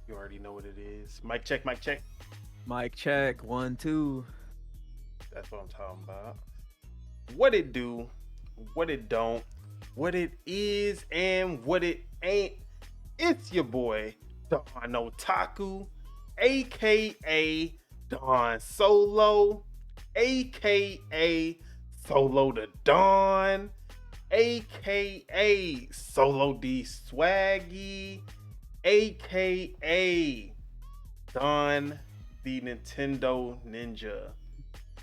You already know what it is. Mic check, mic check. Mic check, 1, 2. That's what I'm talking about. What it do, what it don't, what it is, and what it ain't. It's your boy, Don Otaku, aka Don Solo, aka Solo the Don, aka Solo D Swaggy, aka Don the Nintendo Ninja.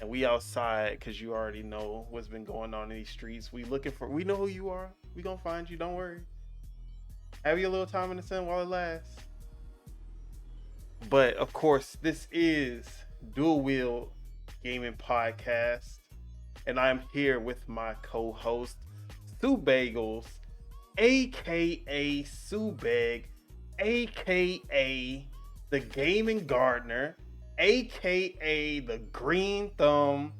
And we outside because you already know what's been going on in these streets. We know who you are. We gonna find you, don't worry. Have your little time in the sun while it lasts. But of course, this is Dual-Wield Gaming Podcast. And I'm here with my co-host, Subegels, aka Subeg, aka the Gaming Gardener, aka the Green Thumb,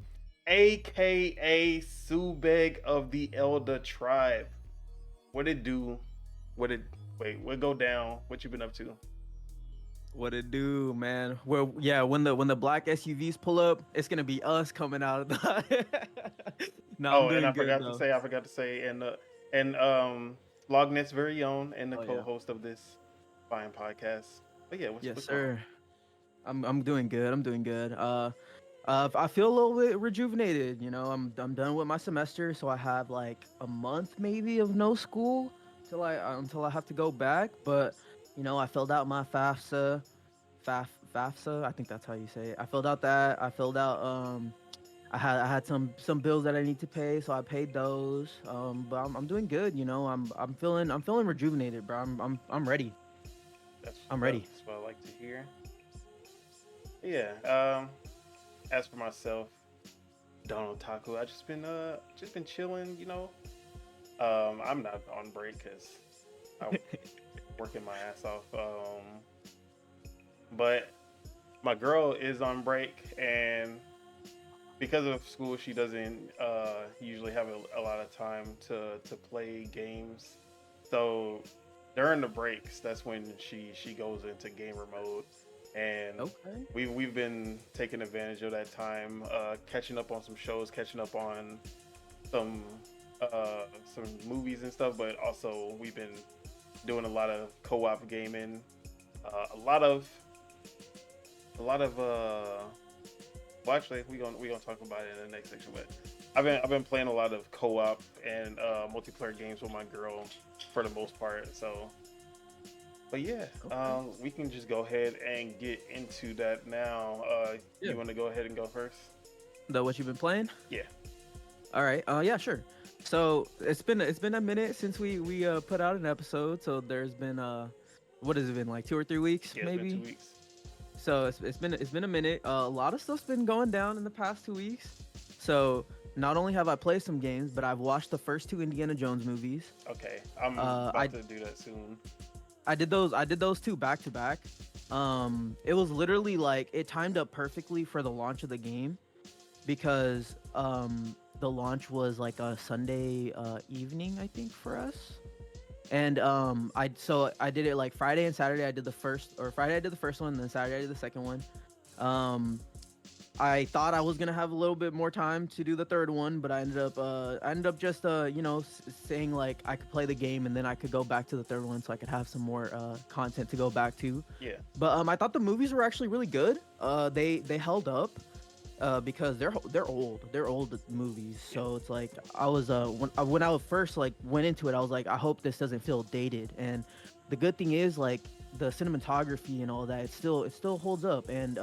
aka Subeg of the Elder Tribe. What it do? What go down? What you been up to? What it do, man? Well, yeah, when the black SUVs pull up, it's gonna be us coming out of the. No, I'm Oh, and doing good though. I forgot to say, and Lognet's very own and the Oh yeah. co-host of this fine podcast. But yeah, Yes, what's going on? sir. I'm doing good. I'm doing good. I feel a little bit rejuvenated. You know, I'm done with my semester, so I have like a month maybe of no school until I have to go back. But you know, I filled out my FAFSA. I think that's how you say it. I filled out that. I filled out I had some bills that I need to pay, so I paid those. But I'm doing good. You know, I'm feeling rejuvenated, bro. I'm ready. I'm ready. That's what I like to hear. Yeah. As for myself, Donald Taku, I just been chilling. You know, I'm not on break because I'm working my ass off. But my girl is on break, and because of school, she doesn't usually have a lot of time to play games. So during the breaks, that's when she goes into gamer mode, and Okay. we've been taking advantage of that time, catching up on some shows, catching up on some some movies and stuff. But also we've been doing a lot of co-op gaming, a lot of well, actually, we gonna talk about it in the next section. But I've been playing a lot of co-op and multiplayer games with my girl for the most part. So, but yeah, Okay. we can just go ahead and get into that now. Yeah. You want to go ahead and go first? What you've been playing? Yeah. All right. Yeah, sure. So it's been a minute since we put out an episode. So there's been what has it been, like 2 or 3 weeks Yeah, it's been maybe? 2 weeks. So it's been a minute. A lot of stuff's been going down in the past 2 weeks. So not only have I played some games, but I've watched the first two Indiana Jones movies. Okay, I'm I about to do that soon. I did those two back to back. It was literally like it timed up perfectly for the launch of the game because the launch was like a Sunday evening, I think, for us. And I did it like Friday and Saturday. Friday I did the first one, and then Saturday I did the second one. Um, I thought I was gonna have a little bit more time to do the third one, but I ended up just saying like I could play the game and then I could go back to the third one so I could have some more content to go back to. Yeah. But I thought the movies were actually really good. They held up because they're old movies. So it's like I was when I first like went into it, I was like, I hope this doesn't feel dated. And the good thing is like the cinematography and all that, it still holds up. And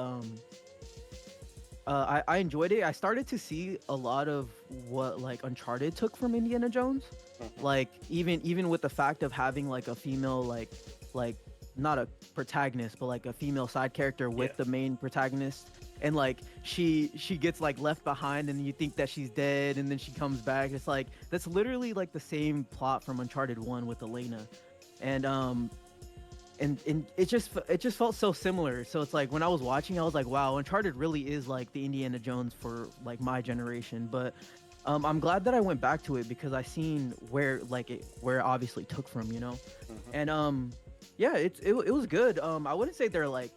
I enjoyed it. I started to see a lot of what like Uncharted took from Indiana Jones, Mhm. like even with the fact of having like a female like not a protagonist but like a female side character with Yeah. the main protagonist, and like she gets like left behind and you think that she's dead and then she comes back. It's like that's literally like the same plot from Uncharted 1 with Elena. And it just felt so similar. So it's like when I was watching, I was like, wow, Uncharted really is like the Indiana Jones for like my generation. But I'm glad that I went back to it because I seen where it obviously took from, you know. Mhm. And Yeah, it was good. I wouldn't say they're like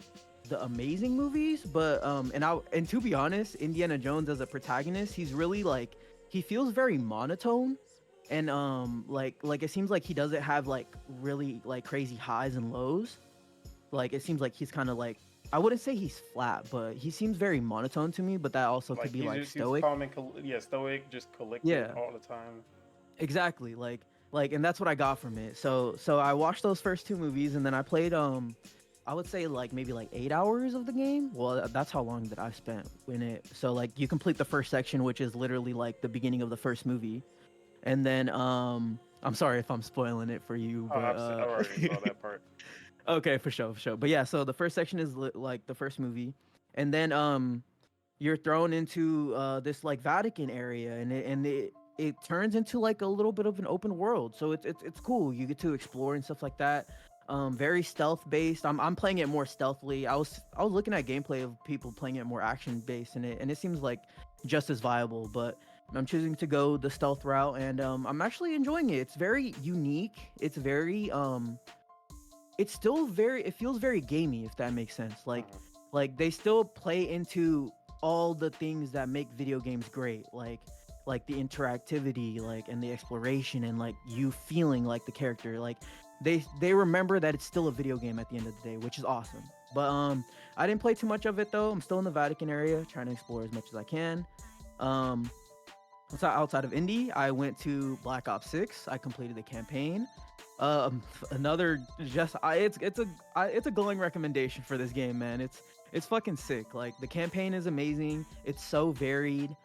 the amazing movies, but and to be honest, Indiana Jones as a protagonist, he's really like he feels very monotone, and like it seems like he doesn't have like really like crazy highs and lows. Like it seems like he's kind of like I wouldn't say he's flat, but he seems very monotone to me. But that also could Like be like he's stoic. calm and yeah, stoic, just collected Yeah, all the time. exactly. And that's what I got from it. So I watched those first two movies, and then I played I would say like maybe like 8 hours of the game. Well, that's how long that I spent in it. So like you complete the first section, which is literally like the beginning of the first movie, and then I'm sorry if I'm spoiling it for you, Oh, but I already saw that part. okay, for sure, for sure. But yeah, so the first section is like the first movie, and then you're thrown into this like Vatican area, and it turns into like a little bit of an open world. So it's cool. You get to explore and stuff like that. Very stealth based. I'm playing it more stealthily. I was looking at gameplay of people playing it more action based, and it seems like just as viable. But I'm choosing to go the stealth route, and I'm actually enjoying it. It's very unique. It's very it's still very it feels very gamey, if that makes sense. Mhm. Like they still play into all the things that make video games great, like the interactivity, like, and the exploration, and like you feeling like the character. Like they remember that it's still a video game at the end of the day, which is awesome. But I didn't play too much of it though. I'm still in the Vatican area trying to explore as much as I can. um outside of indie, I went to Black Ops 6. I completed the campaign. Another just it's a glowing recommendation for this game, man. It's fucking sick. Like the campaign is amazing. It's so varied.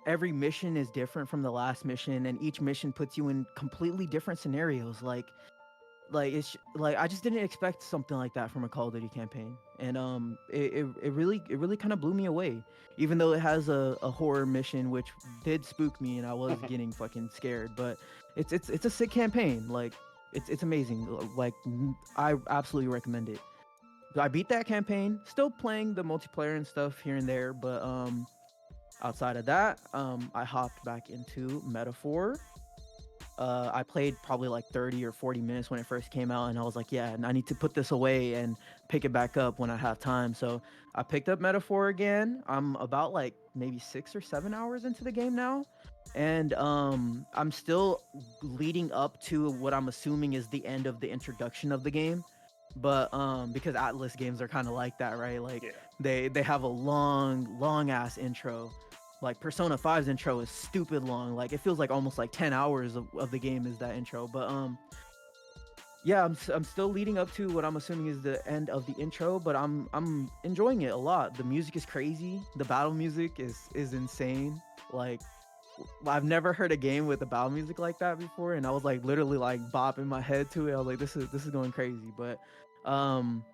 Every mission is different from the last mission, and each mission puts you in completely different scenarios. Like it's like I just didn't expect something like that from a Call of Duty campaign, and it really kind of blew me away. Even though it has a horror mission, which did spook me, and I was getting fucking scared, but it's a sick campaign. Like it's amazing. I absolutely recommend it. I beat that campaign. Still playing the multiplayer and stuff here and there, but outside of that, I hopped back into Metaphor. I played probably like 30 or 40 minutes when it first came out, and I was like, yeah, I need to put this away and pick it back up when I have time. So I picked up Metaphor again. I'm about like maybe 6 or 7 hours into the game now, and I'm still leading up to what I'm assuming is the end of the introduction of the game. But because Atlas games are kind of like that, right? Like Yeah. they have a long ass intro. Like Persona 5's intro is stupid long. Like it feels like almost like 10 hours of the game is that intro. But yeah, I'm still leading up to what I'm assuming is the end of the intro, but I'm enjoying it a lot. The music is crazy. The battle music is insane. Like I've never heard a game with the battle music like that before, and I was like literally like bopping my head to it. I was like, this is going crazy. But um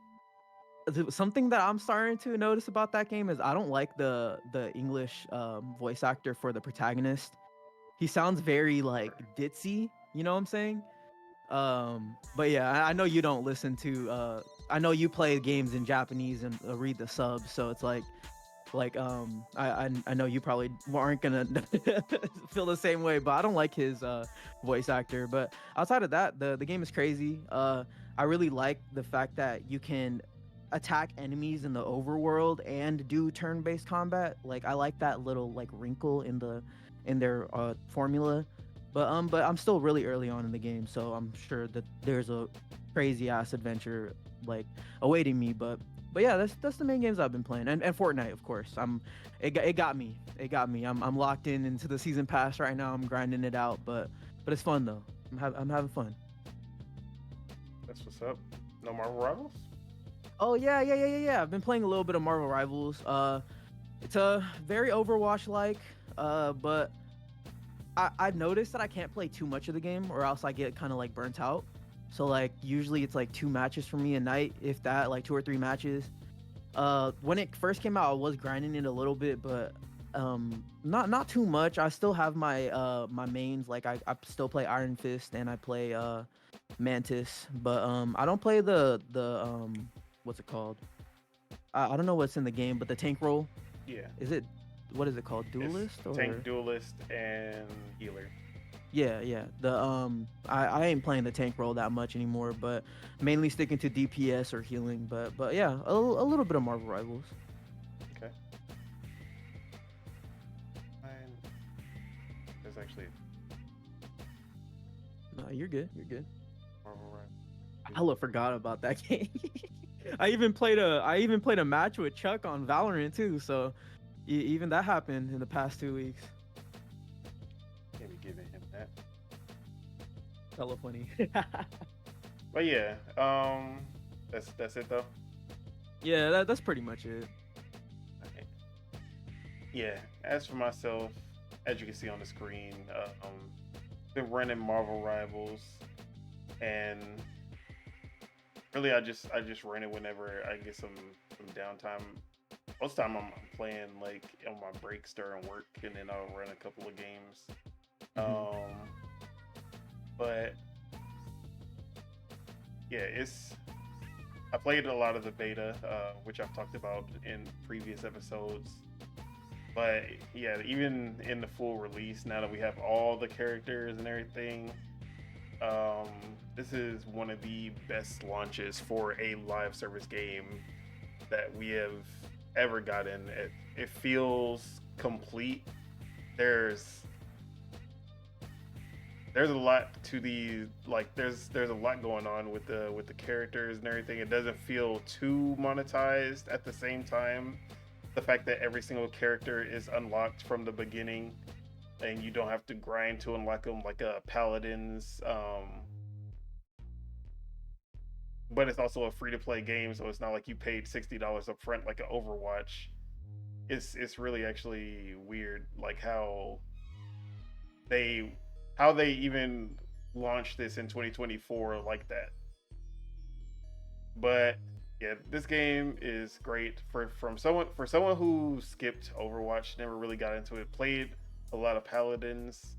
something that I'm starting to notice about that game is I don't like the English voice actor for the protagonist. He sounds very like ditzy, you know what I'm saying? But yeah, I know you don't listen to I know you play games in Japanese and read the subs, so it's I know you probably aren't gonna feel the same way, but I don't like his voice actor. But outside of that, the game is crazy. I really like the fact that you can attack enemies in the overworld and do turn-based combat. Like I like that little like wrinkle in their formula. But I'm still really early on in the game, so I'm sure that there's a crazy ass adventure like awaiting me. But yeah, that's the main games I've been playing, and Fortnite, of course. It got me. It got me. I'm locked in into the season pass right now. I'm grinding it out, but it's fun though. I'm having fun. That's what's up. No Marvel Rivals? Oh yeah. I've been playing a little bit of Marvel Rivals. It's a very Overwatch like, but I've noticed that I can't play too much of the game, or else I get kind of like burnt out. So like usually it's like 2 matches for me a night, if that, like 2 or 3 matches. When it first came out, I was grinding it a little bit, but not too much. I still have my mains. Like I still play Iron Fist and I play Mantis, but I don't play the what's it called? I don't know what's in the game, but the tank role. Yeah. Is it what is it called? It's Duelist tank or duelist and healer. Yeah, yeah. I ain't playing the tank role that much anymore, but mainly sticking to DPS or healing. But yeah, a little bit of Marvel Rivals. Okay. Mine, there's actually No, you're good. You're good. Marvel I look forgot about that game. I even played a match with Chuck on Valorant too. So even that happened in the past 2 weeks. Can't be giving him that. Hella funny. But yeah, that's it though. Yeah, that's pretty much it. Okay. Yeah. As for myself, as you can see on the screen, been running Marvel Rivals, and really I just run it whenever I get some downtime. Most of the time I'm playing like on my breaks during work, and then I'll run a couple of games. Mhm. Um, but yeah, it's I played a lot of the beta, which I've talked about in previous episodes. But yeah, even in the full release, now that we have all the characters and everything, um, this is one of the best launches for a live service game that we have ever gotten. It feels complete. There's there's a lot to the like there's a lot going on with the characters and everything. It doesn't feel too monetized at the same time. The fact that every single character is unlocked from the beginning and you don't have to grind to unlock them like a paladins, but it's also a free to play game, so it's not like you paid $60 up front like an Overwatch. It's really actually weird like they how they even launched this in 2024 like that. But yeah, this game is great for someone who skipped Overwatch, never really got into it, played a lot of paladins.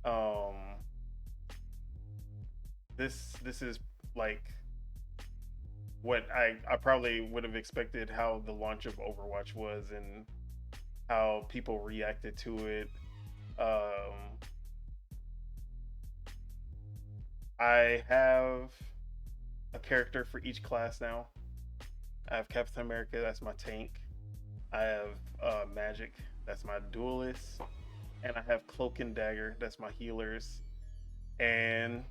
Um, this is like what I probably would have expected how the launch of Overwatch was and how people reacted to it. Um, I have a character for each class now. I have Captain America, that's my tank. I have Magic, that's my duelist, and I have Cloak and Dagger, that's my healers. And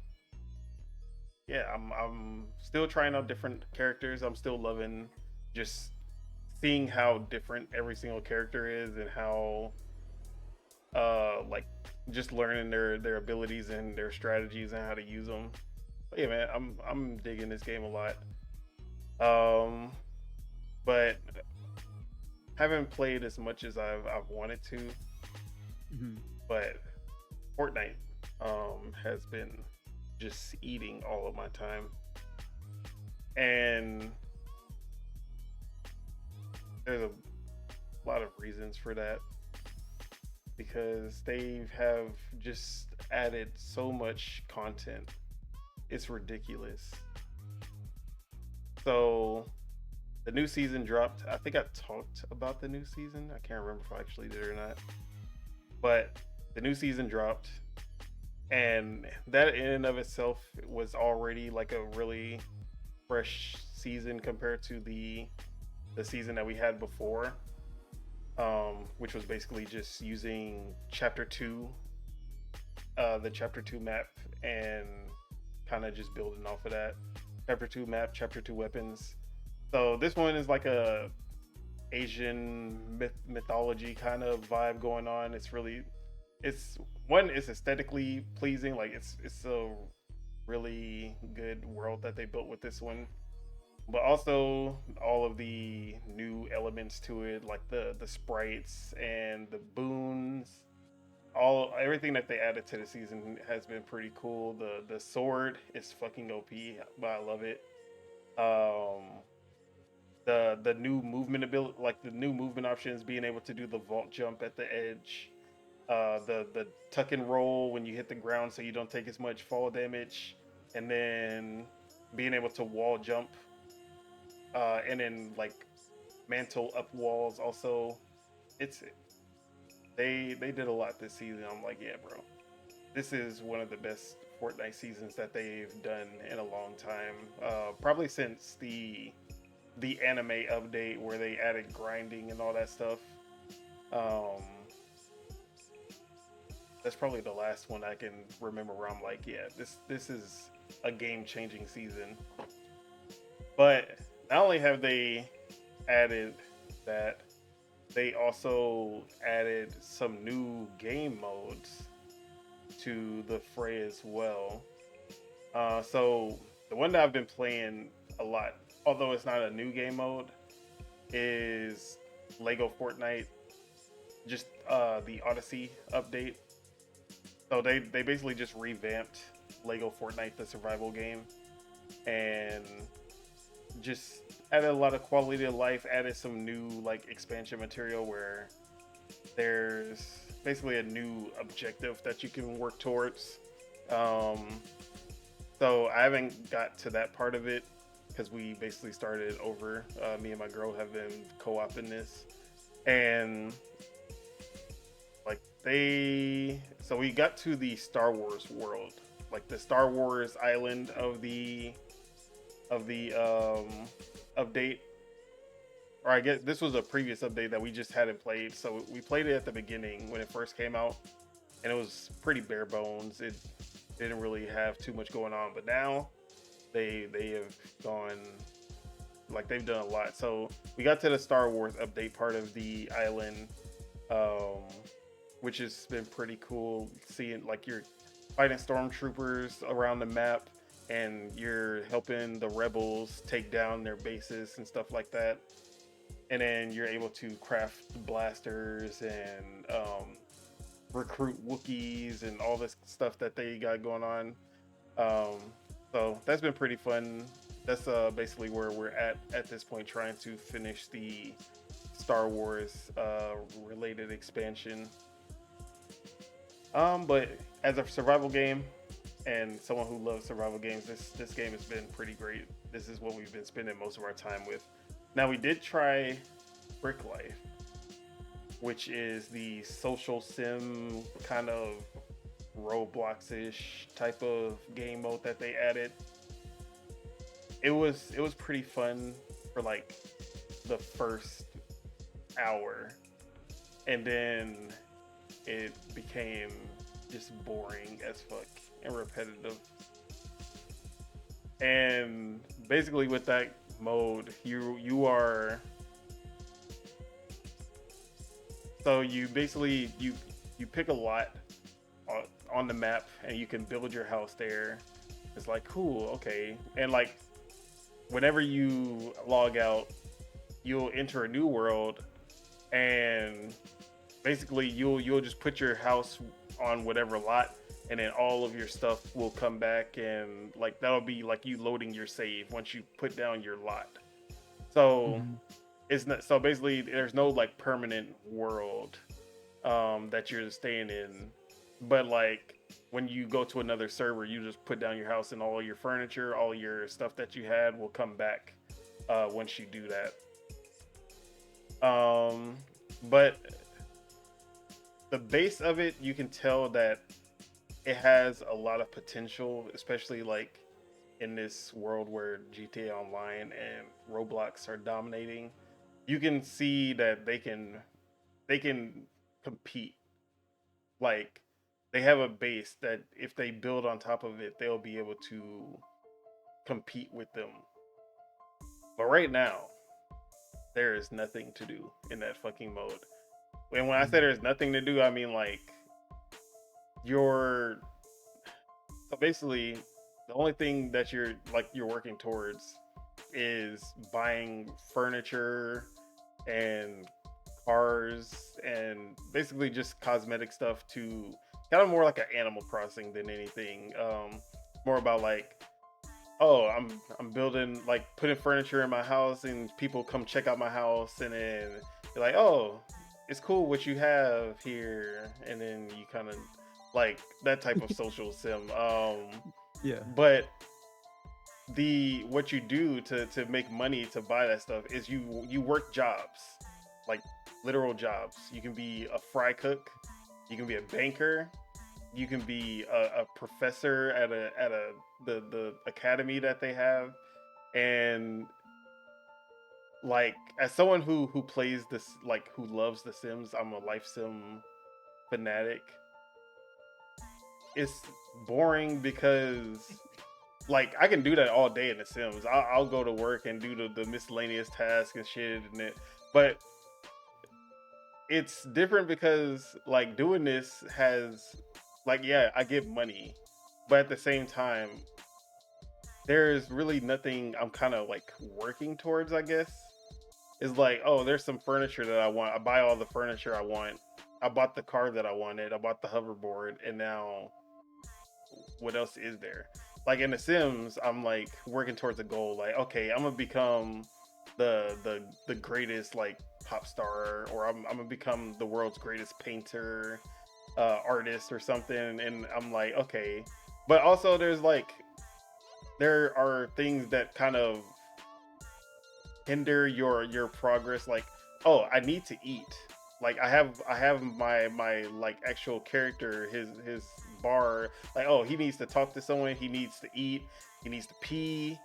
yeah, I'm still trying out different characters. I'm still loving just seeing how different every single character is and how like just learning their abilities and their strategies and how to use them. But yeah, man, I'm digging this game a lot. Um, but haven't played as much as I've wanted to. Mhm. But Fortnite has been just eating all of my time, and there's a lot of reasons for that because they have just added so much content. It's ridiculous. So the new season dropped. I think I talked about the new season. I can't remember if I actually did or not. But the new season dropped, and that in and of itself was already like a really fresh season compared to the season that we had before, which was basically just using chapter two, the chapter two map, and kind of just building off of that chapter two map, chapter two weapons. So this one is like a Asian mythology kind of vibe going on. It's one, it's aesthetically pleasing, like it's a really good world that they built with this one, but also all of the new elements to it, like the sprites and the boons, all everything that they added to the season has been pretty cool. The sword is fucking OP, but I love it. Um, the new movement ability, like the new movement options, being able to do the vault jump at the edge, the tuck and roll when you hit the ground so you don't take as much fall damage, and then being able to wall jump, and then like mantle up walls. Also, it's they did a lot this season. I'm like, yeah, bro. this is one of the best Fortnite seasons that they've done in a long time. Probably since the anime update where they added grinding and all that stuff. Um, that's probably the last one I can remember where I'm like, yeah, this is a game changing season. But not only have they added that, they also added some new game modes to the fray as well. So the one that I've been playing a lot, although it's not a new game mode, is Lego Fortnite, just the Odyssey update. So they basically just revamped Lego Fortnite, the survival game, and just added a lot of quality of life, added some new like expansion material where there's basically a new objective that you can work towards. Um, so I haven't got to that part of it because we basically started over. Me and my girl have been co-oping this, and like so we got to the Star Wars world, like the Star Wars island of the update. Or I guess this was a previous update that we just hadn't played. So we played it at the beginning when it first came out, and it was pretty bare bones. It didn't really have too much going on. But now they have gone, like, they've done a lot. So we got to the Star Wars update part of the island, which has been pretty cool. Seeing like you're fighting stormtroopers around the map, and you're helping the rebels take down their bases and stuff like that. And then you're able to craft blasters and recruit Wookiees and all this stuff that they got going on. So that's been pretty fun. That's basically where we're at this point, trying to finish the Star Wars related expansion. But as a survival game and someone who loves survival games, this game has been pretty great. This is what we've been spending most of our time with. Now, we did try Brick Life, which is the social sim kind of Roblox-ish type of game mode that they added. It was pretty fun for like the first hour, and then it became just boring as fuck and repetitive. And basically with that mode, you are, so you basically you pick a lot on the map and you can build your house there. It's like, cool, okay. And like whenever you log out, you'll enter a new world, and basically you'll just put your house on whatever lot, and then all of your stuff will come back, and like that'll be like you loading your save once you put down your lot. So it's not, so basically there's no like permanent world that you're staying in, but like when you go to another server, you just put down your house, and all your furniture, all your stuff that you had will come back once you do that. But the base of it, you can tell that it has a lot of potential, especially like in this world where GTA Online and Roblox are dominating. You can see that they can compete. Like they have a base that if they build on top of it, they'll be able to compete with them. But right now, there is nothing to do in that fucking mode. And when I say there's nothing to do, I mean like you're, so basically the only thing that you're working towards is buying furniture and cars and basically just cosmetic stuff, to kind of more like an Animal Crossing than anything. More about like, oh, I'm building, like putting furniture in my house, and people come check out my house, and then you're like, oh, it's cool what you have here, and then you kind of like that type of social sim. Yeah. But what you do to make money to buy that stuff is you work jobs, like literal jobs. You can be a fry cook, you can be a banker, you can be a professor at the academy that they have, and like as someone who plays this, like who loves the Sims, I'm a life sim fanatic. It's boring because like I can do that all day in the Sims. I'll go to work and do the miscellaneous tasks and shit, but it's different because like doing this has like, yeah, I get money, but at the same time there's really nothing I'm kind of like working towards, I guess. It's like, oh, there's some furniture that I want. I buy all the furniture I want. I bought the car that I wanted. I bought the hoverboard, and now what else is there? Like in The Sims, I'm like working towards a goal. Like, okay, I'm gonna become the greatest like pop star, or I'm gonna become the world's greatest painter, artist, or something. And I'm like, okay, but also there's like there are things that kind of hinder your progress. Like, oh, I need to eat. Like I have my like actual character, his bar, like, oh, he needs to talk to someone, he needs to eat, he needs to pee.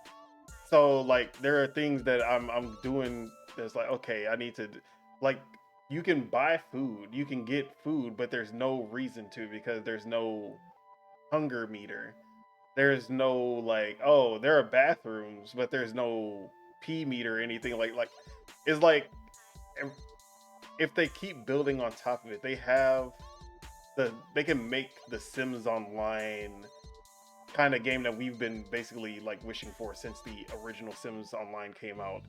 So like there are things that I'm doing that's like, okay, I need to, like, you can buy food, you can get food, but there's no reason to, because there's no hunger meter. There's no like, oh, there are bathrooms, but there's no pee meter or anything. Like it's like if they keep building on top of it, they can make the Sims Online kind of game that we've been basically like wishing for since the original Sims Online came out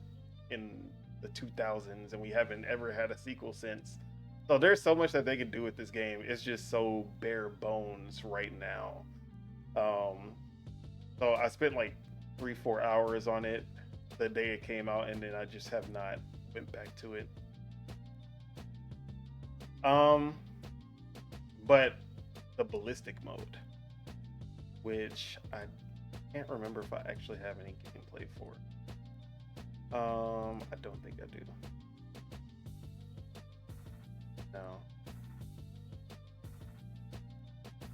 in the 2000s, and we haven't ever had a sequel since. So there's so much that they can do with this game. It's just so bare bones right now. So I spent like 3-4 hours on it the day it came out, and then I just have not went back to it. But the ballistic mode, which I can't remember if I actually have any gameplay for. I don't think I do. No.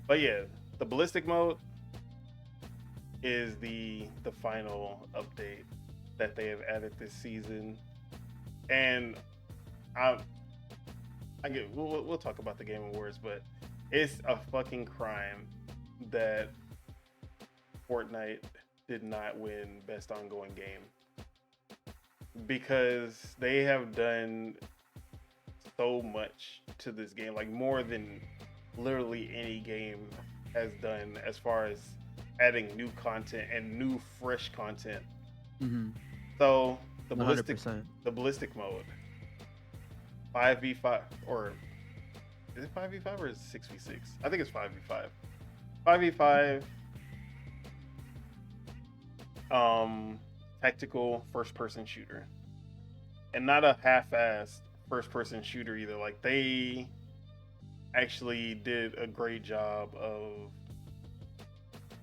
But yeah, the ballistic mode is the final update that they have added this season, and I get we'll talk about the Game Awards, but it's a fucking crime that Fortnite did not win Best Ongoing Game, because they have done so much to this game, like more than literally any game has done, as far as adding new content and new fresh content. Mm-hmm. So the 100%. ballistic mode, 5v5, or is it 5v5 or is it 6v6? I think it's 5v5. 5v5 tactical first person shooter. And not a half-assed first person shooter either. Like, they actually did a great job of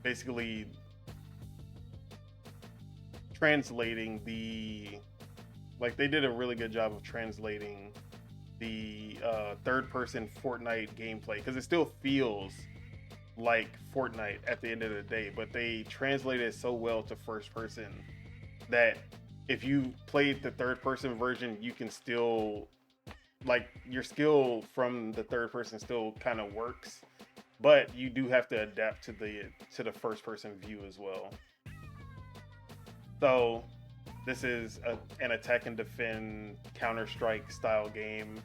basically translating they did a really good job of translating the third person Fortnite gameplay, because it still feels like Fortnite at the end of the day, but they translated it so well to first person that if you played the third person version, you can still, like, your skill from the third person still kind of works, but you do have to adapt to the first person view as well. So this is an attack and defend Counter-Strike style game.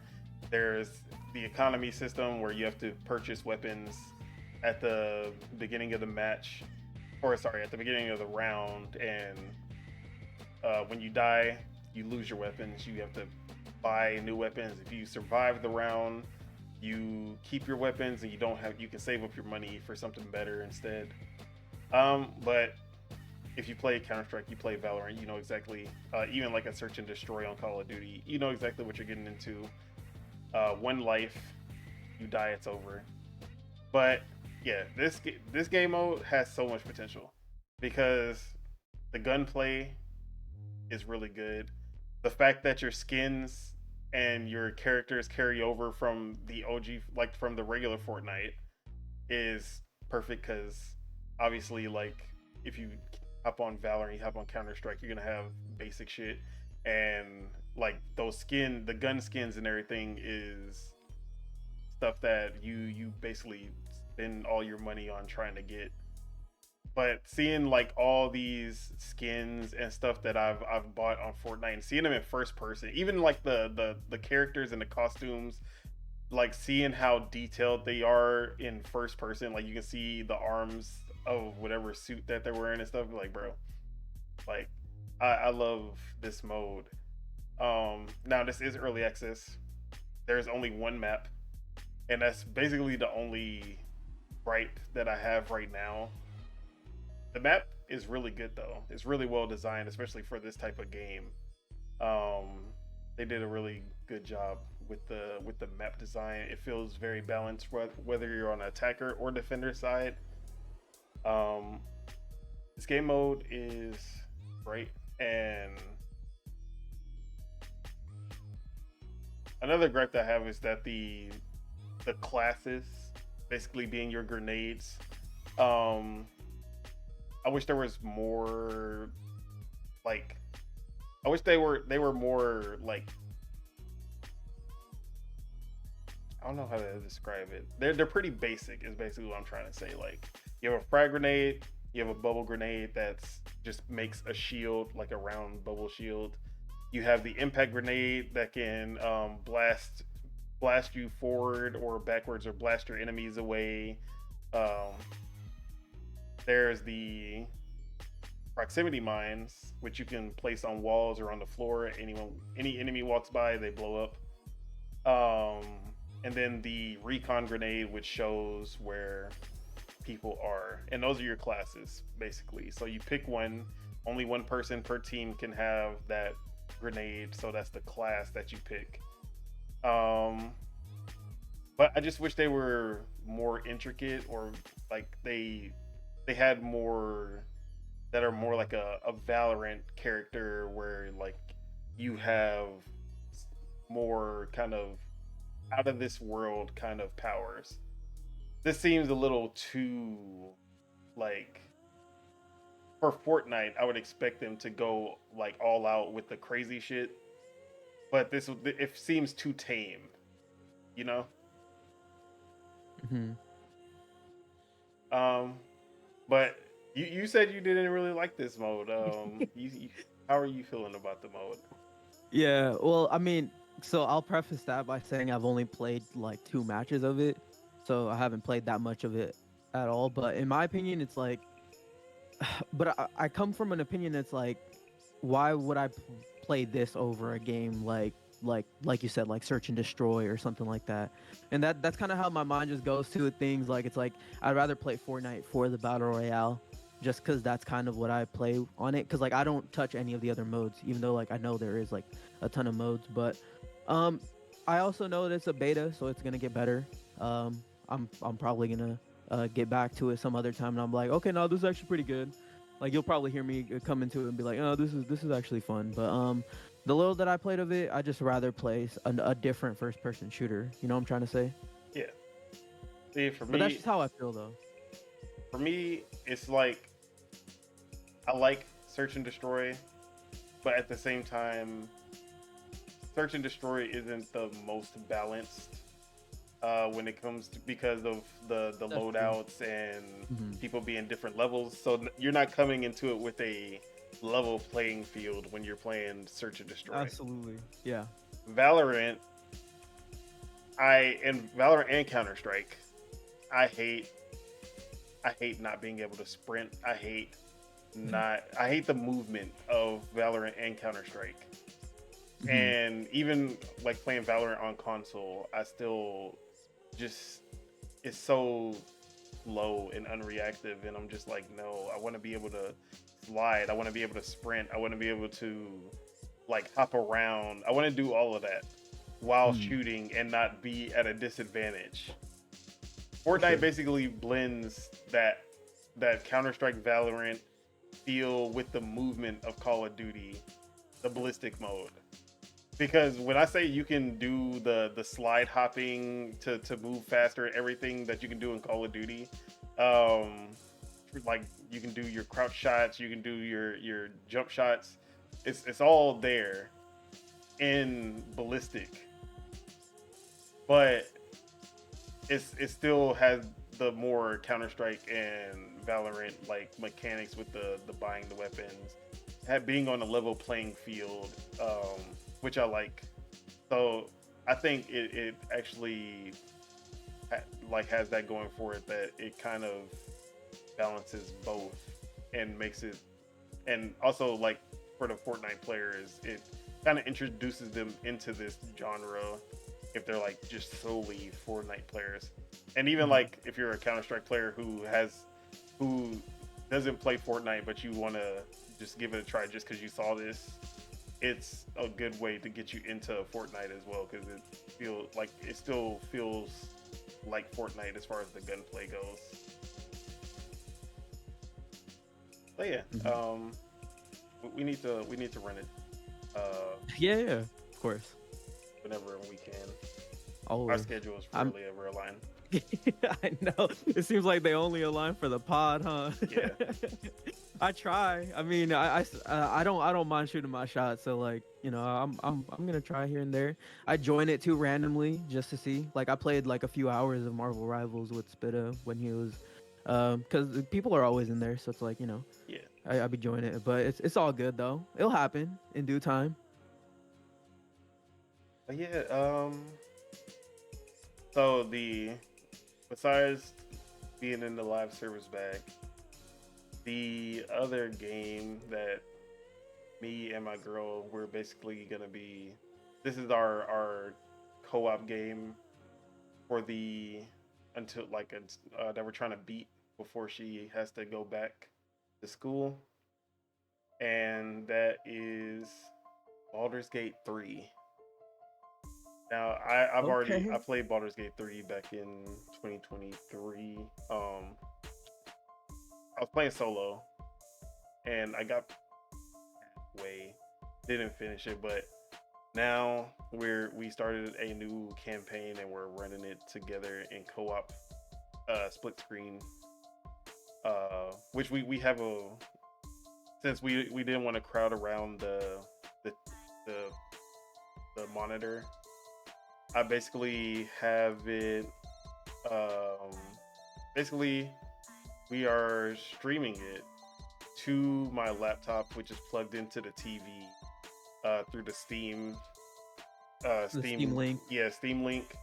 There's the economy system where you have to purchase weapons at the beginning of the match, or sorry, at the beginning of the round, and when you die, you lose your weapons. You have to buy new weapons. If you survive the round, you keep your weapons, and you can save up your money for something better instead. But if you play Counter-Strike, you play Valorant, you know exactly, even like a search and destroy on Call of Duty, you know exactly what you're getting into. One life, you die, it's over. But yeah, this game mode has so much potential, because the gunplay is really good. The fact that your skins and your characters carry over from the OG, like from the regular Fortnite, is perfect because obviously, like, if you hop on Valorant, you hop on Counter Strike, you're gonna have basic shit, and like the gun skins and everything is stuff that you basically spend all your money on trying to get. But seeing like all these skins and stuff that I've bought on Fortnite and seeing them in first person, even like the characters and the costumes, like seeing how detailed they are in first person, like you can see the arms of whatever suit that they're wearing and stuff. Like, bro, like I love this mode. Now this is early access. There's only one map, and that's basically the only gripe that I have right now. The map is really good though. It's really well designed, especially for this type of game. They did a really good job with the map design. It feels very balanced, whether you're on attacker or defender side. This game mode is great, and another gripe that I have is that the classes basically being your grenades. I wish there was more, like, I wish they were more like, I don't know how to describe it. They're pretty basic is basically what I'm trying to say. Like, you have a frag grenade, you have a bubble grenade that's just makes a shield, like a round bubble shield. You have the impact grenade that can blast you forward or backwards or blast your enemies away. There's the proximity mines, which you can place on walls or on the floor. Any enemy walks by, they blow up. And then the recon grenade, which shows where people are. And those are your classes, basically. So you pick one. Only one person per team can have that grenade. So that's the class that you pick. But I just wish they were more intricate, or like they had more that are more like a Valorant character, where like you have more kind of out of this world kind of powers. This seems a little too, like, for Fortnite, I would expect them to go like all out with the crazy shit, but it seems too tame, you know? Mm-hmm. But you said you didn't really like this mode. How are you feeling about the mode? Yeah, well, I mean, so I'll preface that by saying I've only played like 2 matches of it, so I haven't played that much of it at all. But in my opinion, it's like, but I come from an opinion that's like, why would I play this over a game like you said, like Search and Destroy or something like that? And that's kind of how my mind just goes to things. Like, it's like I'd rather play Fortnite for the battle royale, just because that's kind of what I play on it. Because like I don't touch any of the other modes, even though like I know there is like a ton of modes. But I also know that it's a beta, so it's gonna get better. I'm probably gonna get back to it some other time, and I'm like, okay, no, this is actually pretty good. Like, you'll probably hear me come into it and be like, oh, this is actually fun. But the little that I played of it, I just rather play a different first-person shooter. You know what I'm trying to say? Yeah. See, But that's just how I feel, though. For me, it's like I like Search and Destroy, but at the same time, Search and Destroy isn't the most balanced when it comes to, because of the loadouts and people being different levels. So you're not coming into it with a level playing field when you're playing Search and Destroy. Absolutely, yeah. Valorant and Counter Strike, I hate not being able to sprint. I hate the movement of Valorant and Counter Strike. And even like playing Valorant on console, I still just, it's so slow and unreactive, and I'm just like, no, I want to be able to slide, I want to be able to sprint, I want to be able to like hop around, I want to do all of that while shooting and not be at a disadvantage. Fortnite basically blends that Counter-Strike Valorant feel with the movement of Call of Duty, the ballistic mode. because when I say you can do the slide hopping to move faster, everything that you can do in Call of Duty, um, like you can do your crouch shots, you can do your jump shots. It's all there in Ballistic, but it still has the more Counter Strike and Valorant like mechanics with the buying the weapons, being on a level playing field, which I like. So I think it actually like has that going for it, that it kind of balances both and makes it, and also like for the Fortnite players, it kind of introduces them into this genre if they're like just solely Fortnite players. And even like if you're a Counter Strike player who doesn't play Fortnite but you want to just give it a try just because you saw this, it's a good way to get you into Fortnite as well, because it still feels like Fortnite as far as the gunplay goes. But yeah, we need to run it. Yeah, of course. Whenever we can. Our Always. schedule is rarely ever aligned. I know. It seems like they only align for the pod, huh? Yeah. I try. I mean, I don't mind shooting my shots. So like, I'm gonna try here and there. I join it too randomly just to see. Like I played like a few hours of Marvel Rivals with Spitta when he was, because people are always in there. So it's like Yeah. I'll be joining it, but it's all good though. It'll happen in due time. But yeah, so besides being in the live service bag, the other game that me and my girl we're basically gonna be, this is our co-op game for the until like that we're trying to beat before she has to go back to school, and that is Baldur's Gate 3. Now I Okay. played Baldur's Gate 3 back in 2023. I was playing solo and I got way didn't finish it, but now we started a new campaign and we're running it together in co-op, split screen, which we have a, since we didn't want to crowd around the the, the monitor. I basically have it, um basically we are streaming it to my laptop, which is plugged into the TV, through the The Steam Link. Steam Link,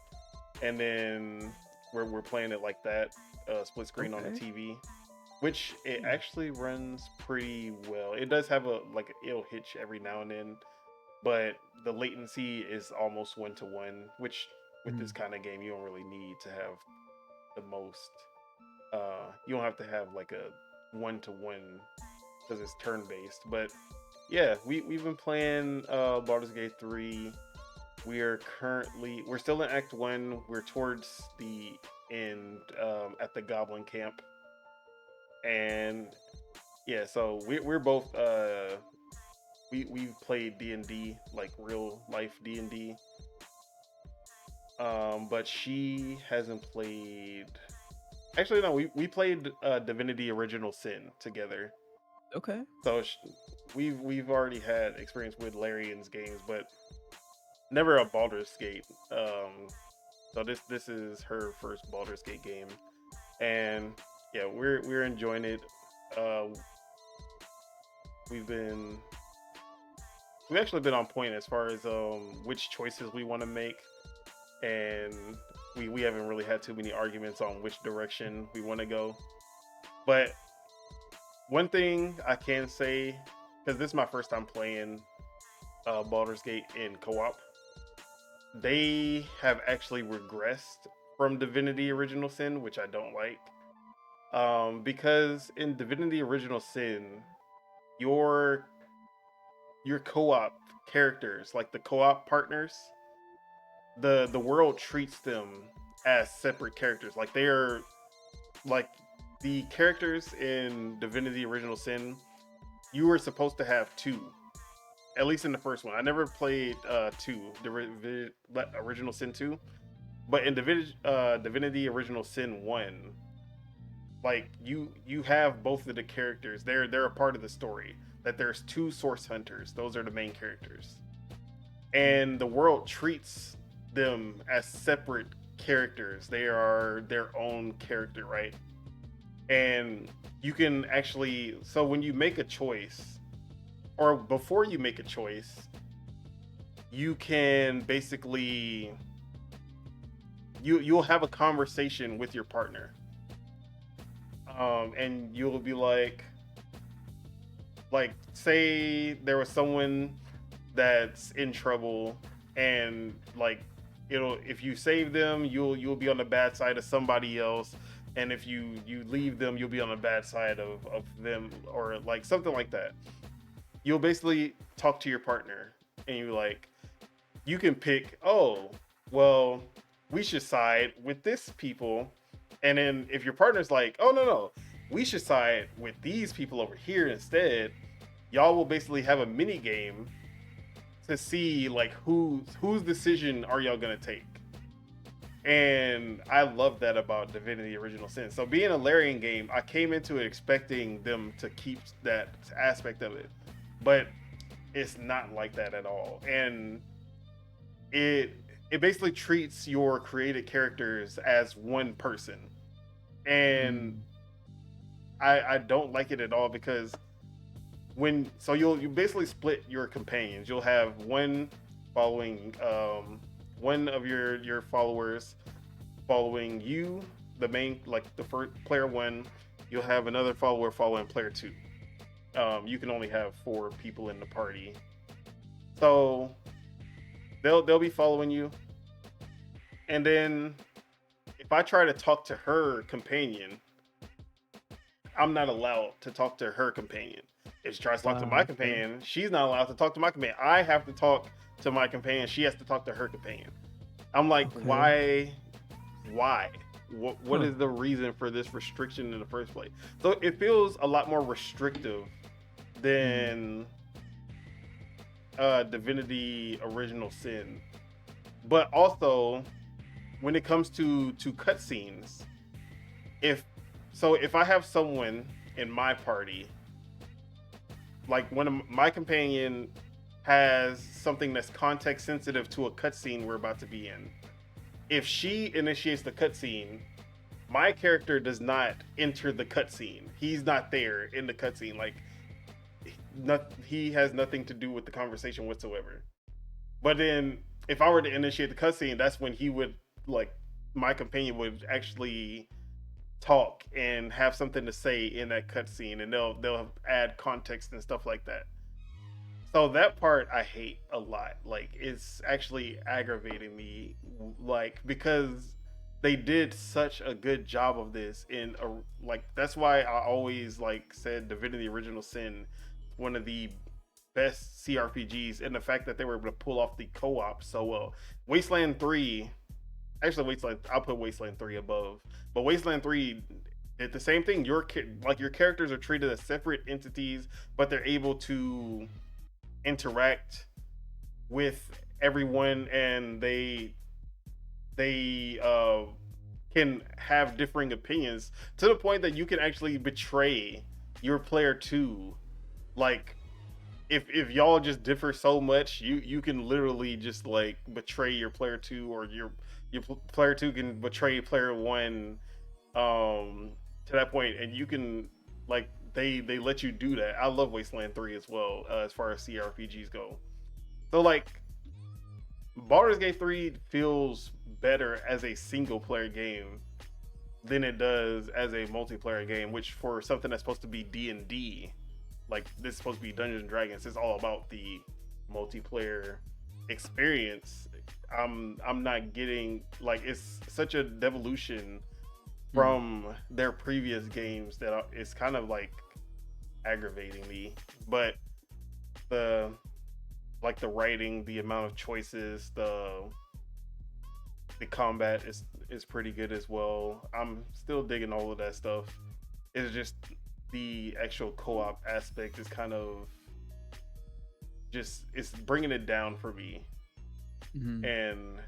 and then we're playing it like that, split screen on the Okay. TV, which it actually runs pretty well. It does have it'll hitch every now and then, but the latency is almost 1 to 1, which with this Mhm. kind of game you don't really need to have the most. You don't have to have like a 1 to 1 because it's turn based. But yeah, we've been playing Baldur's Gate 3. We're still in Act 1. We're towards the end, at the Goblin Camp, and yeah, so we're both we've played D&D, like real life D&D. But she hasn't played. Actually, no, we played Divinity Original Sin together. Okay. So we've already had experience with Larian's games, but never a Baldur's Gate. So this is her first Baldur's Gate game, and yeah, we're enjoying it. Uh, we've been we've actually been on point as far as which choices we want to make, and we haven't really had too many arguments on which direction we want to go. But one thing I can say, because this is my first time playing Baldur's Gate in co-op, they have actually regressed from Divinity Original Sin, which I don't like. Because in Divinity Original Sin, your co-op characters, like the co-op partners, the world treats them as separate characters. Like they are like the characters in Divinity Original Sin. You were supposed to have two, at least in the first one. I never played 2, Original Sin 2, but in Divinity Original Sin 1, like you have both of the characters. They're a part of the story. That there's 2 source hunters. Those are the main characters, and the world treats them as separate characters. They are their own character, right? And you can actually, so when you make a choice, or before you make a choice, you can basically you'll have a conversation with your partner, and you'll be like say there was someone that's in trouble, and like if you save them, you'll be on the bad side of somebody else, and if you leave them, you'll be on the bad side of them, or like something like that. You'll basically talk to your partner, and you can pick, oh well, we should side with this people, and then if your partner's like, oh no, we should side with these people over here instead, y'all will basically have a mini game to see like whose decision are y'all gonna take. And I love that about Divinity Original Sin. So being a Larian game, I came into it expecting them to keep that aspect of it, but it's not like that at all. And it basically treats your created characters as one person, and I don't like it at all, because you basically split your companions. You'll have one following one of your followers following you, the main, like the first player 1. You'll have another follower following player 2. You can only have 4 people in the party, so they'll be following you. And then if I try to talk to her companion, I'm not allowed to talk to her companion. If she tries to talk to my companion, she's not allowed to talk to my companion. I have to talk to my companion. She has to talk to her companion. I'm like, why? What is the reason for this restriction in the first place? So it feels a lot more restrictive than Divinity Original Sin. But also, when it comes to cutscenes, if I have someone in my party, like my companion has something that's context sensitive to a cutscene we're about to be in, if she initiates the cutscene, my character does not enter the cutscene. He's not there in the cutscene. Like, he has nothing to do with the conversation whatsoever. But then, if I were to initiate the cutscene, that's when he would, like, my companion would actually talk and have something to say in that cutscene, and they'll add context and stuff like that. So that part I hate a lot. Like, it's actually aggravating me, like, because they did such a good job of this like, that's why I always like said Divinity Original Sin, one of the best CRPGs, and the fact that they were able to pull off the co-op so well. Wasteland 3, actually I'll put Wasteland 3 above, but Wasteland 3 did the same thing. Your characters are treated as separate entities, but they're able to interact with everyone, and they can have differing opinions, to the point that you can actually betray your player 2. Like, if y'all just differ so much, you can literally just like betray your player 2, or your player 2 can betray player 1, to that point, and you can, like, they let you do that. I love Wasteland 3 as well, as far as CRPGs go. So, like, Baldur's Gate 3 feels better as a single player game than it does as a multiplayer game, which, for something that's supposed to be D&D, like, this is supposed to be Dungeons and Dragons, it's all about the multiplayer experience. I'm not getting, like, it's such a devolution from their previous games that it's kind of like aggravating me. But the writing, the amount of choices, the combat is pretty good as well. I'm still digging all of that stuff. It's just the actual co-op aspect is kind of just it's bringing it down for me. Mm-hmm.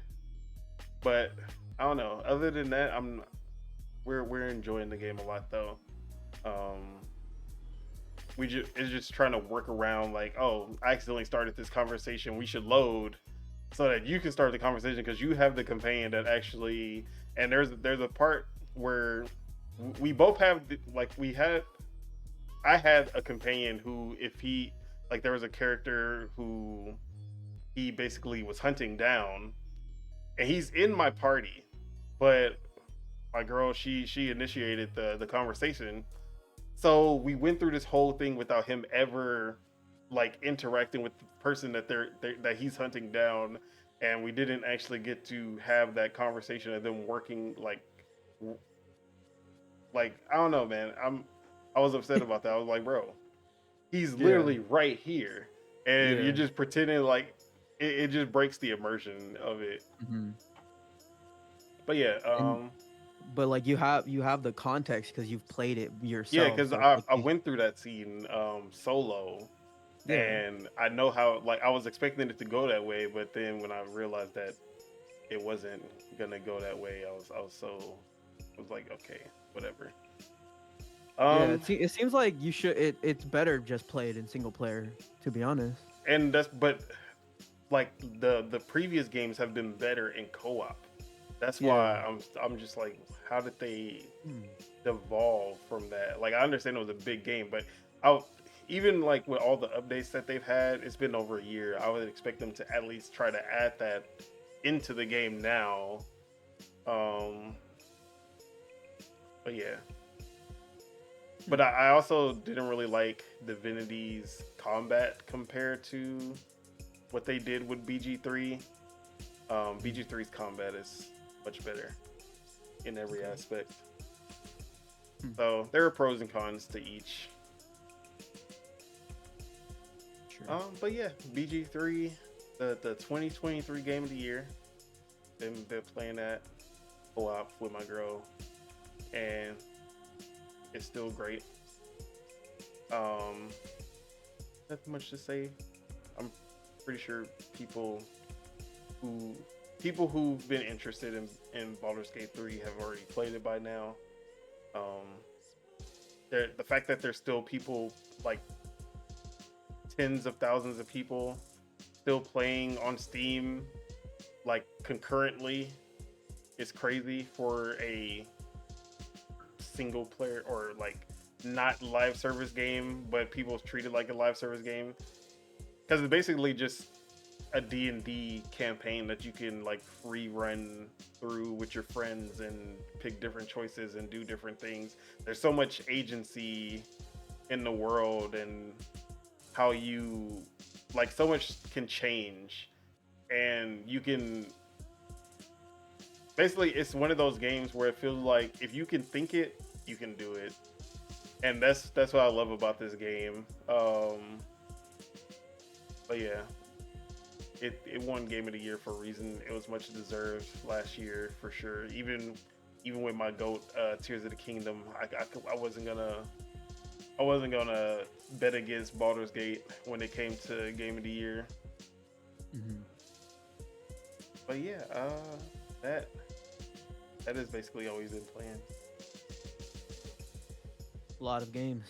But I don't know. Other than that, we're enjoying the game a lot though. Um, it's just trying to work around like, oh, I accidentally started this conversation. We should load so that you can start the conversation because you have the companion that actually. And there's a part where we both have I had a companion who, if he like, there was a character who he basically was hunting down, and he's in my party, but my girl, she initiated the conversation, so we went through this whole thing without him ever like interacting with the person that he's hunting down, and we didn't actually get to have that conversation of them working like I don't know, man. I was upset about that. I was like, bro, he's Yeah. literally right here, and you're Yeah. just pretending like it just breaks the immersion of it. Mm-hmm. But yeah, And but like you have the context because you've played it yeah, yourself. because So it's like I went through that scene solo, yeah. and I know how, like, I was expecting it to go that way, but then when I realized that it wasn't gonna go that way, I was like, okay, whatever. Yeah, Um, it seems like you should. It's better just play it in single player, to be honest. and but like the previous games have been better in co-op. That's Yeah. why I'm just like, how did they Hmm. devolve from that? Like, I understand it was a big game, but I even like with all the updates that they've had, it's been over a year. I would expect them to at least try to add that into the game now. Um, but yeah, but I also didn't really like Divinity's combat compared to what they did with BG3. BG3's combat is much better in every Okay. aspect. Hmm. So there are pros and cons to each. Sure. But yeah, BG3, the 2023 game of the year. Been playing that co-op with my girl, and it's still great. Um, Nothing much to say. I'm pretty sure who who've been interested in Baldur's Gate 3 have already played it by now. Um, the fact that there's still people, like tens of thousands of people still playing on Steam like concurrently is crazy for a single player or like not live service game, but people treat it like a live service game because it's basically just a D&D campaign that you can like free run through with your friends and pick different choices and do different things. There's so much agency in the world, and how you like, so much can change, and you can basically, it's one of those games where it feels like if you can think it, you can do it. And that's what I love about this game. But yeah, it won Game of the Year for a reason. It was much deserved last year for sure. Even with my GOAT, Tears of the Kingdom, I wasn't gonna bet against Baldur's Gate when it came to Game of the Year. Mm-hmm. But yeah, that that is basically all we've been playing. A lot of games.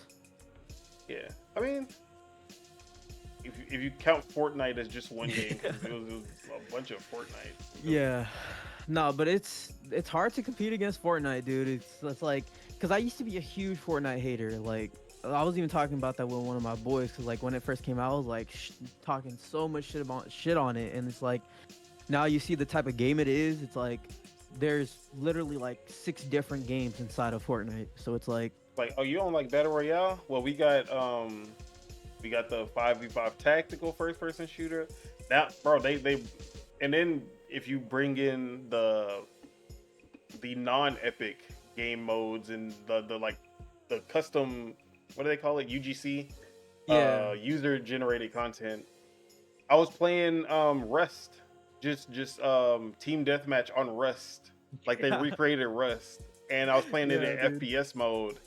Yeah, I mean, if you count Fortnite as just one game, 'cause it was a bunch of Fortnite. Yeah. No, but it's hard to compete against Fortnite, dude. It's like because I used to be a huge Fortnite hater. Like I was even talking about that with one of my boys because like when it first came out, I was like talking so much shit on it, and it's like now you see the type of game it is. It's like there's literally like 6 different games inside of Fortnite. So it's like Like, oh, you don't like Battle Royale? Well, we got the 5v5 tactical first person shooter. That, bro, they and then if you bring in the non-epic game modes and the like the custom, what do they call it, UGC, yeah, user generated content. I was playing Rust, just team deathmatch on Rust, like they yeah, recreated Rust, and I was playing it in yeah, dude. FPS mode.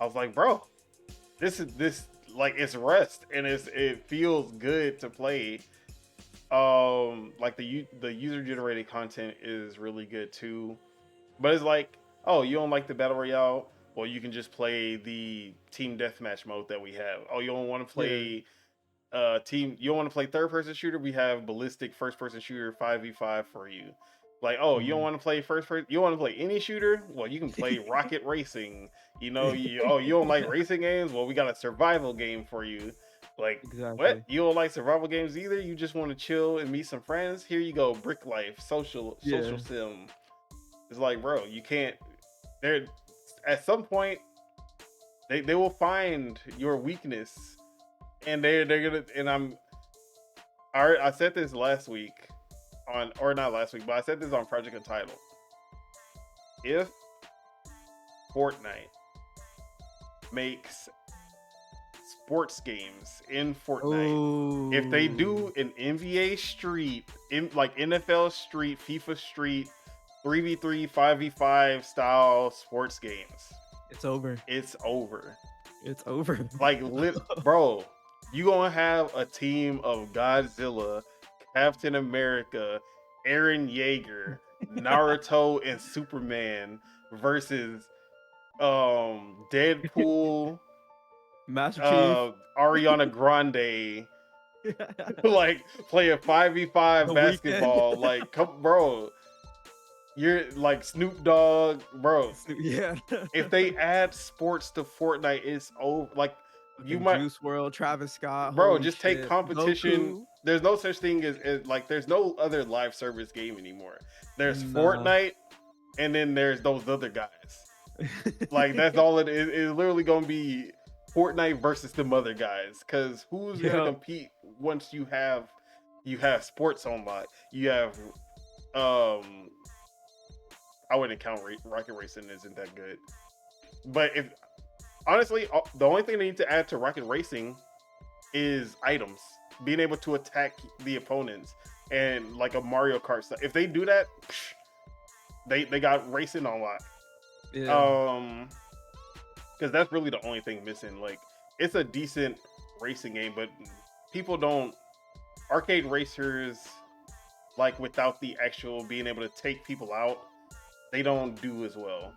I was like, bro, this like it's rest and it feels good to play. Like the user generated content is really good too, but it's like, oh, you don't like the battle royale? Well, you can just play the team deathmatch mode that we have. Oh, you don't want to Yeah. play you don't want to play third person shooter? We have ballistic first person shooter 5v5 for you. Like, oh, you don't want to play first person? You don't want to play any shooter? Well, you can play Rocket Racing. You know, you don't like racing games? Well, we got a survival game for you. Like, what? Exactly. You don't like survival games either? You just want to chill and meet some friends? Here you go, Brick Life, social Yeah. sim. It's like, bro, you can't. They're at some point they will find your weakness, and they're gonna. And I said this last week on, or not last week, but I said this on Project Untitled. If Fortnite makes sports games in Fortnite, Ooh. if they do an NBA Street, like NFL Street, FIFA Street, 3v3, 5v5 style sports games, It's over. it's over. It's over. Like, bro, you gonna have a team of Godzilla, Captain America, Eren Yeager, Naruto, and Superman versus Deadpool, Master Chief. Ariana Grande, like play a 5v5 The basketball. Weeknd. Like, come, bro, you're like Snoop Dogg, bro. Yeah. If they add sports to Fortnite, it's over. Like, you Fucking might, Juice World, Travis Scott. bro, Holy just shit. take competition. Goku. There's no such thing as like, there's no other live service game anymore. There's Nah. Fortnite, and then there's those other guys. Like, that's all it is. It's literally gonna be Fortnite versus the other guys. Cause who's gonna compete once you have sports on lock? You have I wouldn't count Rocket Racing isn't that good. But if honestly, the only thing they need to add to Rocket Racing is items, being able to attack the opponents, and like a Mario Kart stuff. If they do that, they got racing on lock. Yeah. Because that's really the only thing missing. Like, it's a decent racing game, but people don't arcade racers, like, without the actual being able to take people out, they don't do as well.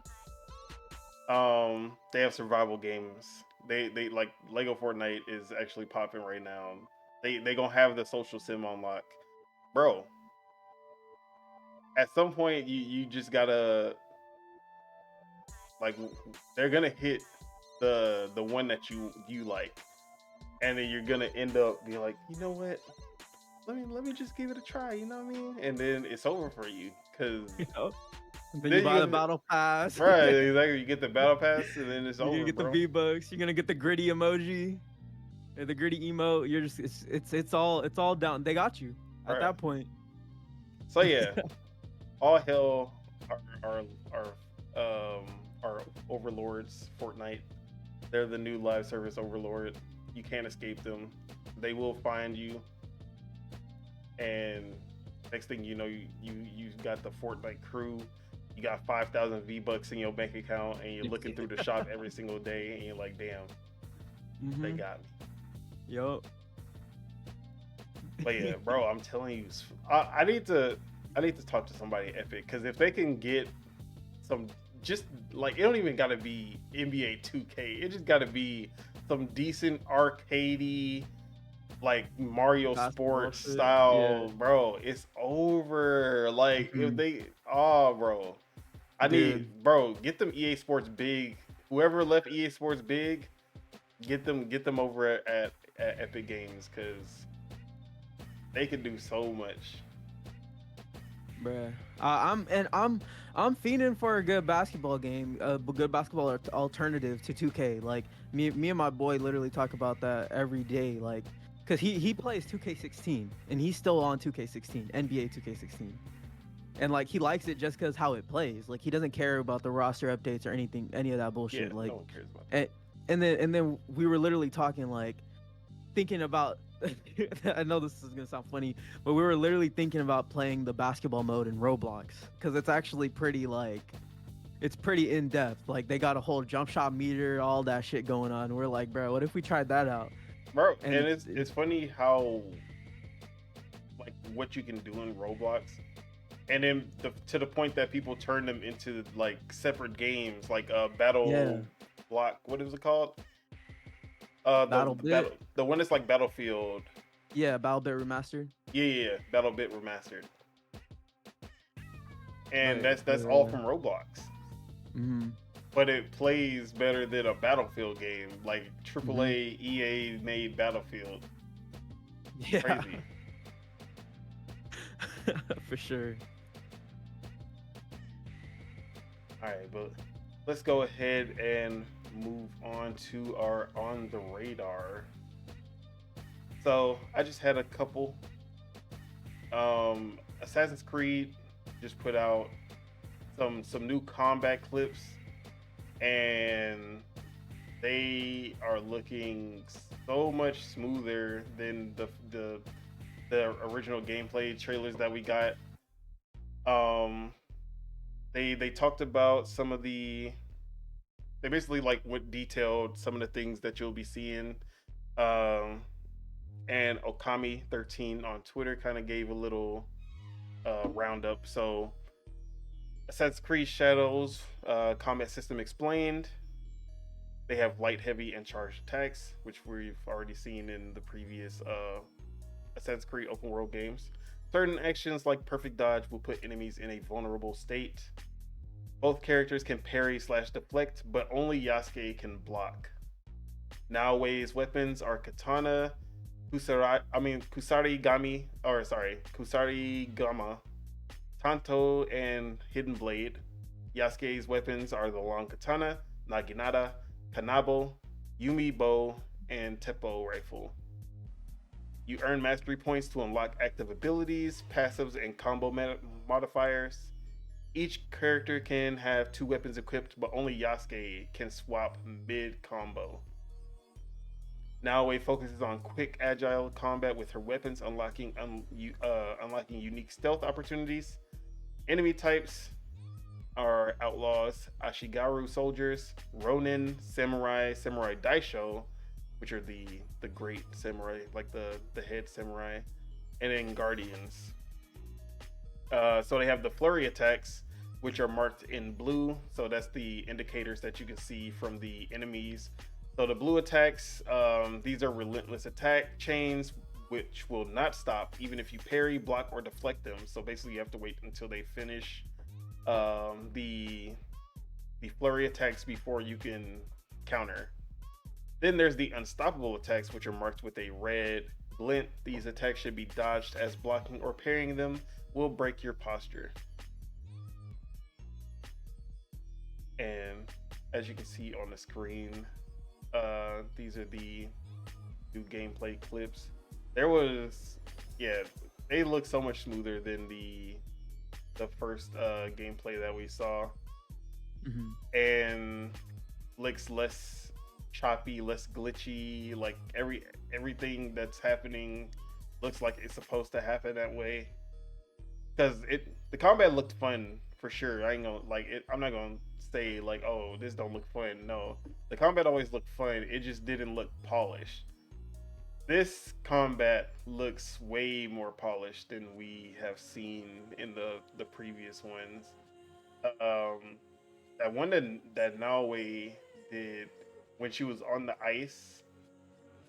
They have survival games. They like Lego Fortnite is actually popping right now. They gonna have the social sim on lock, bro. At some point, you just gotta, like, they're gonna hit the one that you like, and then you're gonna end up being like, you know what? Let me just give it a try. You know what I mean? And then it's over for you, because Then you buy the battle pass. right, exactly. You get the battle pass, and then it's You're over, gonna get bro. the V-Bucks. You're gonna get the gritty emoji, or the gritty emote. You're just it's all down. They got you at that point. So yeah, all hell our overlords, Fortnite. They're the new live service overlord. You can't escape them. They will find you, and next thing you know, you got the Fortnite crew. You got 5,000 V-Bucks in your bank account, and you're looking through the shop every single day, and you're like, damn, they got me. Yup. But yeah, bro, I'm telling you, I need to talk to somebody at Epic, because if they can get some, just like, it don't even gotta be NBA 2K, it just gotta be some decent arcadey, like Mario Sports style, bro. It's over. Like, if they, bro, I need, bro, get them EA Sports big. Whoever left EA Sports big, get them over at Epic Games, because they could do so much. Bruh. I'm fiending for a good basketball game, a good basketball alternative to 2K. Like, me and my boy literally talk about that every day. Like, cause he plays 2K16 and he's still on 2K16, NBA 2K16, and like he likes it just cause how it plays. Like, he doesn't care about the roster updates or anything, any of that bullshit. Yeah, like, no one cares about that. And then we were literally talking, like, thinking about. I know this is gonna sound funny, but we were literally thinking about playing the basketball mode in Roblox, because it's actually pretty, like, it's pretty in depth. Like they got a whole jump shot meter, all that shit going on. We're like, bro, what if we tried that out? bro. And And it's funny how like what you can do in Roblox, and then to the point that people turn them into like separate games, like yeah, battle block. What is it called? Battle The Bit, battle, the one that's like Battlefield. yeah, Battle Bit remastered. Yeah, Battle Bit Remastered, and But that's all from Roblox. mm-hmm, But it plays better than a Battlefield game, like mm-hmm. AAA EA made Battlefield. Yeah, Crazy. for sure. All right, but let's go ahead and move on to our on the radar. So I just had a couple. Assassin's Creed just put out some new combat clips, and they are looking so much smoother than the original gameplay trailers that we got. Um, they talked about some of they basically like what detailed some of the things that you'll be seeing. Um, and Okami13 on Twitter kind of gave a little roundup. So Assassin's Creed Shadows combat system explained. They have light, heavy, and charged attacks, which we've already seen in the previous Assassin's Creed open world games. Certain actions like perfect dodge will put enemies in a vulnerable state. Both characters can parry / deflect, but only Yasuke can block. Naoei's weapons are katana, Kusari Gama, Tanto, and Hidden Blade. Yasuke's weapons are the long katana, Naginata, Kanabo, Yumi bow, and Teppo rifle. You earn mastery points to unlock active abilities, passives, and combo modifiers. Each character can have 2 weapons equipped, but only Yasuke can swap mid combo. Naoei focuses on quick, agile combat with her weapons, unlocking unique stealth opportunities. Enemy types are outlaws, Ashigaru soldiers, Ronin, samurai, samurai daisho, which are the great samurai, like the head samurai, and then guardians. So they have the flurry attacks, which are marked in blue. So that's the indicators that you can see from the enemies. So the blue attacks, these are relentless attack chains, which will not stop even if you parry, block, or deflect them. So basically, you have to wait until they finish the flurry attacks before you can counter. Then there's the unstoppable attacks, which are marked with a red glint. These attacks should be dodged, as blocking or parrying them will break your posture. And as you can see on the screen, these are the new gameplay clips. There was, yeah, they look so much smoother than the first gameplay that we saw, and looks less choppy, less glitchy. Like everything that's happening looks like it's supposed to happen that way. Because the combat looked fun for sure. I ain't gonna like it. I'm not gonna say like, oh, this don't look fun. No, the combat always looked fun. It just didn't look polished. This combat looks way more polished than we have seen in the previous ones. That one that Naoei did when she was on the ice.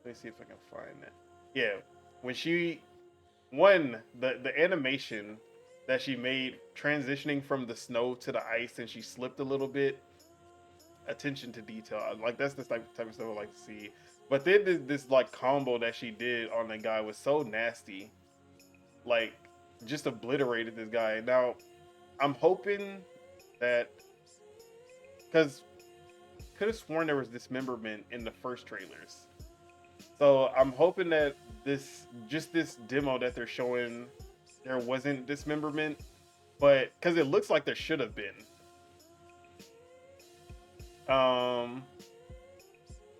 Let me see if I can find that. Yeah, when she won the animation that she made transitioning from the snow to the ice, and she slipped a little bit. Attention to detail, like that's the type of stuff I like to see. But then this like combo that she did on the guy was so nasty, like just obliterated this guy. Now I'm hoping that, because could have sworn there was dismemberment in the first trailers, so I'm hoping that this demo that they're showing, there wasn't dismemberment, but because it looks like there should have been.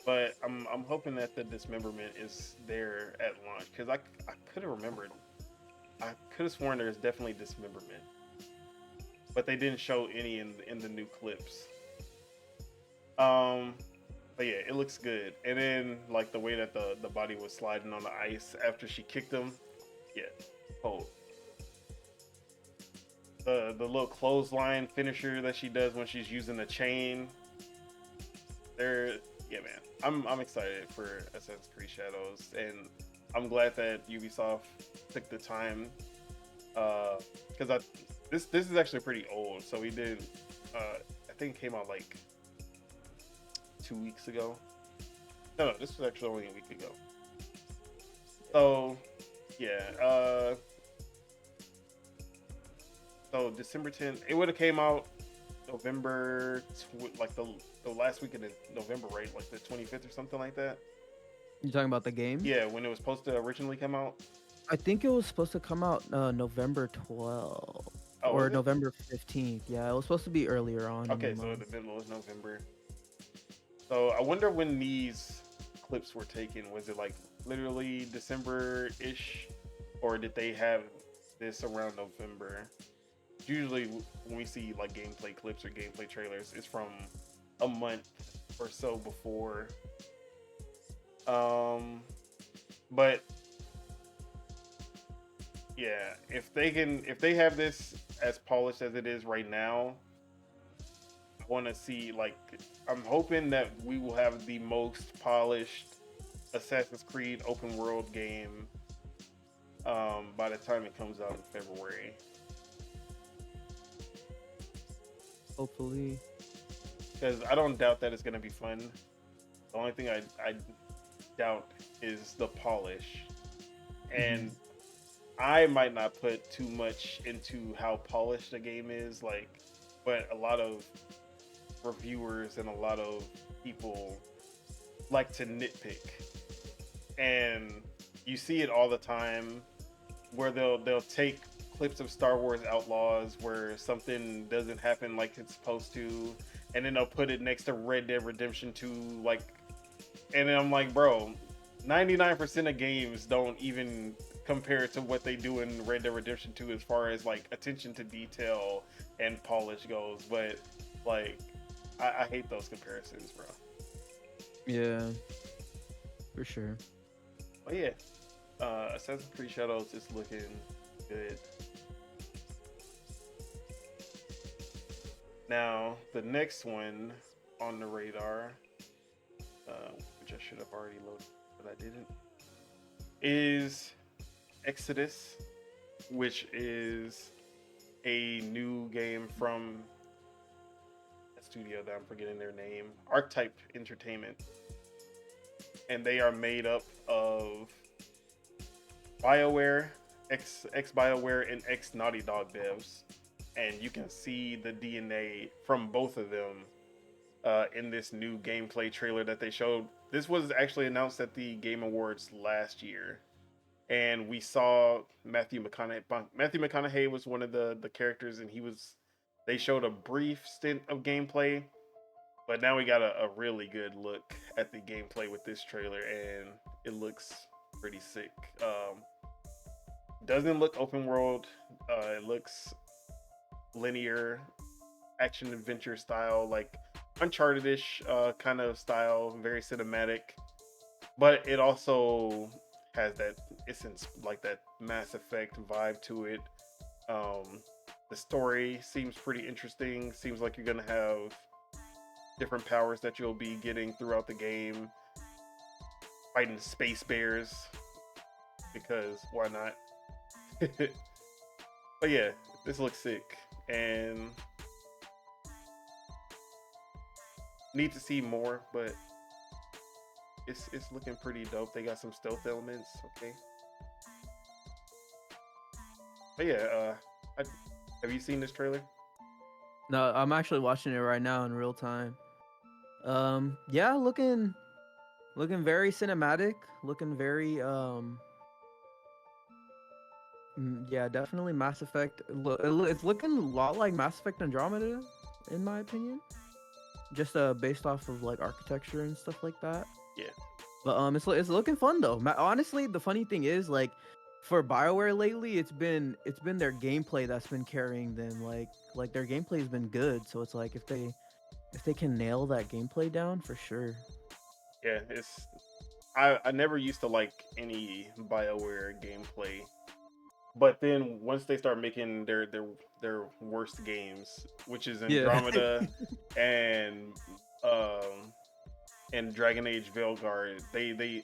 But I'm hoping that the dismemberment is there at launch, because I could have remembered. I could have sworn there's definitely dismemberment. but they didn't show any in the new clips. Um, but yeah, it looks good. And then like the way that the body was sliding on the ice after she kicked him, yeah, oh, the little clothesline finisher that she does when she's using the chain. There, yeah, man, I'm excited for Assassin's Creed Shadows, and I'm glad that Ubisoft took the time, because this is actually pretty old. So we did, I think it came out like 2 weeks ago. No, this was actually only a week ago. So yeah, so December 10th, it would have came out November, like the last week of November, right? Like the 25th or something like that. You talking about the game? Yeah, when it was supposed to originally come out. I think it was supposed to come out November 12th or November 15th. Yeah, it was supposed to be earlier on. Okay, so in the middle of November. So I wonder when these clips were taken. Was it like literally December-ish, or did they have this around November? Usually when we see like gameplay clips or gameplay trailers, it's from a month or so before. But yeah, if they have this as polished as it is right now, I want to see, like, I'm hoping that we will have the most polished Assassin's Creed open world game by the time it comes out in February. Hopefully, because I don't doubt that it's gonna be fun. The only thing I doubt is the polish, and I might not put too much into how polished the game is, like, but a lot of reviewers and a lot of people like to nitpick, and you see it all the time where they'll take clips of Star Wars Outlaws where something doesn't happen like it's supposed to, and then they'll put it next to Red Dead Redemption 2, like, and then I'm like, bro, 99% of games don't even compare to what they do in Red Dead Redemption 2 as far as like attention to detail and polish goes. But like, I hate those comparisons, bro. Yeah, for sure. But yeah, Assassin's Creed Shadows is looking good. Now, the next one on the radar, which I should have already loaded, but I didn't, is Exodus, which is a new game from a studio that I'm forgetting their name, Archetype Entertainment. And they are made up of BioWare, ex-BioWare, and ex-Naughty Dog devs. And you can see the DNA from both of them in this new gameplay trailer that they showed. This was actually announced at the Game Awards last year. And we saw Matthew McConaughey. Matthew McConaughey was one of the characters, and they showed a brief stint of gameplay. But now we got a really good look at the gameplay with this trailer, and it looks pretty sick. Doesn't look open world. It looks linear action adventure style, like Uncharted-ish kind of style, very cinematic. But it also has that essence, like that Mass Effect vibe to it. The story seems pretty interesting. Seems like you're gonna have different powers that you'll be getting throughout the game, fighting space bears, because why not? But yeah, this looks sick, and need to see more, but it's looking pretty dope. They got some stealth elements, okay. But yeah, have you seen this trailer? No, I'm actually watching it right now in real time. Yeah, looking very cinematic, looking very yeah, definitely Mass Effect. It's looking a lot like Mass Effect Andromeda, in my opinion. Just based off of like architecture and stuff like that. Yeah. But it's looking fun though. Honestly, the funny thing is, like, for BioWare lately, it's been their gameplay that's been carrying them. Like their gameplay has been good, so it's like if they can nail that gameplay down for sure. Yeah, it's I never used to like any BioWare gameplay, but then once they start making their worst games, which is Yeah. Andromeda and um and Dragon Age Veilguard, they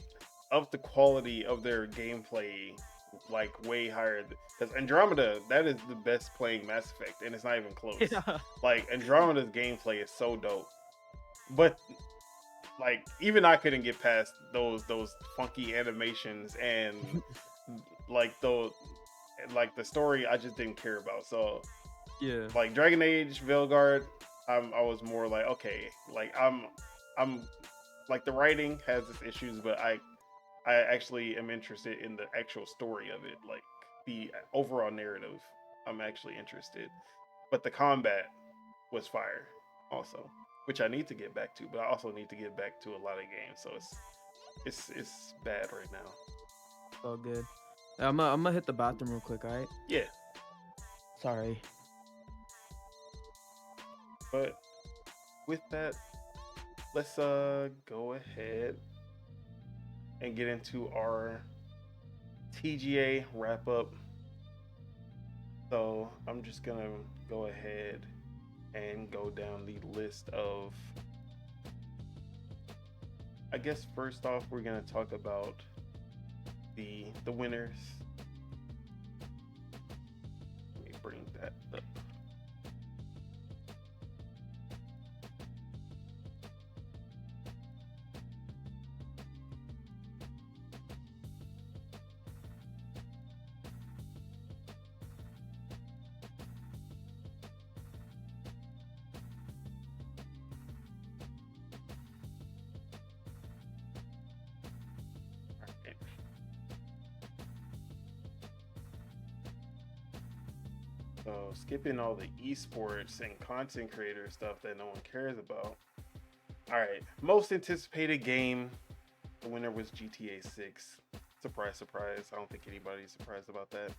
up the quality of their gameplay like way higher. Because Andromeda, that is the best playing Mass Effect, and it's not even close. Yeah. Like Andromeda's gameplay is so dope, but like even I couldn't get past those funky animations and like those like the story I just didn't care about. So Yeah. like Dragon Age Veilguard, I was more like okay, like I'm like the writing has its issues, but I actually am interested in the actual story of it, like the overall narrative. I'm actually interested, but the combat was fire also, which I need to get back to, but I also need to get back to a lot of games. So it's bad right now. All good. I'm gonna hit the bathroom real quick. All right. Yeah, Sorry. but with that, let's go ahead and get into our TGA wrap up. So I'm just gonna go ahead and go down the list of. I guess first off, we're gonna talk about the winners. Let me bring that up. Alright. So skipping all the esports and content creator stuff that no one cares about. All right, most anticipated game. The winner was GTA 6. Surprise, surprise. I don't think anybody's surprised about that.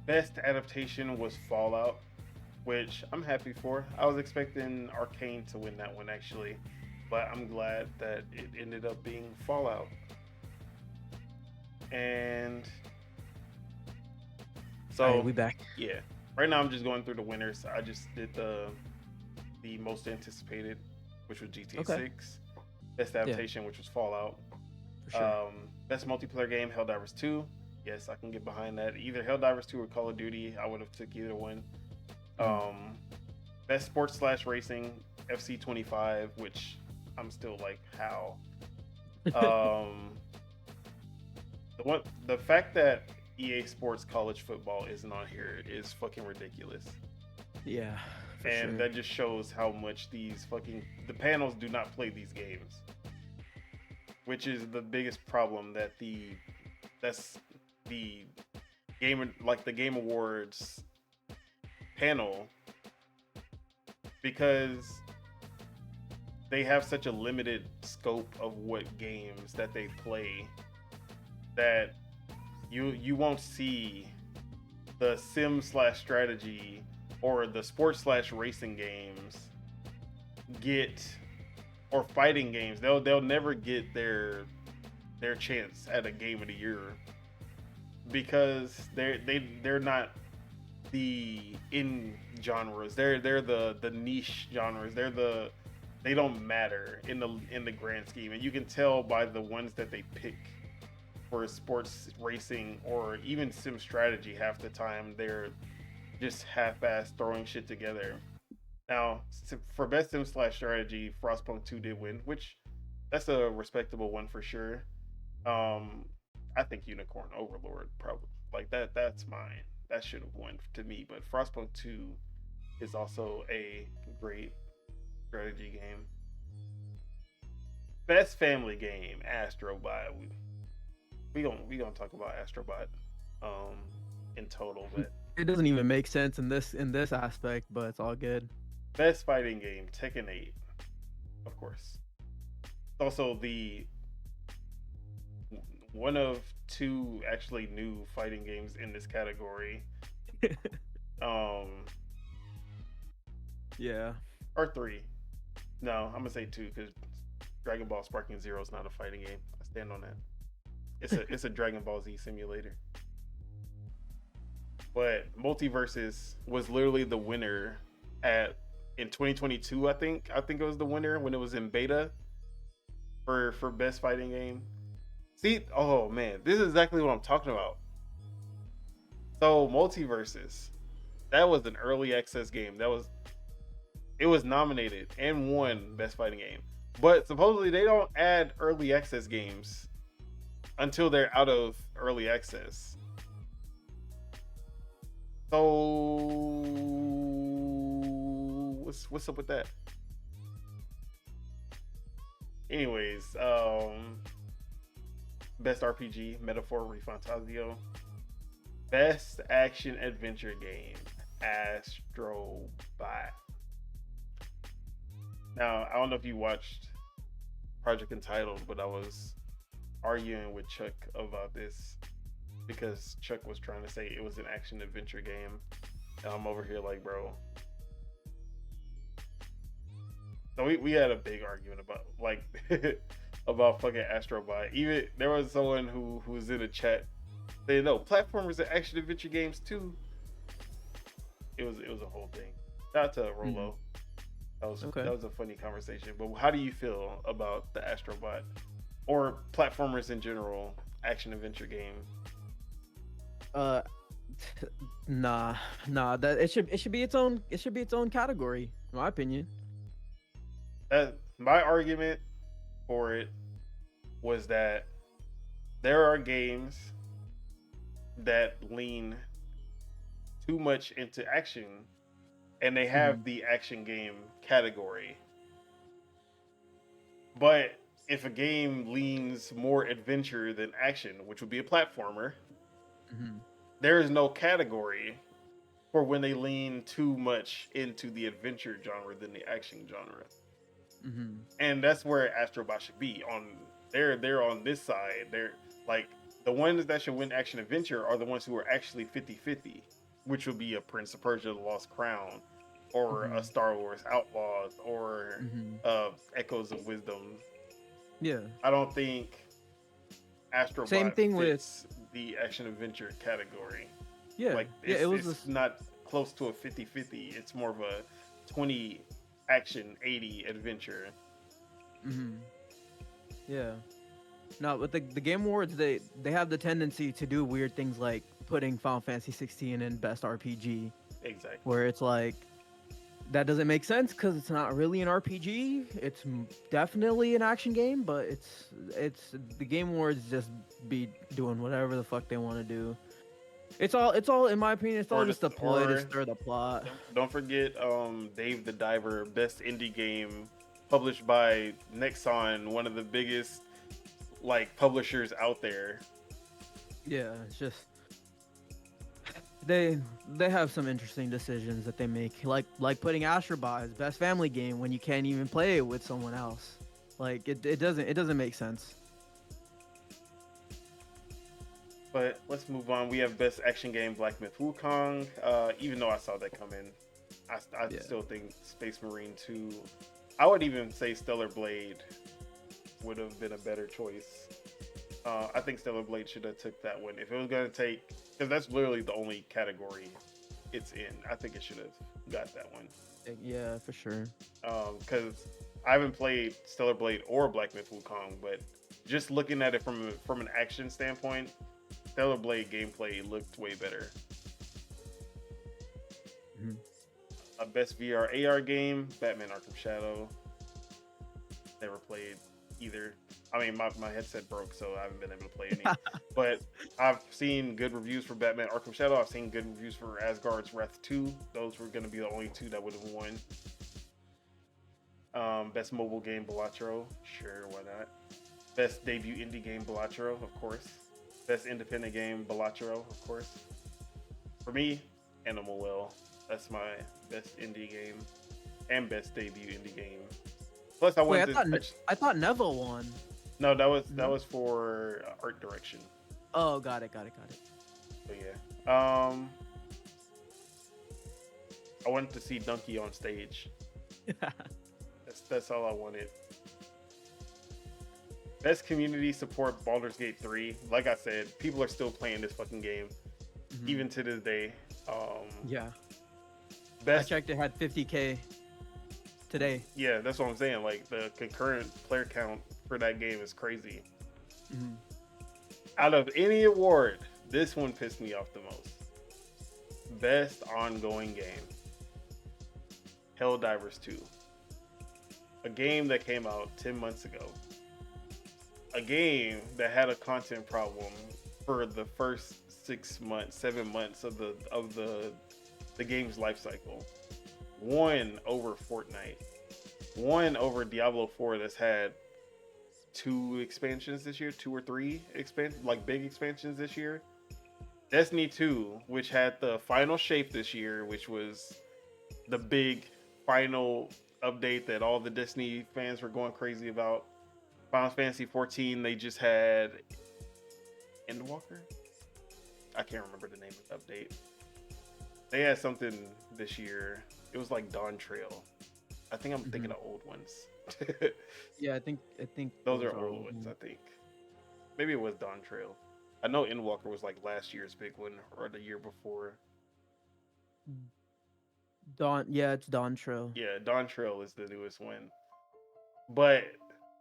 Best adaptation was Fallout, which I'm happy for. I was expecting Arcane to win that one actually, but I'm glad that it ended up being Fallout. And so All right, we back. yeah, right now I'm just going through the winners. I just did the most anticipated, which was GTA Okay. 6. Best adaptation, which was Fallout. For sure. Best multiplayer game, Helldivers 2. Yes, I can get behind that. Either Helldivers 2 or Call of Duty. I would have took either one. Best sports slash racing, FC 25, which I'm still like, how? The fact that EA Sports College Football isn't on here is fucking ridiculous. Yeah. For And sure. that just shows how much the panels do not play these games, which is the biggest problem that that's the the Game Awards panel, because they have such a limited scope of what games that they play that you won't see the sim slash strategy or the sports slash racing games get, or fighting games, they'll never get their chance at a game of the year, because they're not the in genres. They're the niche genres. They don't matter in the grand scheme, and you can tell by the ones that they pick for sports racing or even sim strategy. Half the time they're just half-ass throwing shit together. Now, for best sim slash strategy, Frostpunk 2 did win, which that's a respectable one for sure. I think Unicorn Overlord probably, like that's mine. That should have won to me, but Frostpunk 2 is also a great strategy game. Best family game, Astrobot. We gonna talk about Astrobot in total, but It doesn't even make sense in this aspect, but it's all good. best fighting game, Tekken 8, of course. Also the one of two actually new fighting games in this category. Yeah. Or three. No, I'm gonna say two because Dragon Ball Sparking Zero is not a fighting game. I stand on that. It's a Dragon Ball Z simulator. But Multiverses was literally the winner in 2022. I think it was the winner when it was in beta for best fighting game. See, oh man, this is exactly what I'm talking about. So Multiverses, that was an early access game. It was nominated and won best fighting game. But supposedly they don't add early access games until they're out of early access. So what's up with that? Anyways, best RPG, Metaphor Refantasio. Best action adventure game, Astrobot. Now, I don't know if you watched Project Entitled, but I was arguing with Chuck about this because Chuck was trying to say it was an action adventure game. And I'm over here like, bro. So we had a big argument about like about fucking Astrobot. Even there was someone who was in a chat saying no, platformers and action adventure games too. It was a whole thing. Shout out to Rolo. That was a funny conversation. But how do you feel about the Astrobot or platformers in general, action adventure game? Nah. That it should be its own category, in my opinion. My argument for it was that there are games that lean too much into action and they have the action game category. But if a game leans more adventure than action, which would be a platformer, there is no category for when they lean too much into the adventure genre than the action genre. And that's where Astrobot should be. They're on this side. They're like the ones that should win action adventure are the ones who are actually 50-50, which would be a Prince of Persia: The Lost Crown, or a Star Wars Outlaws, or Echoes of Wisdom. Yeah. I don't think Astrobot Same thing fits the action adventure category. Yeah. Like it's not close to a 50-50. It's more of a 20 action, 80 adventure. Yeah. No, but the Game Awards, they have the tendency to do weird things like putting Final Fantasy 16 in best RPG. Exactly. Where it's like that doesn't make sense because it's not really an RPG. It's definitely an action game, but it's the Game Awards just be doing whatever the fuck they want to do. It's all in my opinion. It's all just a ploy to stir the plot. Don't forget, Dave the Diver, best indie game, published by Nexon, one of the biggest like publishers out there. Yeah, it's just they have some interesting decisions that they make, like putting Astrobot as best family game when you can't even play it with someone else. Like it doesn't make sense. But let's move on. We have best action game, Black Myth Wukong. Even though I saw that come in, I still think Space Marine 2. I would even say Stellar Blade would have been a better choice. I think Stellar Blade should have took that one. If it was going to take, because that's literally the only category it's in, I think it should have got that one. Yeah, for sure. Because I haven't played Stellar Blade or Black Myth Wukong, but just looking at it from an action standpoint, Stellar Blade gameplay looked way better. Best VR AR game, Batman Arkham Shadow. Never played either. I mean, my headset broke, so I haven't been able to play any. But I've seen good reviews for Batman Arkham Shadow. I've seen good reviews for Asgard's Wrath 2. Those were going to be the only two that would have won. Best mobile game, Balatro. Sure, why not? Best debut indie game, Balatro, of course. Best independent game, Balatro, of course. For me, Animal Well. That's my best indie game and best debut indie game. Plus, I thought Neville won. No, that No. was for art direction. Oh, got it. But yeah, I wanted to see Donkey on stage. That's all I wanted. Best community support Baldur's Gate 3. Like I said, people are still playing this fucking game, even to this day. Yeah. Best, I checked. It had 50K today. yeah, that's what I'm saying. Like the concurrent player count for that game is crazy. Out of any award, this one pissed me off the most. Best ongoing game. Helldivers 2. A game that came out 10 months ago. A game that had a content problem for the first 7 months of the game's life cycle. Won over Fortnite. Won over Diablo 4 that's had 2 expansions this year, 2 or 3 big expansions this year. Destiny 2, which had the final shape this year, which was the big final update that all the Destiny fans were going crazy about. Final Fantasy 14, they just had Endwalker? I can't remember the name of the update. They had something this year. It was like Dawn Trail. I think I'm thinking of old ones. Yeah, I think those are old ones, I think. Maybe it was Dawn Trail. I know Endwalker was like last year's big one or the year before. It's Dawn Trail. Yeah, Dawn Trail is the newest one. But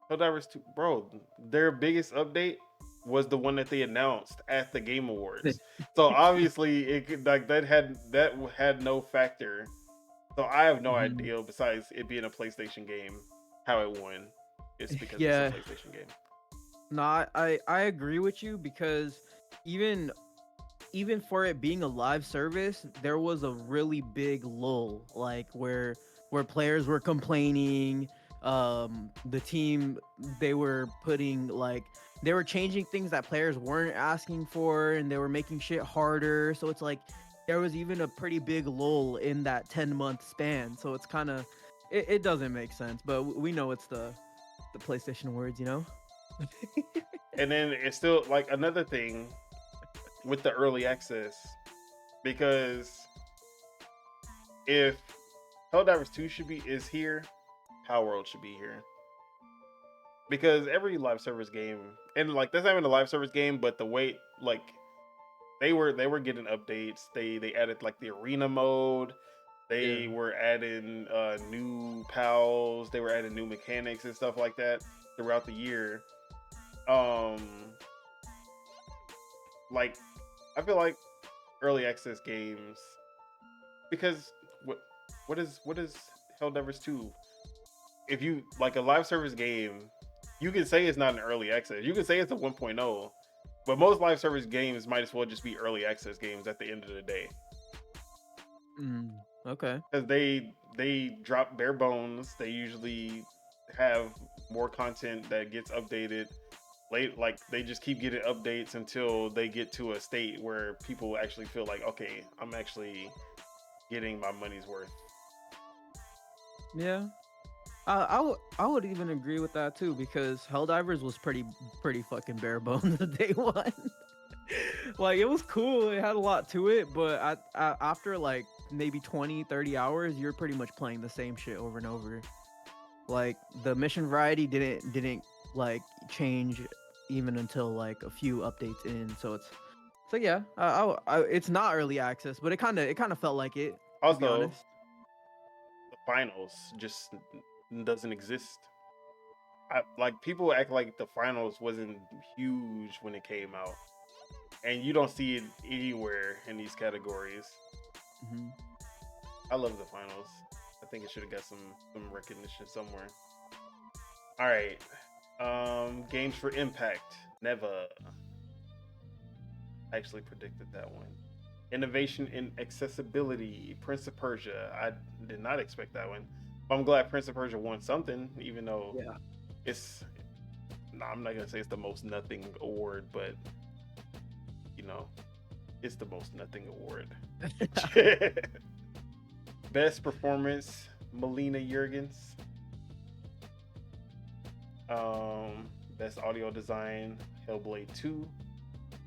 Helldivers 2, bro, their biggest update was the one that they announced at the Game Awards. So obviously it that had no factor. So I have no idea, besides it being a PlayStation game, how it won. It's because it's a PlayStation game. No, I agree with you, because even for it being a live service, there was a really big lull, like where players were complaining. The team, they were changing things that players weren't asking for, and they were making shit harder. So it's like there was even a pretty big lull in that 10-month span. So it's kind of it doesn't make sense, but we know it's the PlayStation words, you know. And then it's still like another thing with the early access, because if Helldivers 2 is here, Power World should be here. Because every live service game, and like that's not even a live service game, but the way like they were getting updates. They added like the arena mode. They were adding new pals. They were adding new mechanics and stuff like that throughout the year. Like I feel like early access games, because what is Helldivers 2? If you like a live service game, you can say it's not an early access. You can say it's a 1.0, but most live service games might as well just be early access games at the end of the day. Okay. Because they drop bare bones. They usually have more content that gets updated late. Like they just keep getting updates until they get to a state where people actually feel like, okay, I'm actually getting my money's worth. Yeah. I would even agree with that too, because Helldivers was pretty fucking bare bones day one. Like it was cool, it had a lot to it, but after like maybe 20-30 hours, you're pretty much playing the same shit over and over. Like the mission variety didn't like change even until like a few updates in. So yeah, it's not early access, but it kind of felt like it, to be Also, honest. the finals just doesn't exist. Like people act like the finals wasn't huge when it came out, and you don't see it anywhere in these categories. I love the finals. I think it should have got some recognition somewhere. All right, games for impact. Never. I actually predicted that one. Innovation in accessibility. Prince of Persia. I did not expect that one. I'm glad Prince of Persia won something, even though it's. I'm not gonna say it's the most nothing award, but you know, it's the most nothing award. Best performance, Melina Jurgens. Best audio design, Hellblade 2.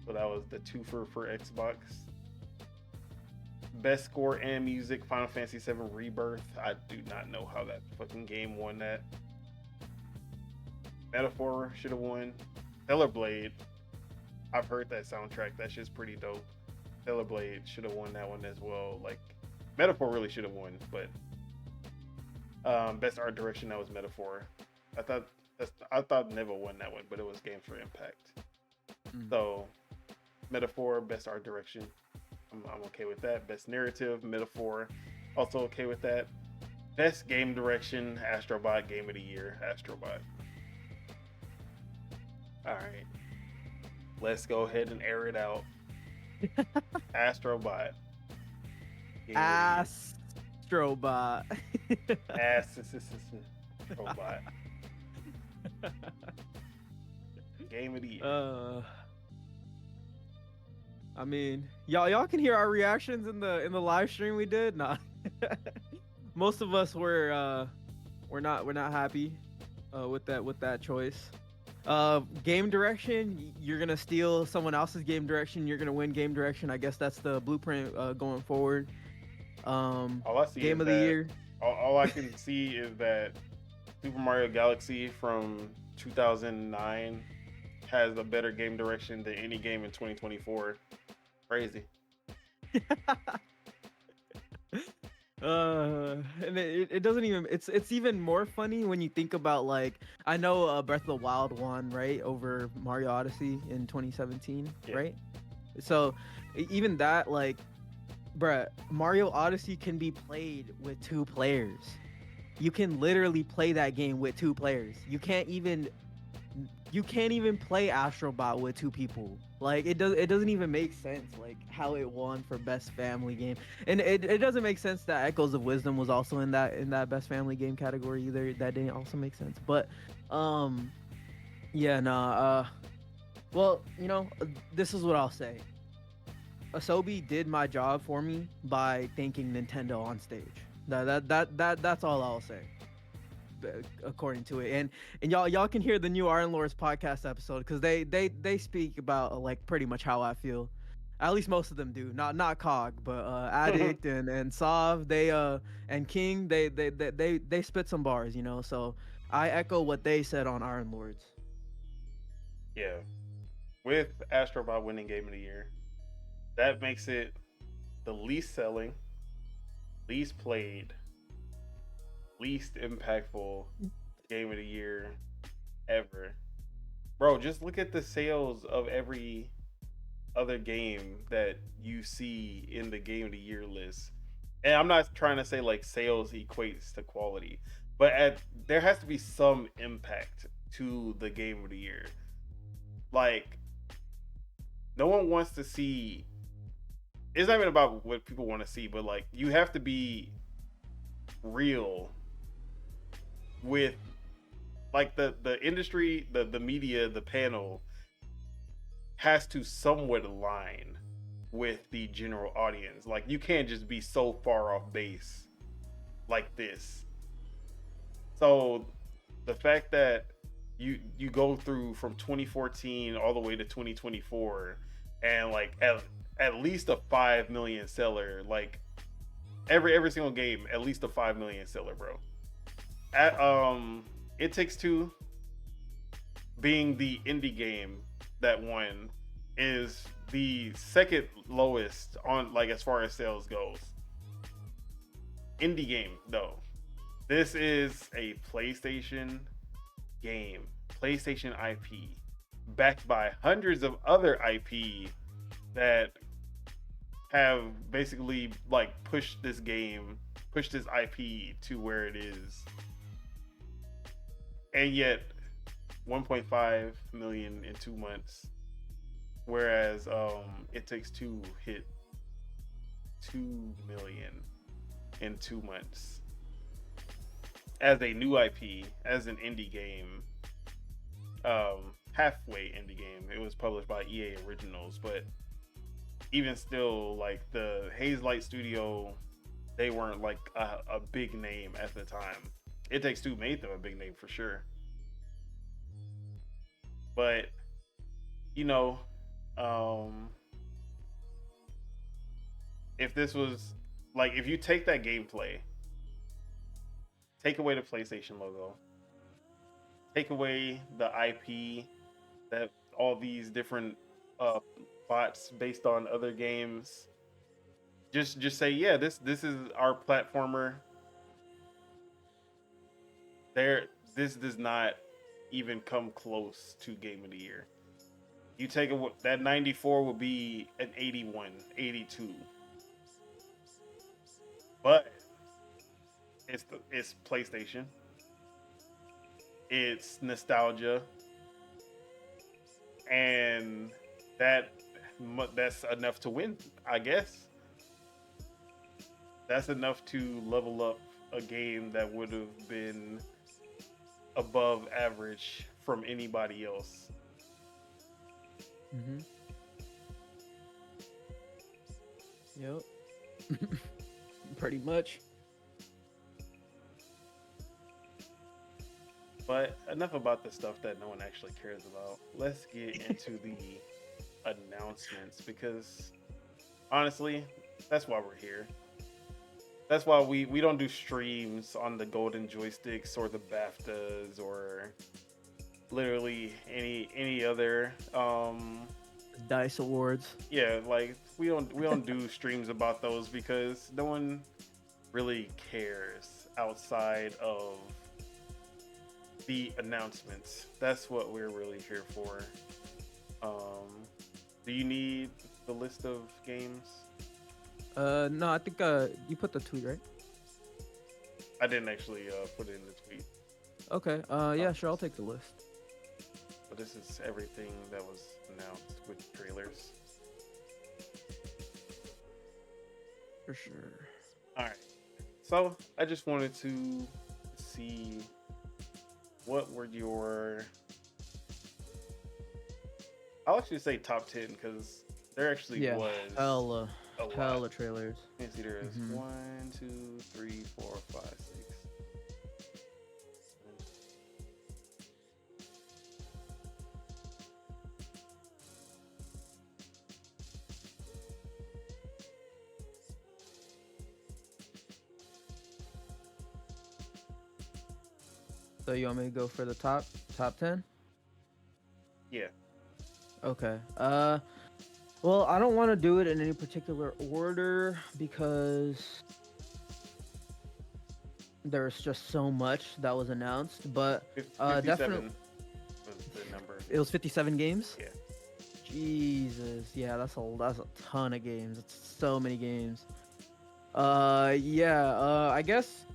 So that was the twofer for Xbox. Best score and music, Final Fantasy VII Rebirth. I do not know how that fucking game won that. Metaphor should have won. Stellar Blade. I've heard that soundtrack. That shit's pretty dope. Stellar Blade should have won that one as well. Like, Metaphor really should have won, but best art direction, that was Metaphor. I thought Neva won that one, but it was Games for Impact. So, Metaphor, best art direction. I'm okay with that. Best narrative, Metaphor. Also okay with that. Best game direction, Astrobot. Game of the year, Astrobot. All right. Let's go ahead and air it out. Astrobot. Astrobot. Astrobot. Game of the year. I mean, y'all can hear our reactions in the live stream we did. Nah. Most of us we're not happy with that choice. Game direction, you're gonna steal someone else's game direction, you're gonna win game direction. I guess that's the blueprint going forward. All I see game is of the year. All I can see is that Super Mario Galaxy from 2009 has a better game direction than any game in 2024. Crazy. And it doesn't even, it's even more funny when you think about, like, I know Breath of the Wild won, right, over Mario Odyssey in 2017, yeah. Right? So even that, like, bruh, Mario Odyssey can be played with 2 players. You can literally play that game with 2 players. You can't even play Astrobot with 2 people. Like, it doesn't even make sense, like, how it won for best family game. And it doesn't make sense that Echoes of Wisdom was also in that best family game category either. That didn't also make sense. But yeah, nah, well, you know, this is what I'll say. Asobi did my job for me by thanking Nintendo on stage. That's all I'll say, according to it. And y'all can hear the new Iron Lords podcast episode, because they speak about, like, pretty much how I feel. At least most of them do. Not Cog, but Addict and Sav, they and King, they spit some bars, you know. So I echo what they said on Iron Lords. Yeah, with Astrobot winning Game of the Year, that makes it the least selling, least played, least impactful Game of the Year ever. Bro, just look at the sales of every other game that you see in the Game of the Year list. And I'm not trying to say, like, sales equates to quality, but there has to be some impact to the Game of the Year. Like, no one wants to see, it's not even about what people want to see, but, like, you have to be real with, like, the industry, the media, the panel has to somewhat align with the general audience. Like, you can't just be so far off base like this. So the fact that you go through from 2014 all the way to 2024 and, like, at least a 5 million seller, like, every single game, at least a 5 million seller, bro. It Takes Two being the indie game that won is the second lowest on, like, as far as sales goes. Indie game, though. This is a PlayStation game, PlayStation IP, backed by hundreds of other IP that have basically, like, pushed this IP to where it is. And yet 1.5 million in 2 months, whereas It Takes Two hit 2 million in 2 months as a new IP, as an indie game, halfway indie game. It was published by EA Originals, but even still, like, the Haze Light Studio, they weren't, like, a big name at the time. It Takes Two made them a big name for sure. But you know, um, if this was like if you take that gameplay, take away the PlayStation logo, take away the IP that all these different uh, bots based on other games. Just say, yeah, this is our platformer. There, this does not even come close to Game of the Year. You take that 94 would be an 81, 82. But it's PlayStation. It's nostalgia, and that that's enough to win, I guess. That's enough to level up a game that would have been above average from anybody else. Mm-hmm. Yep. Pretty much. But enough about the stuff that no one actually cares about. Let's get into the announcements because honestly, that's why we're here. That's why we don't do streams on the golden joysticks or the BAFTAs or literally any other Dice Awards. yeah, like we don't do streams about those because no one really cares outside of the announcements. That's what we're really here for. Do you need the list of games? No, I think you put the tweet, right? I didn't actually put it in the tweet. Okay. Yeah, sure. I'll take the list. But this is everything that was announced with trailers. For sure. All right. So I just wanted to see what were your. I'll actually say top 10 because there actually was hella a lot. trailers. You can see there is Mhm. 1, 2, 3, 4, 5, 6. So you want me to go for the top 10? Yeah. Okay. Well, I don't want to do it in any particular order because there's just so much that was announced. But 57 definitely, was the number. it was 57 games. Yeah. Jesus, yeah, that's a ton of games. It's so many games. Yeah. I guess.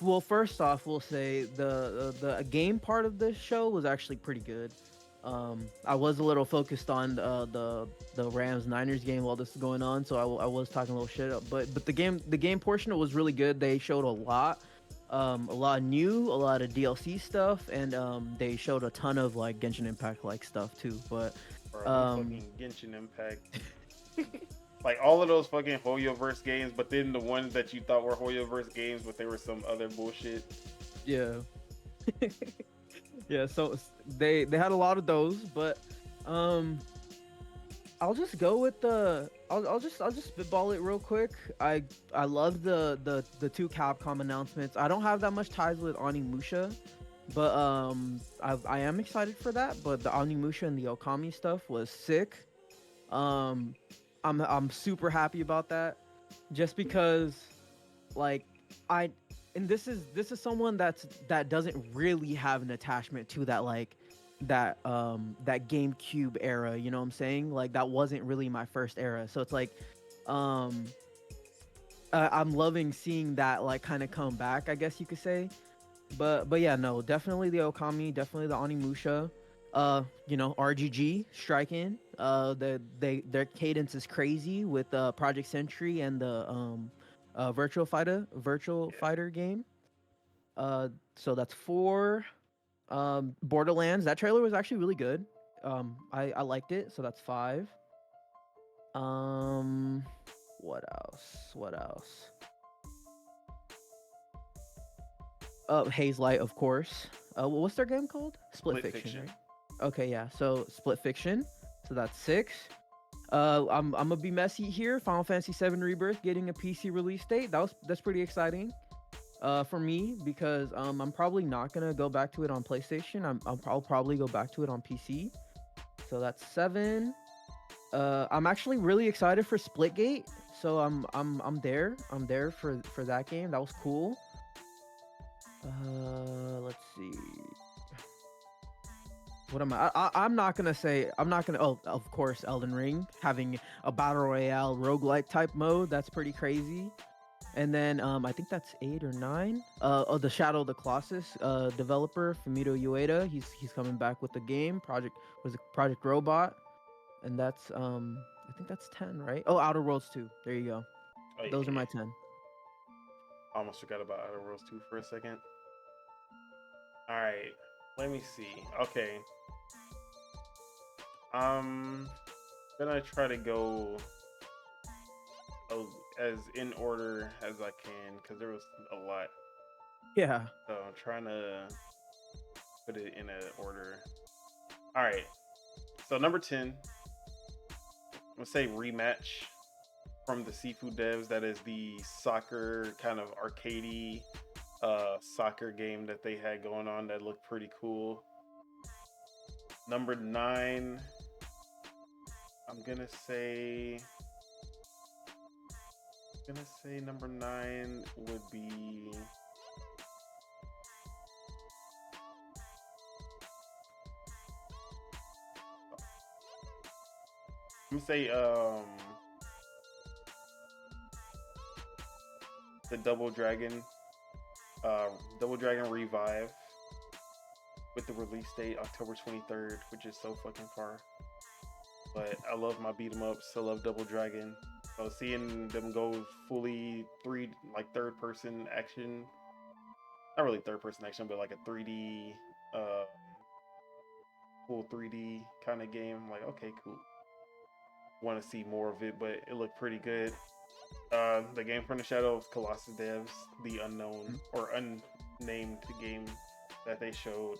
Well, first off, we'll say the game part of this show was actually pretty good. I was a little focused on the Rams Niners game while this is going on, so I was talking a little shit up. But the game portion was really good. They showed a lot new, a lot of DLC stuff, and they showed a ton of like Genshin Impact like stuff too. But Bro, fucking Genshin Impact. Like all of those fucking Hoyoverse games, but then the ones that you thought were Hoyoverse games, but they were some other bullshit. yeah. Yeah, so they had a lot of those, but I'll just go with I'll just spitball it real quick. I love the two Capcom announcements. I don't have that much ties with Onimusha, but I am excited for that. But the Onimusha and the Okami stuff was sick. I'm super happy about that, just because, like, and this is someone that doesn't really have an attachment to that that GameCube era. You know what I'm saying? Like that wasn't really my first era, so it's like, I'm loving seeing that like kind of come back, I guess you could say. But yeah, no, definitely the Okami, definitely the Onimusha. RGG strike in. Their cadence is crazy with Project Sentry and the virtual fighter game. So that's 4. Borderlands, that trailer was actually really good. I liked it, so that's 5. What else? Haze Light, of course. What's their game called? Split Fiction. Right? Okay, yeah. So Split Fiction. So that's 6. I'm gonna be messy here. Final Fantasy VII Rebirth getting a PC release date. That's pretty exciting. For me because I'm probably not gonna go back to it on PlayStation. I'll probably go back to it on PC. So that's 7. I'm actually really excited for Splitgate. So I'm there. I'm there for that game. That was cool. Let's see. What am I'm not gonna say. I'm not gonna. Oh, of course, Elden Ring having a battle royale roguelike type mode. That's pretty crazy. And then I think that's 8 or 9. Oh, the Shadow of the Colossus developer Fumito Ueda. He's coming back with the game. Project Robot, and that's I think that's 10, right? Oh, Outer Worlds 2. There you go. Oh, Those are yeah. my 10. I almost forgot about Outer Worlds 2 for a second. All right, let me see. Okay, I'm gonna try to go as in order as I can because there was a lot. Yeah. So I'm trying to put it in an order. All right. So number 10, I'm gonna say Rematch from the Seafood devs. That is the soccer kind of arcadey soccer game that they had going on that looked pretty cool. Number 9, I'm gonna say number 9 would be I'm gonna say the Double Dragon Revive with the release date October 23rd, which is so fucking far. But I love my beat 'em ups. I love Double Dragon. So seeing them go fully third person action, not really third person action, but like a 3D, full 3D kind of game. I'm like, okay, cool. Want to see more of it, but it looked pretty good. The game from the Shadow of Colossus devs, the unknown or unnamed game that they showed,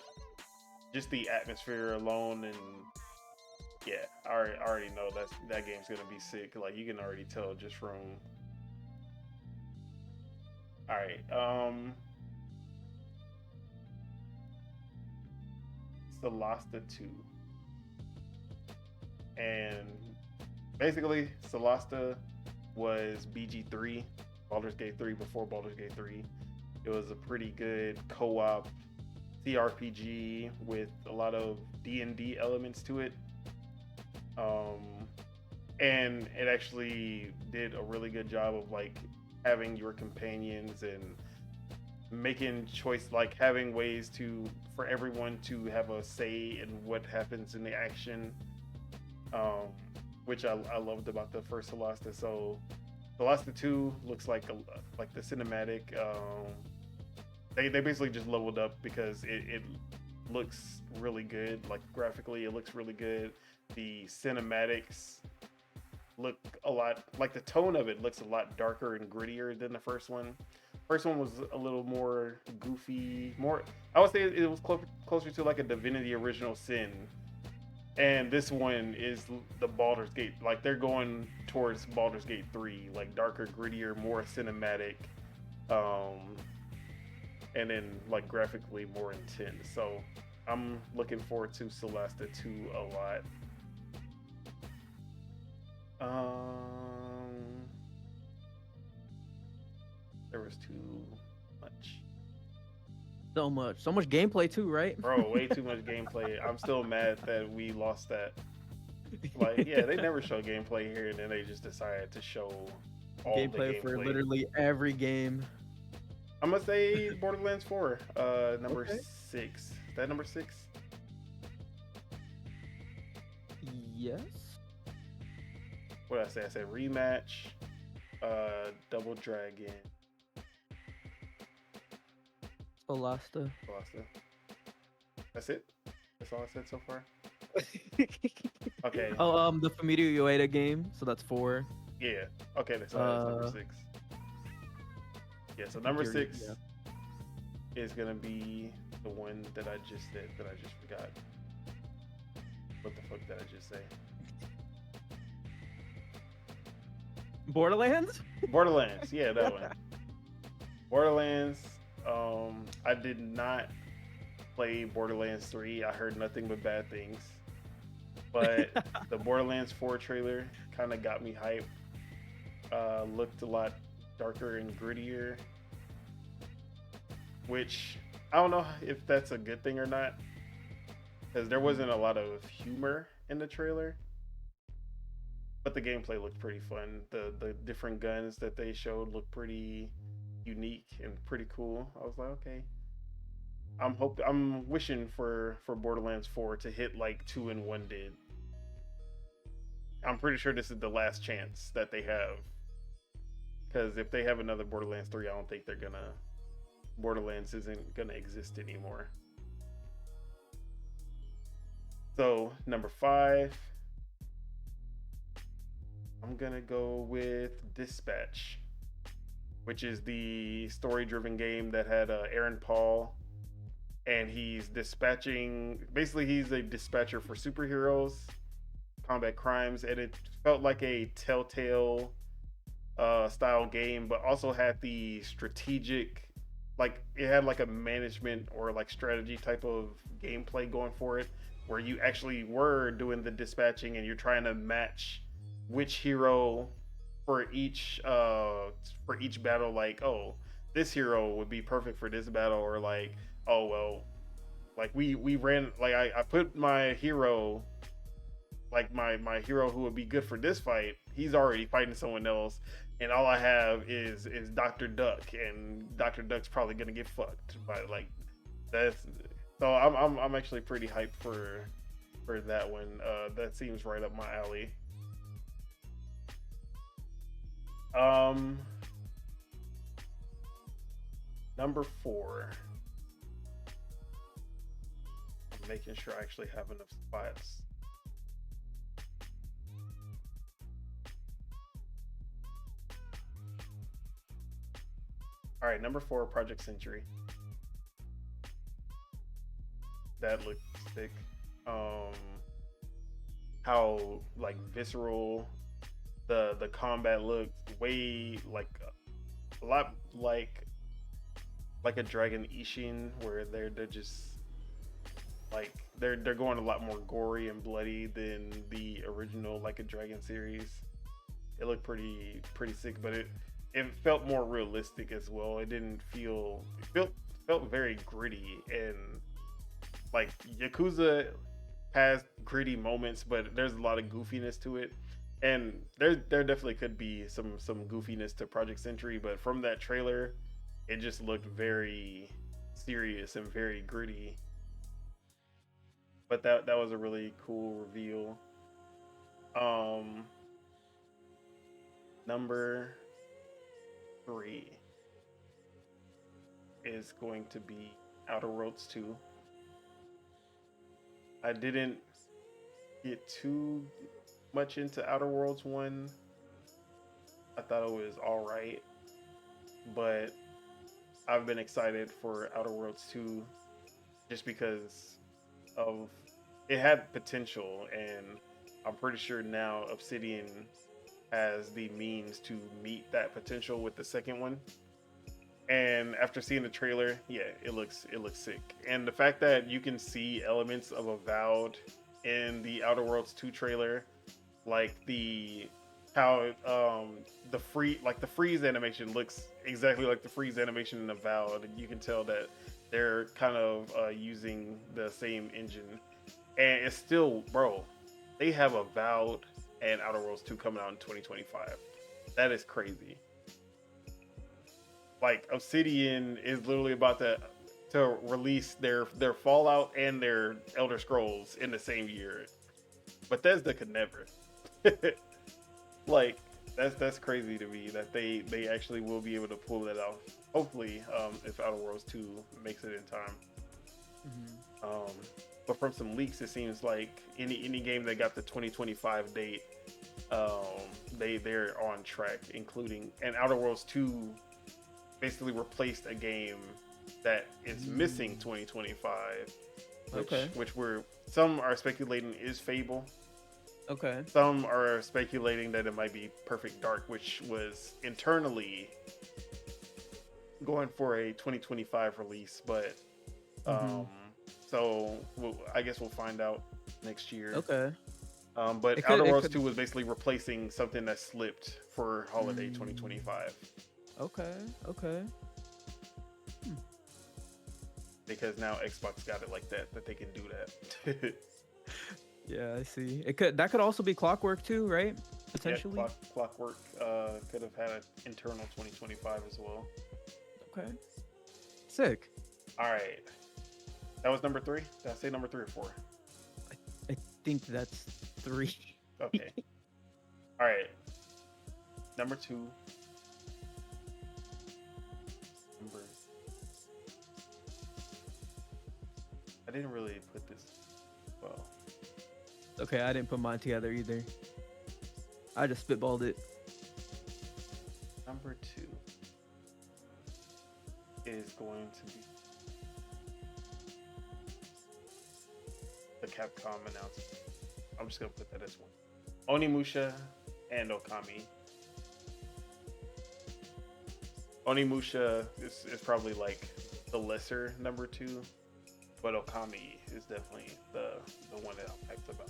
just the atmosphere alone, and yeah, I already know that game's gonna be sick. Like you can already tell just from. All right, Solasta 2, and basically Solasta was BG3, Baldur's Gate 3 before Baldur's Gate 3. It was a pretty good co-op CRPG with a lot of D&D elements to it. And it actually did a really good job of like having your companions and making like having ways for everyone to have a say in what happens in the action. Which I loved about the first Solasta. So Solasta 2 looks like the cinematic. They basically just leveled up because it looks really good. Like graphically, it looks really good. The cinematics look a lot like the tone of it looks a lot darker and grittier than the first one. First one was a little more goofy, more. I would say it was closer to like a Divinity Original Sin. And this one is the Baldur's Gate. Like they're going towards Baldur's Gate 3, like darker, grittier, more cinematic, and then like graphically more intense. So I'm looking forward to Solasta 2 a lot. There was too much. So much gameplay too, right? Bro, way too much gameplay. I'm still mad that we lost that. Like, yeah, they never show gameplay here, and then they just decided to show all gameplay the gameplay for literally every game. I'm gonna say Borderlands 4, number Okay. 6. Is that number 6? Yes. What did I say? I said Rematch, Double Dragon, Solasta. Colossus. That's it? That's all I said so far? Okay. Oh, the Fumito Ueda game. So that's 4. Yeah. Okay, that's number 6. Yeah, so number 6 is gonna be the one that I just said that I just forgot. What the fuck did I just say? Borderlands? Borderlands, yeah, that one. Borderlands. I did not play Borderlands 3. I heard nothing but bad things. But the Borderlands 4 trailer kind of got me hyped. Looked a lot darker and grittier, which I don't know if that's a good thing or not, because there wasn't a lot of humor in the trailer. But the gameplay looked pretty fun. The different guns that they showed looked pretty unique and pretty cool. I was like, okay. I'm wishing for Borderlands 4 to hit like 2 and 1 did. I'm pretty sure this is the last chance that they have. Because if they have another Borderlands 3, I don't think they're gonna. Borderlands isn't gonna exist anymore. So, number 5. I'm gonna go with Dispatch, which is the story-driven game that had Aaron Paul, and he's dispatching. Basically, he's a dispatcher for superheroes, combat crimes, and it felt like a Telltale style game, but also had the strategic, like it had like a management or like strategy type of gameplay going for it, where you actually were doing the dispatching and you're trying to match which hero for each battle. Like, oh, this hero would be perfect for this battle, or like, oh well, like we ran, like I put my hero, like my hero who would be good for this fight, he's already fighting someone else, and all I have is Dr. Duck, and Dr. Duck's probably gonna get fucked by like that's. So I'm actually pretty hyped for that one. That seems right up my alley. Number 4. I'm making sure I actually have enough spots. All right, number 4, Project Century. That looked sick. How like visceral the combat looked, way like a lot like a Dragon Ishin, where they're just like they're going a lot more gory and bloody than the original Like a Dragon series. It looked pretty sick, but it felt more realistic as well. It didn't feel felt very gritty, and like Yakuza has gritty moments, but there's a lot of goofiness to it. And there definitely could be some goofiness to Project Century, but from that trailer, it just looked very serious and very gritty. But that was a really cool reveal. Number 3 is going to be Outer Worlds 2. I didn't get too much into Outer Worlds 1. I thought it was alright, but I've been excited for Outer Worlds 2 just because of it had potential, and I'm pretty sure now Obsidian has the means to meet that potential with the second one. And after seeing the trailer, yeah, it looks sick. And the fact that you can see elements of Avowed in the Outer Worlds 2 trailer, like the freeze animation looks exactly like the freeze animation in Avowed, and you can tell that they're kind of using the same engine. And it's still, bro, they have Avowed and Outer Worlds 2 coming out in 2025. That is crazy. Like, Obsidian is literally about to release their Fallout and their Elder Scrolls in the same year. Bethesda could never. Like, that's crazy to me that they actually will be able to pull that off. Hopefully, if Outer Worlds 2 makes it in time. Mm-hmm. But from some leaks, it seems like any game that got the 2025 date, they're on track, including, and Outer Worlds 2 basically replaced a game that is missing 2025, Okay. which some are speculating is Fable. Okay. Some are speculating that it might be Perfect Dark, which was internally going for a 2025 release, but Mm-hmm. so I guess we'll find out next year. Okay. But It could. Outer It Worlds could. 2 was basically replacing something that slipped for holiday Mm, 2025 okay. Okay. because now Xbox got it like that they can do that. Yeah, I see. It could. That could also be Clockwork too, right? Yeah, Potentially. Clockwork could have had an internal 2025 as well. Okay. Sick. All right, that was number 3. Did I say number 3 or 4? I think that's 3. Okay. All right. Number 2. I didn't really put this well. Okay, I didn't put mine together either. I just spitballed it. Number 2 is going to be the Capcom announcement. I'm just gonna put that as one. Onimusha and Okami. Onimusha is probably like the lesser number 2, but Okami is definitely the one that I'm hyped about.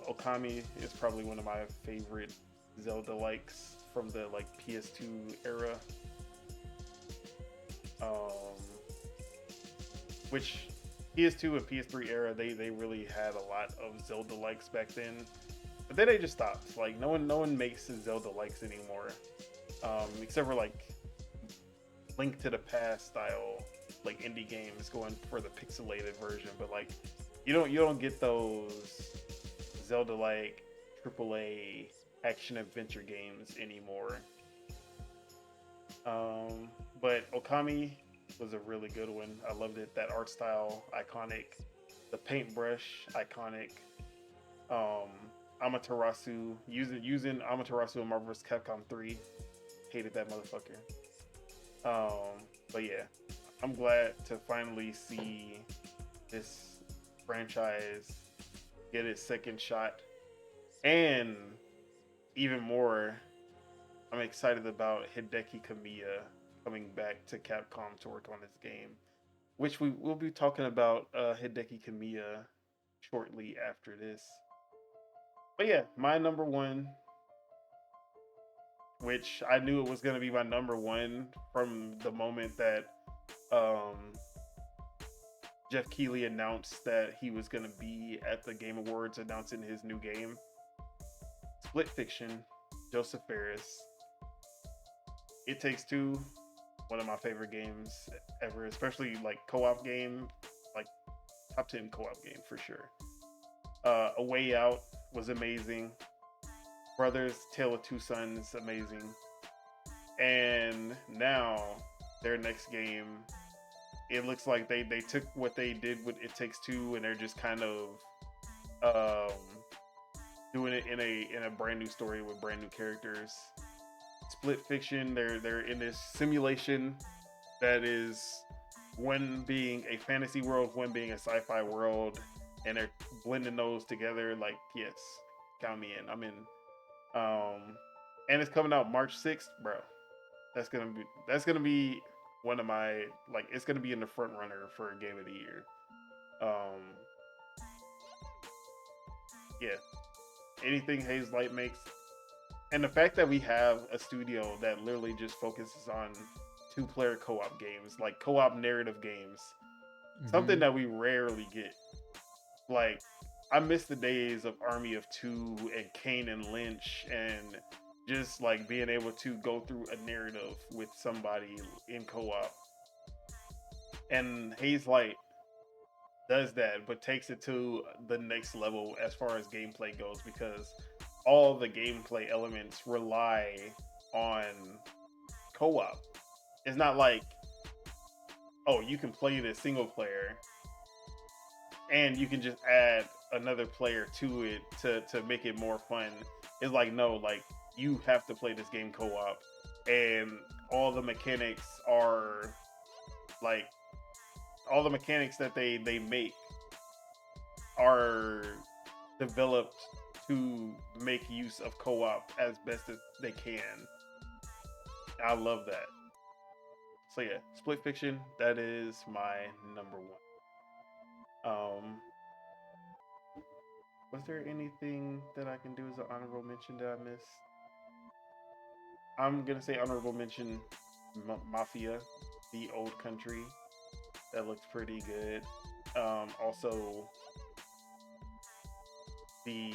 Okami is probably one of my favorite Zelda likes from the like PS2 era. Which PS2 and PS3 era, they really had a lot of Zelda likes back then, but then they just stopped. Like no one makes Zelda likes anymore, except for like Link to the Past style like indie games going for the pixelated version. But like you don't get those Zelda like AAA action adventure games anymore. But Okami was a really good one. I loved it. That art style, iconic. The paintbrush, iconic. Amaterasu, using Amaterasu in Marvel vs. Capcom 3. Hated that motherfucker. But yeah, I'm glad to finally see this franchise get its second shot. And even more, I'm excited about Hideki Kamiya coming back to Capcom to work on this game, which we will be talking about Hideki Kamiya shortly after this. But yeah, my number 1, which I knew it was going to be my number 1 from the moment that Jeff Keighley announced that he was going to be at the Game Awards announcing his new game. Split Fiction, Joseph Ferris. It Takes Two, one of my favorite games ever, especially like co-op game, like top 10 co-op game for sure. A Way Out was amazing. Brothers, Tale of Two Sons, amazing. And now their next game, it looks like they took what they did with It Takes Two and they're just kind of doing it in a brand new story with brand new characters. Split Fiction, they're in this simulation that is one being a fantasy world, one being a sci-fi world, and they're blending those together. Like, yes, count me in. I'm in. And it's coming out March 6th, bro. That's gonna be one of my, like, it's gonna be in the front runner for Game of the Year. Yeah, anything Haze Light makes. And the fact that we have a studio that literally just focuses on 2-player co-op games, like co-op narrative games, something that we rarely get. Like, I miss the days of Army of Two and Kane and Lynch and just like being able to go through a narrative with somebody in co-op. And Haze Light does that, but takes it to the next level as far as gameplay goes, because all the gameplay elements rely on co-op. It's not like, oh, you can play this single player and you can just add another player to it to make it more fun. It's like, no, like you have to play this game co-op, and all the mechanics are like all the mechanics that they make are developed to make use of co-op as best as they can. I love that. So yeah, Split Fiction, that is my number one. Was there anything that I can do as an honorable mention that I missed? I'm gonna say honorable mention Mafia, the old country. That looks pretty good. Also the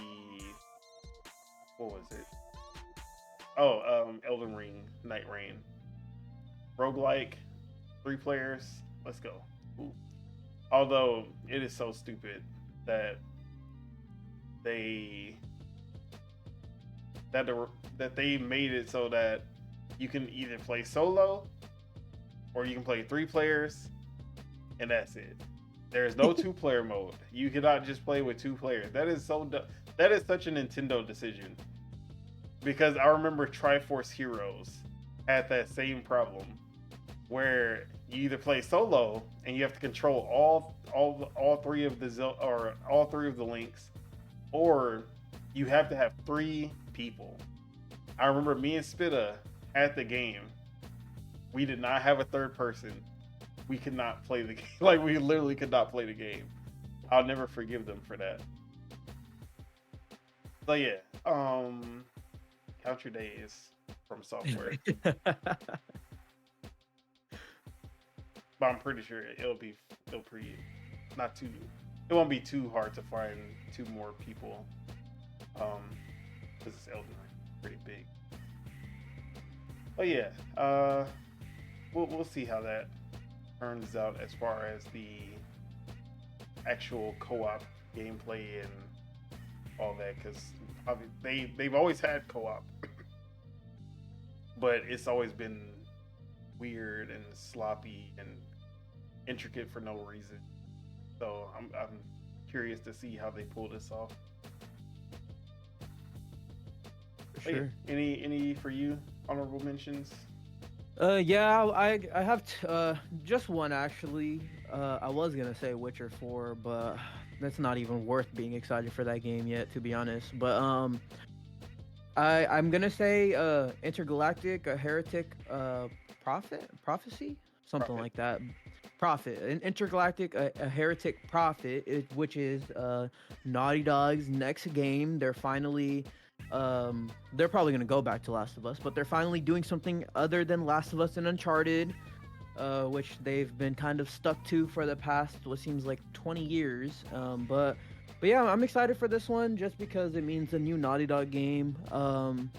what was it? Oh, Elden Ring, Nightreign. Roguelike, 3 players. Let's go. Ooh. Although it is so stupid that they made it so that you can either play solo or you can play 3 players, and that's it. There is no 2-player mode. You cannot just play with 2 players. That is so that is such a Nintendo decision. Because I remember Triforce Heroes had that same problem where you either play solo and you have to control all 3 of the links, or you have to have 3 people. I remember me and Spitta at the game. We did not have a third person. We could not play the game. Like, we literally could not play the game. I'll never forgive them for that. So yeah, count your days from software. But I'm pretty sure it won't be too hard to find 2 more people. Because it's Elden Ring, pretty big. But yeah, we'll see how that turns out as far as the actual co-op gameplay and all that, because they've always had co-op, but it's always been weird and sloppy and intricate for no reason. So I'm curious to see how they pull this off. For sure. Yeah, any for you honorable mentions? Yeah, I have just one actually. I was gonna say Witcher 4, but that's not even worth being excited for that game yet, to be honest. But I'm gonna say Intergalactic, a Heretic, Prophecy, something like that. Prophet, an Intergalactic, a Heretic Prophet, which is Naughty Dog's next game. They're finally. They're probably gonna go back to Last of Us, but they're finally doing something other than Last of Us and Uncharted, which they've been kind of stuck to for the past what seems like 20 years. But yeah, I'm excited for this one just because it means a new Naughty Dog game, and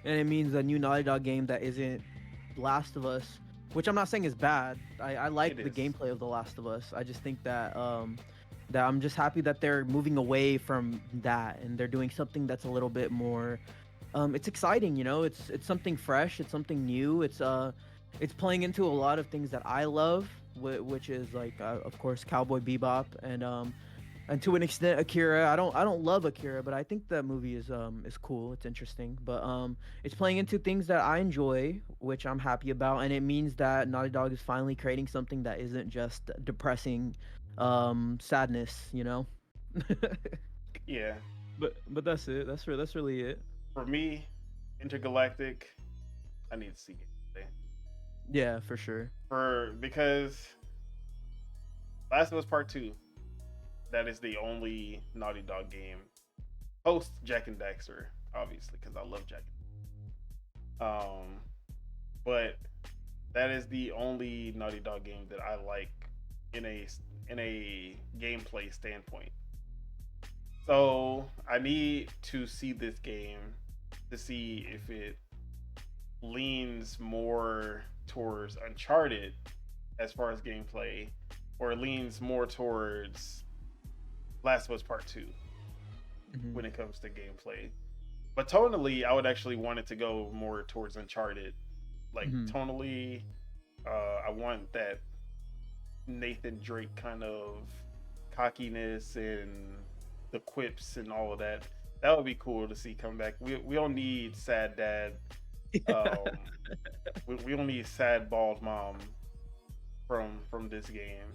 it means a new Naughty Dog game that isn't Last of Us, which I'm not saying is bad. I like the gameplay of The Last of Us. I just think that that I'm just happy that they're moving away from that and they're doing something that's a little bit more it's exciting, you know. It's something fresh, it's something new. It's playing into a lot of things that I love, which is like of course Cowboy Bebop and to an extent Akira. I don't love Akira, but I think that movie is cool. It's interesting, but it's playing into things that I enjoy, which I'm happy about, and it means that Naughty Dog is finally creating something that isn't just depressing sadness, you know. Yeah, but that's it. That's really it for me. Intergalactic, I need to see it. Yeah, for sure. Because Last of Us Part 2, that is the only Naughty Dog game post Jak and Daxter, obviously, because I love Jak. But that is the only Naughty Dog game that I like in a gameplay standpoint. So I need to see this game to see if it leans more towards Uncharted as far as gameplay, or leans more towards Last of Us Part 2 when it comes to gameplay. But tonally, I would actually want it to go more towards Uncharted. Like tonally, I want that Nathan Drake kind of cockiness and the quips and all of that. That would be cool to see come back. We don't need sad dad. We don't need sad bald mom from this game.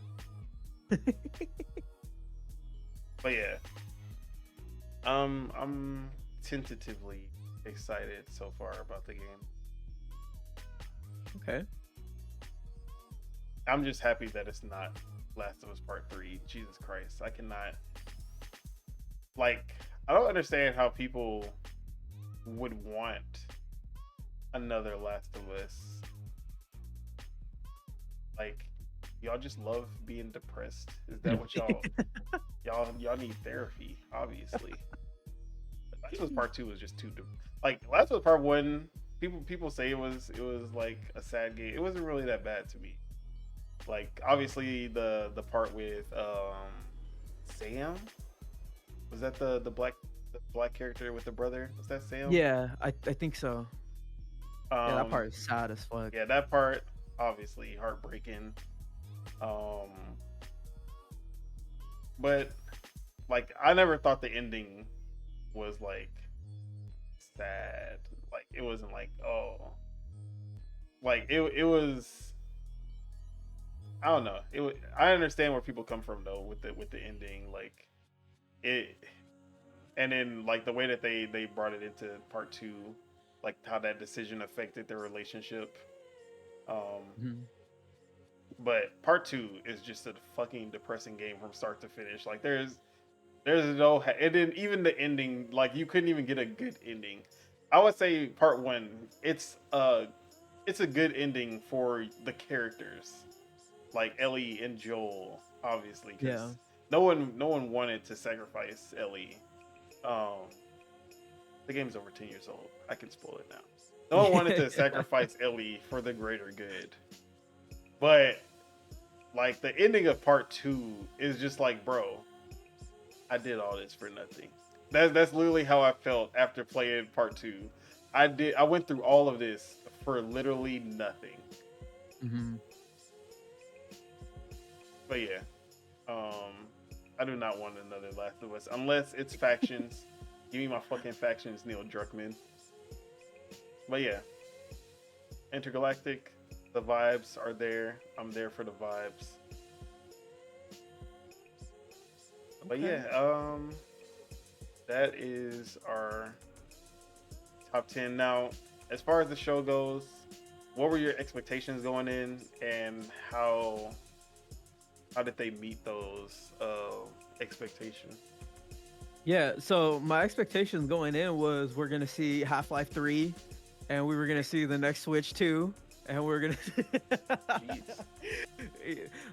But yeah, I'm tentatively excited so far about the game. Okay. I'm just happy that it's not Last of Us Part 3. Jesus Christ, I cannot. Like, I don't understand how people would want another Last of Us. Like, y'all just love being depressed. Is that what y'all need therapy? Obviously, Last of Us Part 2 was just too like Last of Us Part 1. People say it was like a sad game. It wasn't really that bad to me. Like, obviously the part with Sam, was that the black character with the brother? Was that Sam? Yeah, I think so. Yeah, that part is sad as fuck. Yeah, that part obviously heartbreaking. But like, I never thought the ending was like sad. Like, it wasn't like, oh, like it was. I don't know. I understand where people come from though with the ending, like it, and then like the way that they brought it into part 2, like how that decision affected their relationship. Mhm. But part 2 is just a fucking depressing game from start to finish. Like there's no, and then even the ending, like you couldn't even get a good ending. I would say part 1, it's a good ending for the characters, like Ellie and Joel, obviously, because Yeah. no one wanted to sacrifice Ellie. The game's over 10 years old. I can spoil it now. No one wanted to sacrifice Ellie for the greater good. But like the ending of part 2 is just like, bro, I did all this for nothing. That's literally how I felt after playing part 2. I went through all of this for literally nothing. Mm-hmm. But yeah, I do not want another Last of Us unless it's factions. Give me my fucking factions, Neil Druckmann. But yeah, Intergalactic, the vibes are there. I'm there for the vibes. But yeah, that is our top 10. Now, as far as the show goes, what were your expectations going in, and how did they meet those expectations? Yeah, so my expectations going in was we're gonna see Half-Life 3, and we were gonna see the next Switch 2, and we're gonna.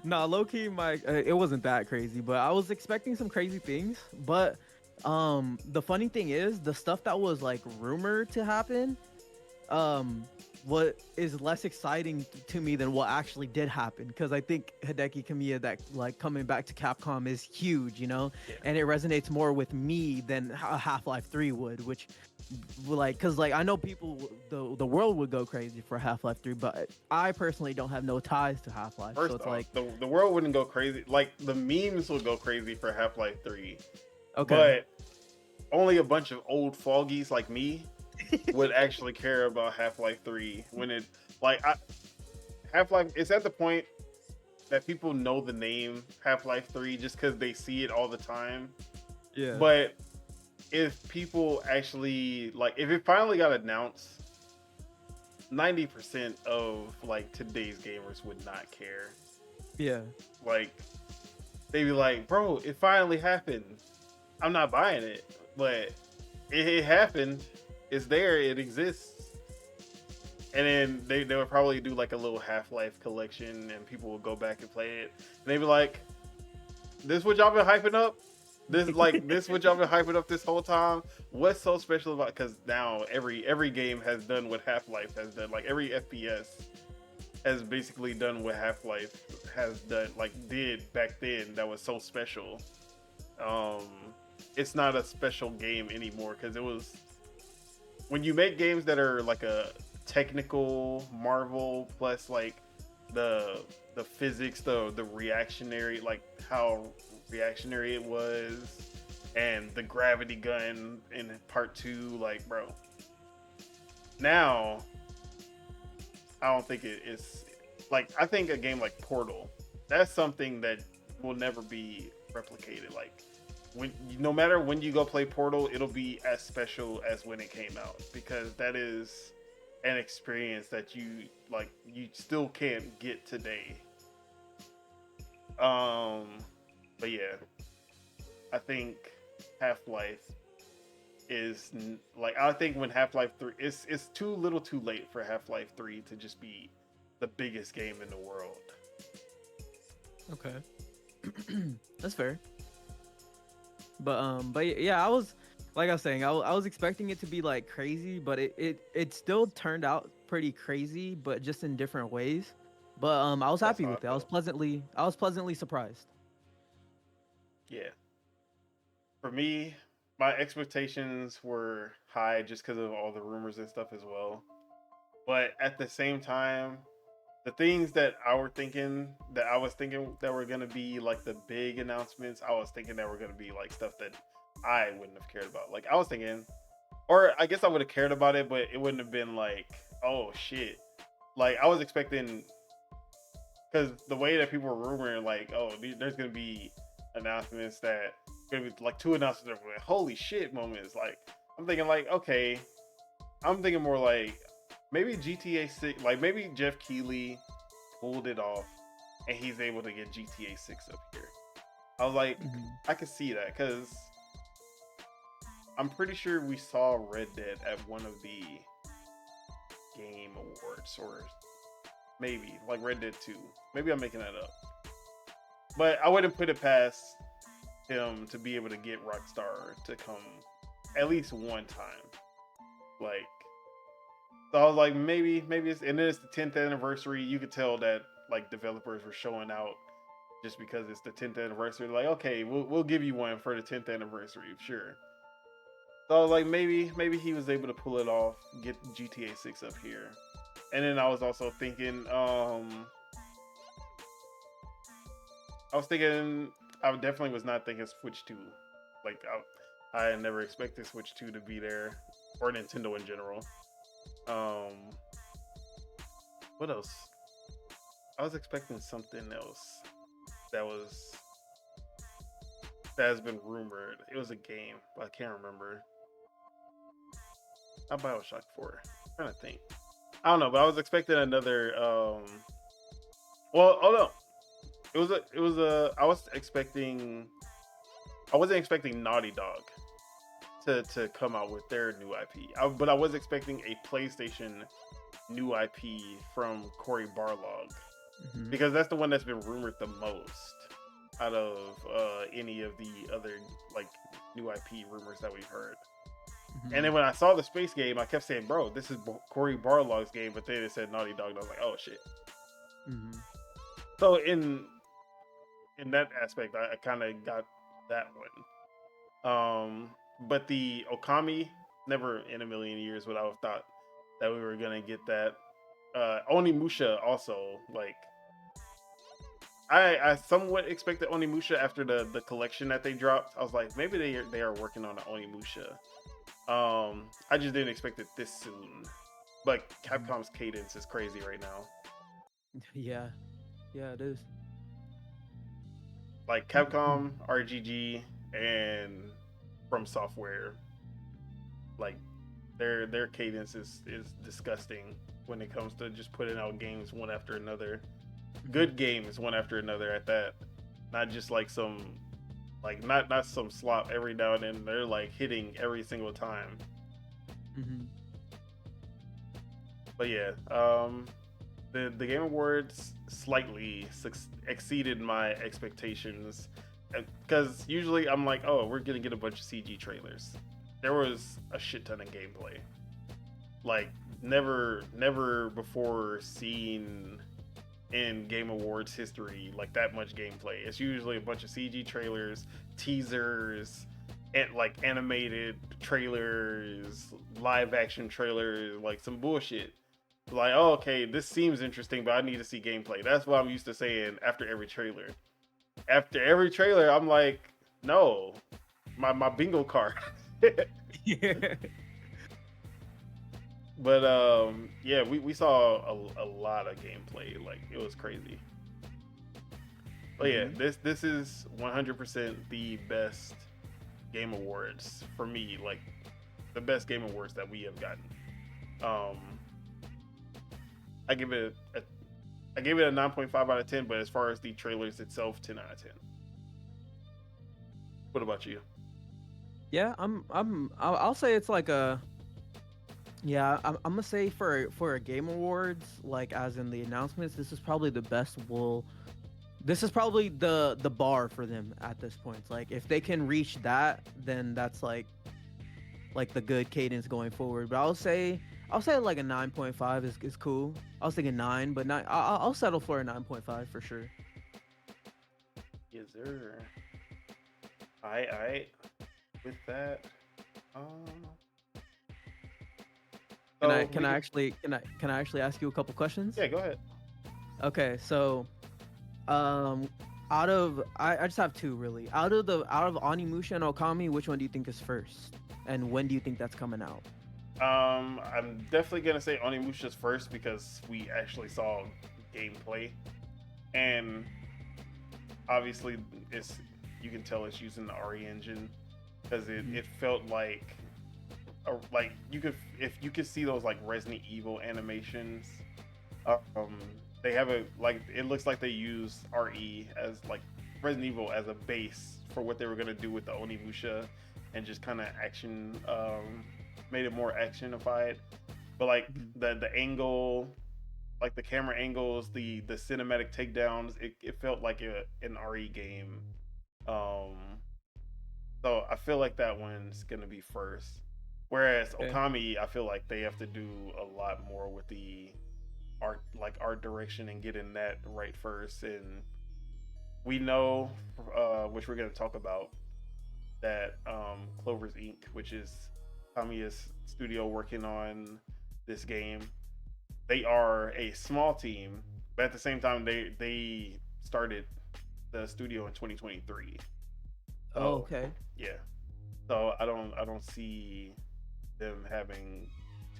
Nah, low key, it wasn't that crazy, but I was expecting some crazy things. But the funny thing is, the stuff that was like rumored to happen, what is less exciting to me than what actually did happen, because I think Hideki Kamiya, that like coming back to Capcom, is huge, you know. Yeah. And it resonates more with me than Half-Life 3 would, which like, because like I know people, the world would go crazy for Half-Life 3, but I personally don't have no ties to Half-Life. First So it's off, like, the world wouldn't go crazy. Like the memes would go crazy for Half-Life 3, okay. but only a bunch of old foggies like me would actually care about Half-Life 3 when it, like, Half-Life, it's at the point that people know the name Half-Life 3 just because they see it all the time. Yeah. But if people actually, like, if it finally got announced, 90% of like today's gamers would not care. Yeah. Like, they'd be like, bro, it finally happened. I'm not buying it, but it happened. It's there. It exists. And then they would probably do like a little Half-Life collection, and people would go back and play it. And they'd be like, "This what y'all been hyping up? This what y'all been hyping up this whole time? What's so special about?" Because now every game has done what Half-Life has done. Like every FPS has basically done what Half-Life has done, like did back then. That was so special. It's not a special game anymore because it was, when you make games that are like a technical marvel plus like the physics, the reactionary, like how reactionary it was, and the gravity gun in part 2, like, bro, now I don't think like I think a game like Portal, that's something that will never be replicated. Like when no matter when you go play Portal, it'll be as special as when it came out because that is an experience that you still can't get today. Um, but yeah, I think Half-Life is like I think when Half-Life 3 it's too little too late for Half-Life 3 to just be the biggest game in the world. Okay. That's fair. But yeah, I was like I was saying, I was expecting it to be like crazy, but it still turned out pretty crazy, but just in different ways. But I was That's happy how I with it. felt. I was pleasantly surprised. Yeah. For me, my expectations were high just because of all the rumors and stuff as well. But at the same time, the things that I was thinking that were gonna be like the big announcements, I was thinking that were gonna be like stuff that I wouldn't have cared about. Like I was thinking, or I guess I would have cared about it, but it wouldn't have been like, oh shit. Like I was expecting, because the way that people were rumoring, like, oh, there's gonna be announcements that gonna be like two announcements that were like, holy shit moments. Like I'm thinking like, okay, I'm thinking more like maybe GTA 6, like maybe Jeff Keighley pulled it off and he's able to get GTA 6 up here. I was like, Hmm. I could see that because I'm pretty sure we saw Red Dead at one of the game awards or maybe like Red Dead 2. Maybe I'm making that up. But I wouldn't put it past him to be able to get Rockstar to come at least one time. Like, so I was like, maybe it's, and then it's the 10th anniversary. You could tell that like developers were showing out just because it's the 10th anniversary. Like, okay, we'll give you one for the 10th anniversary, sure. So I was like, maybe he was able to pull it off, get GTA 6 up here. And then I was also thinking, I definitely was not thinking Switch 2. Like, I never expected Switch 2 to be there, or Nintendo in general. Um, what else? I was expecting something else that was that has been rumored. It was a game, but I can't remember. Not Bioshock 4. I'm trying to think. I don't know, but I was expecting another. Well, oh no, I was expecting. I wasn't expecting Naughty Dog to come out with their new IP, but I was expecting a PlayStation new IP from Cory Barlog Hmm. because that's the one that's been rumored the most out of any of the other like new IP rumors that we've heard. And Hmm. then when I saw the space game, I kept saying, "Bro, this is Cory Barlog's game," but then it said Naughty Dog, and I was like, "Oh shit!" Hmm. So in that aspect, I kind of got that one. But the Okami, never in a million years would I have thought that we were gonna get that. Onimusha also, like I somewhat expected Onimusha after the collection that they dropped. I was like, maybe they are working on an Onimusha. I just didn't expect it this soon. But Hmm. Capcom's cadence is crazy right now. Yeah, yeah, it is. Like Capcom, RGG, and From Software, like their cadence is disgusting when it comes to just putting out games one after another. Hmm. Good games one after another at that. Not just like some like not some slop every now and then. They're like hitting every single time. Hmm. But yeah, the Game Awards slightly exceeded my expectations because usually I'm like, oh, we're gonna get a bunch of CG trailers. There was a shit ton of gameplay, like never before seen in Game Awards history like that much gameplay. It's usually a bunch of CG trailers, teasers, and like animated trailers, live action trailers, like some bullshit. Like, oh, okay, this seems interesting, but I need to see gameplay. That's what I'm used to saying after every trailer. After every trailer, I'm like, no, my bingo card. Yeah. But yeah, we saw a lot of gameplay. Like it was crazy. But yeah, Hmm. this is 100% the best game awards for me. Like the best game awards that we have gotten. Um, I give it I gave it a 9.5 out of 10. But as far as the trailers itself, 10 out of 10. What about you? Yeah, I'll say it's like a yeah. I'm gonna say for a Game Awards, like as in the announcements, this is probably the best. This is probably the bar for them at this point. Like if they can reach that, then that's like the good cadence going forward. But I'll say like a 9.5 is cool. I was thinking 9, but not. I'll settle for a 9.5 for sure. Yes, sir. I with that. Um, Can I so can we I can actually can I actually ask you a couple questions? yeah, go ahead. Okay, so um out of I just have two really. Out of Onimusha and Okami, which one do you think is first? And when do you think that's coming out? I'm definitely gonna say Onimusha's first because we actually saw gameplay, and obviously it's you can tell it's using the RE engine because Mhm. it felt like you could if you could see those like Resident Evil animations. Um, they have a like it looks like they use RE as like Resident Evil as a base for what they were gonna do with the Onimusha, and just kind of action made it more actionified. But like Mhm. the angle, like the camera angles, the cinematic takedowns, it felt like an RE game. Um, so I feel like that one's gonna be first. Whereas Okay. Okami, I feel like they have to do a lot more with the art direction and getting that right first. And we know, which we're gonna talk about, that Clover's Inc., which is Kamiya's studio working on this game, they are a small team, but at the same time they started the studio in 2023. Oh, So okay. yeah, so I don't see them having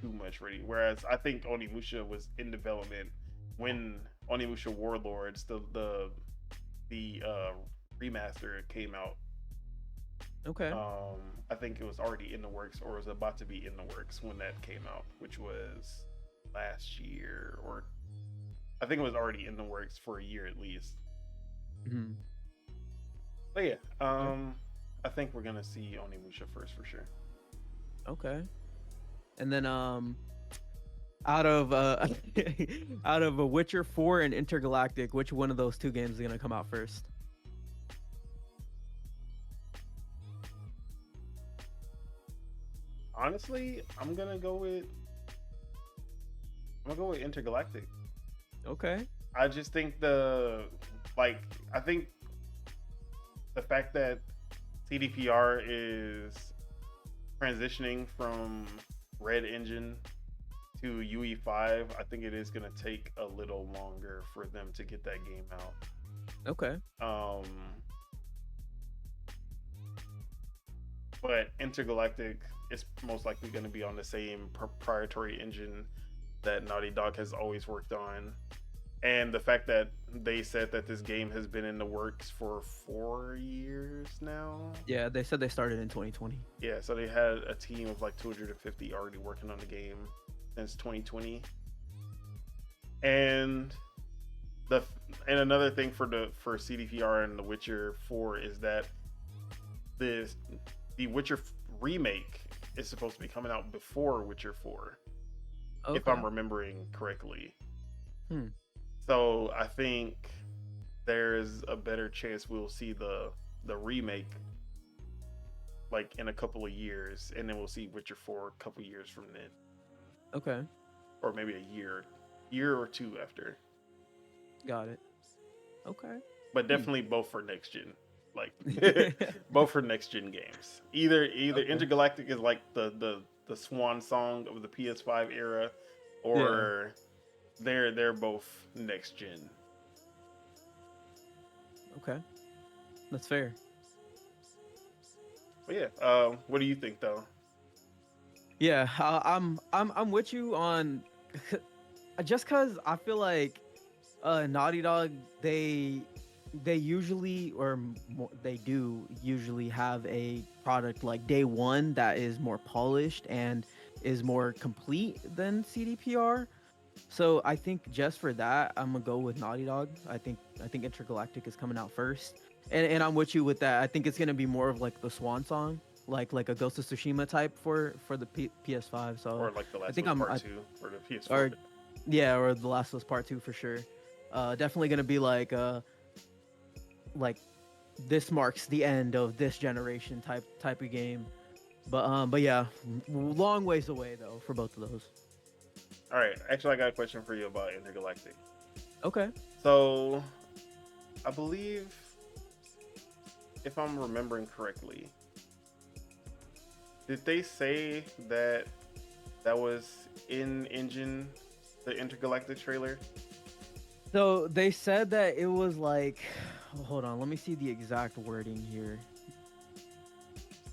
too much ready. Whereas I think Onimusha was in development when Onimusha Warlords, the remaster came out. Okay. I think it was already in the works or was about to be in the works when that came out, which was last year, or I think it was already in the works for a year at least. Mhm. But yeah, Okay. I think we're gonna see Onimusha first for sure. Okay. And then out of out of a Witcher 4 and Intergalactic, which one of those two games is gonna come out first? Honestly, I'm gonna go with Intergalactic. Okay. I just think like I think the fact that CDPR is transitioning from Red Engine to UE5, I think it is going to take a little longer for them to get that game Okay. out. But Intergalactic is most likely going to be on the same proprietary engine that Naughty Dog has always worked on. And the fact that they said that this game has been in the works for 4 years now. Yeah, they said they started in 2020. Yeah, so they had a team of like 250 already working on the game since 2020. And the and another thing for CDPR and The Witcher 4 is that the the Witcher remake is supposed to be coming out before Witcher 4, if I'm Okay. remembering correctly. Hmm. So I think there's a better chance we'll see the remake like in a couple of years, and then we'll see Witcher 4 a couple years from then, Okay. or maybe a year or two after. Got it. Okay. But Hmm. definitely both for next gen, like both for next gen games. Either Okay. Intergalactic is like the swan song of the PS5 era, Yeah. or they're both next gen. Okay. That's fair. But yeah, what do you think though? Yeah, I'm with you on just because I feel like Naughty Dog they usually they do usually have a product like day one that is more polished and is more complete than CDPR. So I think just for that, I'm gonna go with Naughty Dog. I think Intergalactic is coming out first, and I'm with you with that. I think it's gonna be more of like the swan song, like a Ghost of Tsushima type for the PS5. So Or like The I Last think of Us I'm Part I, 2 for the PS4. or yeah, or The Last of Us Part Two for sure. Definitely gonna be like this marks the end of this generation type of game. But yeah, long ways away though for both of those. All right, actually, I got a question for you about Intergalactic. Okay. So, I believe, if I'm remembering correctly, did they say that that was in engine the Intergalactic trailer? So they said that it was like, hold on, let me see the exact wording here.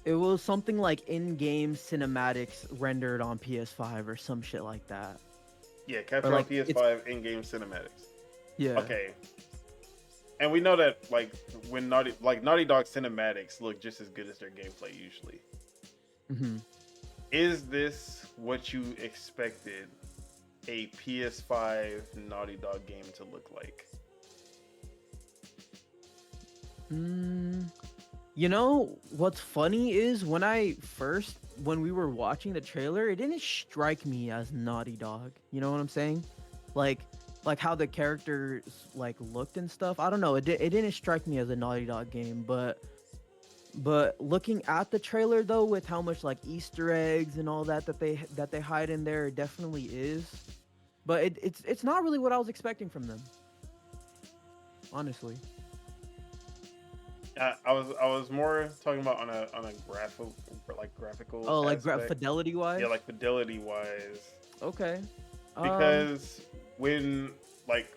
It was something like in-game cinematics rendered on PS5 or some shit like that. Yeah, Or capture on like it's PS5 in-game cinematics. yeah. Okay, and we know that like when Naughty Dog cinematics look just as good as their gameplay usually. Hmm. Is this what you expected a PS5 Naughty Dog game to look like? Mm, you know what's funny is when we were watching the trailer, it didn't strike me as Naughty Dog. You know what I'm saying? Like like how the characters like looked and stuff. I don't know. It didn't strike me as a Naughty Dog game, but looking at the trailer though, with how much like Easter eggs and all that they hide in there, it definitely is. But it's not really what I was expecting from them, honestly. I was more talking about on a graphical Oh, like aspect. fidelity Yeah, wise. like fidelity wise, Okay. Um. because when like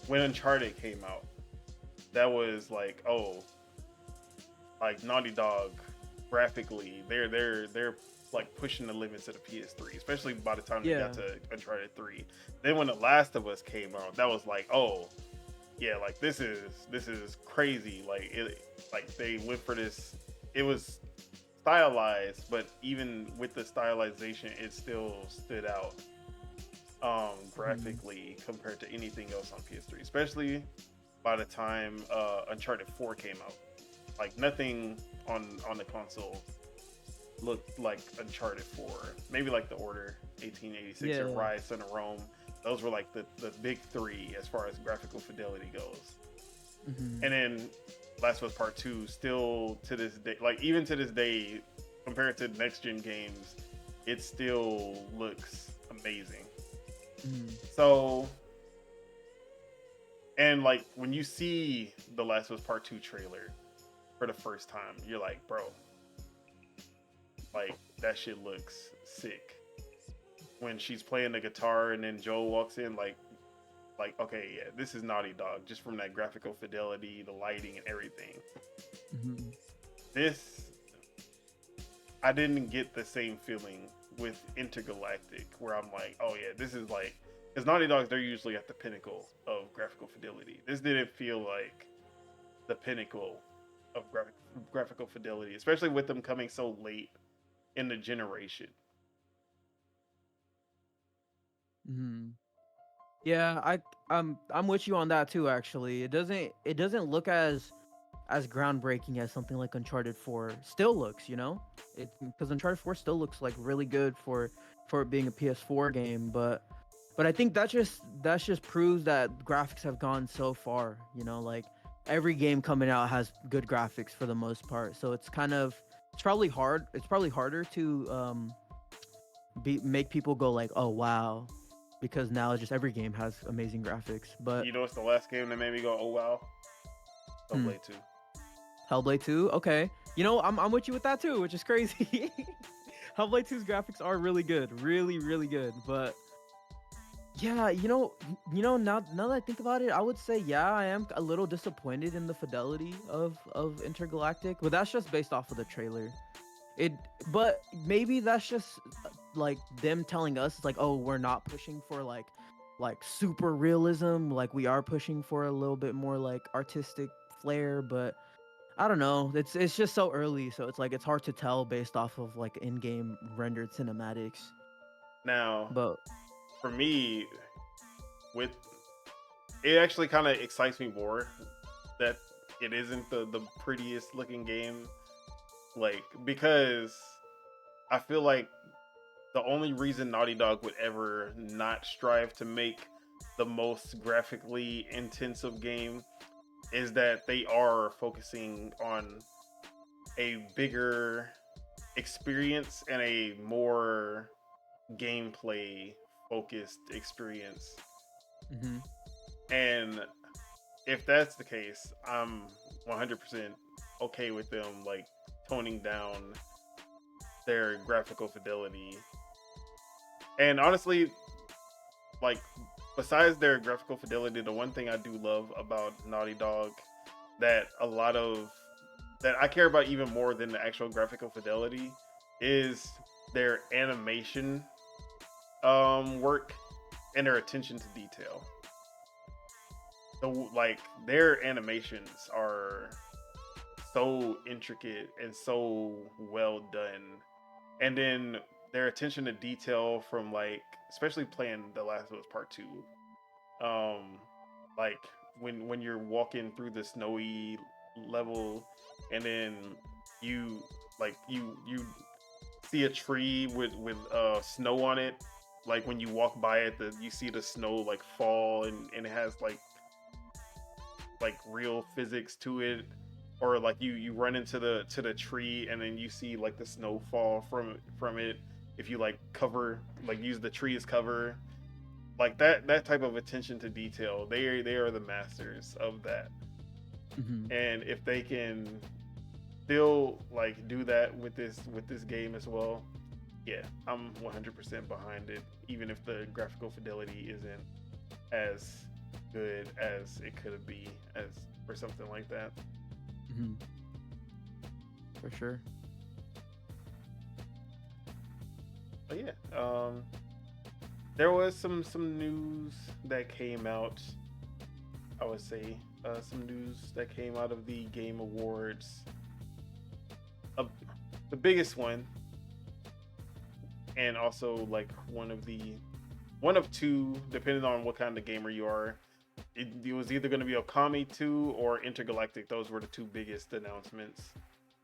when Uncharted came out, that was like, oh, like Naughty Dog graphically, they're like pushing the limits of the PS3, especially by the time they got Yeah. to Uncharted 3. Then when The Last of Us came out, that was like, oh, yeah, like this is crazy. Like they went for this. It was stylized, but even with the stylization, it still stood out Mhm. graphically compared to anything else on PS3, especially by the time Uncharted 4 came out. Like nothing on the console looked like Uncharted 4. Maybe like The Order 1886 or Yeah. Rise, Son of Rome. Those were like the big three as far as graphical fidelity goes. Hmm. And then Last of Us Part 2 still to this day, like even to this day, compared to next gen games, it still looks amazing. Hmm. So, and like when you see the Last of Us Part 2 trailer for the first time, you're like, bro, like that shit looks sick. When she's playing the guitar and then Joel walks in, like okay, yeah, this is Naughty Dog just from that graphical fidelity, the lighting, and everything. Hmm. This I didn't get the same feeling with Intergalactic, where I'm like, oh yeah, this is like, because Naughty Dogs, they're usually at the pinnacle of graphical fidelity. This didn't feel like the pinnacle of graphical fidelity, especially with them coming so late in the generation. Hmm. Yeah. I'm with you on that too. Actually, it doesn't look as groundbreaking as something like Uncharted 4 still looks. You know, it because Uncharted 4 still looks like really good for it being a PS4 game, but I think that just proves that graphics have gone so far. You know, like every game coming out has good graphics for the most part. So it's probably hard. It's probably harder to make people go like, oh wow, because now just every game has amazing graphics. But You know, it's the last game that made me go, oh wow, hmm, Hellblade 2. Hellblade 2, okay. You know, I'm with you with that too, which is crazy. Hellblade 2's graphics are really good, really really good. But yeah, now that I think about it, I would say yeah, I am a little disappointed in the fidelity of Intergalactic, but that's just based off of the trailer. It, but maybe that's just like them telling us, it's like, oh, we're not pushing for like super realism. Like we are pushing for a little bit more like artistic flair, but I don't know. It's just so early, so it's like it's hard to tell based off of like in-game rendered cinematics. Now, But for me, with it actually kind of excites me more that it isn't the prettiest looking game, like because I feel like the only reason Naughty Dog would ever not strive to make the most graphically intensive game is that they are focusing on a bigger experience and a more gameplay focused experience. mhm. And if that's the case, I'm 100% okay with them like toning down their graphical fidelity. And honestly, like besides their graphical fidelity, the one thing I do love about Naughty Dog that a lot of that I care about even more than the actual graphical fidelity is their animation work and their attention to detail. So like their animations are so intricate and so well done. And then their attention to detail from like especially playing The Last of Us Part 2. Um like when you're walking through the snowy level and then you you see a tree with snow on it, like when you walk by it you see the snow like fall and it has like real physics to it, or like you run into the tree and then you see like the snow fall from it if you like cover like use the tree as cover, like that type of attention to detail, they are the masters of that. Mhm. And if they can still like do that with this game as well, yeah, I'm 100% behind it, even if the graphical fidelity isn't as good as it could be as for something like that. Mhm. For sure. But yeah, there was some news that came out. I would say some news that came out of the Game Awards. Uh, the biggest one, and also like one of two, depending on what kind of gamer you are. It was either going to be Okami 2 or Intergalactic. Those were the two biggest announcements.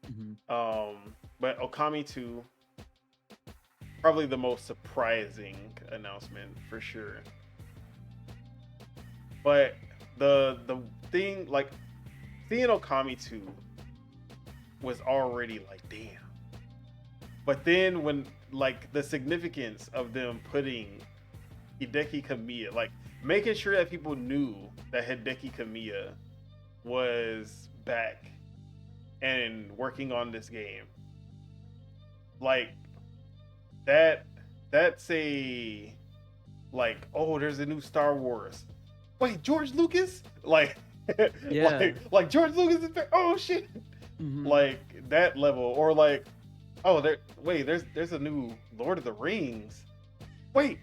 Mhm. But Okami 2, probably the most surprising announcement for sure. But the thing, like seeing Okami 2 was already like damn. But then when like the significance of them putting Hideki Kamiya, like making sure that people knew that Hideki Kamiya was back and working on this game, like that's a like, oh, there's a new Star Wars. Wait, George Lucas? Like Yeah. like George Lucas is back. Oh shit. Mhm. Like that level. Or like, oh there's a new Lord of the Rings. Wait,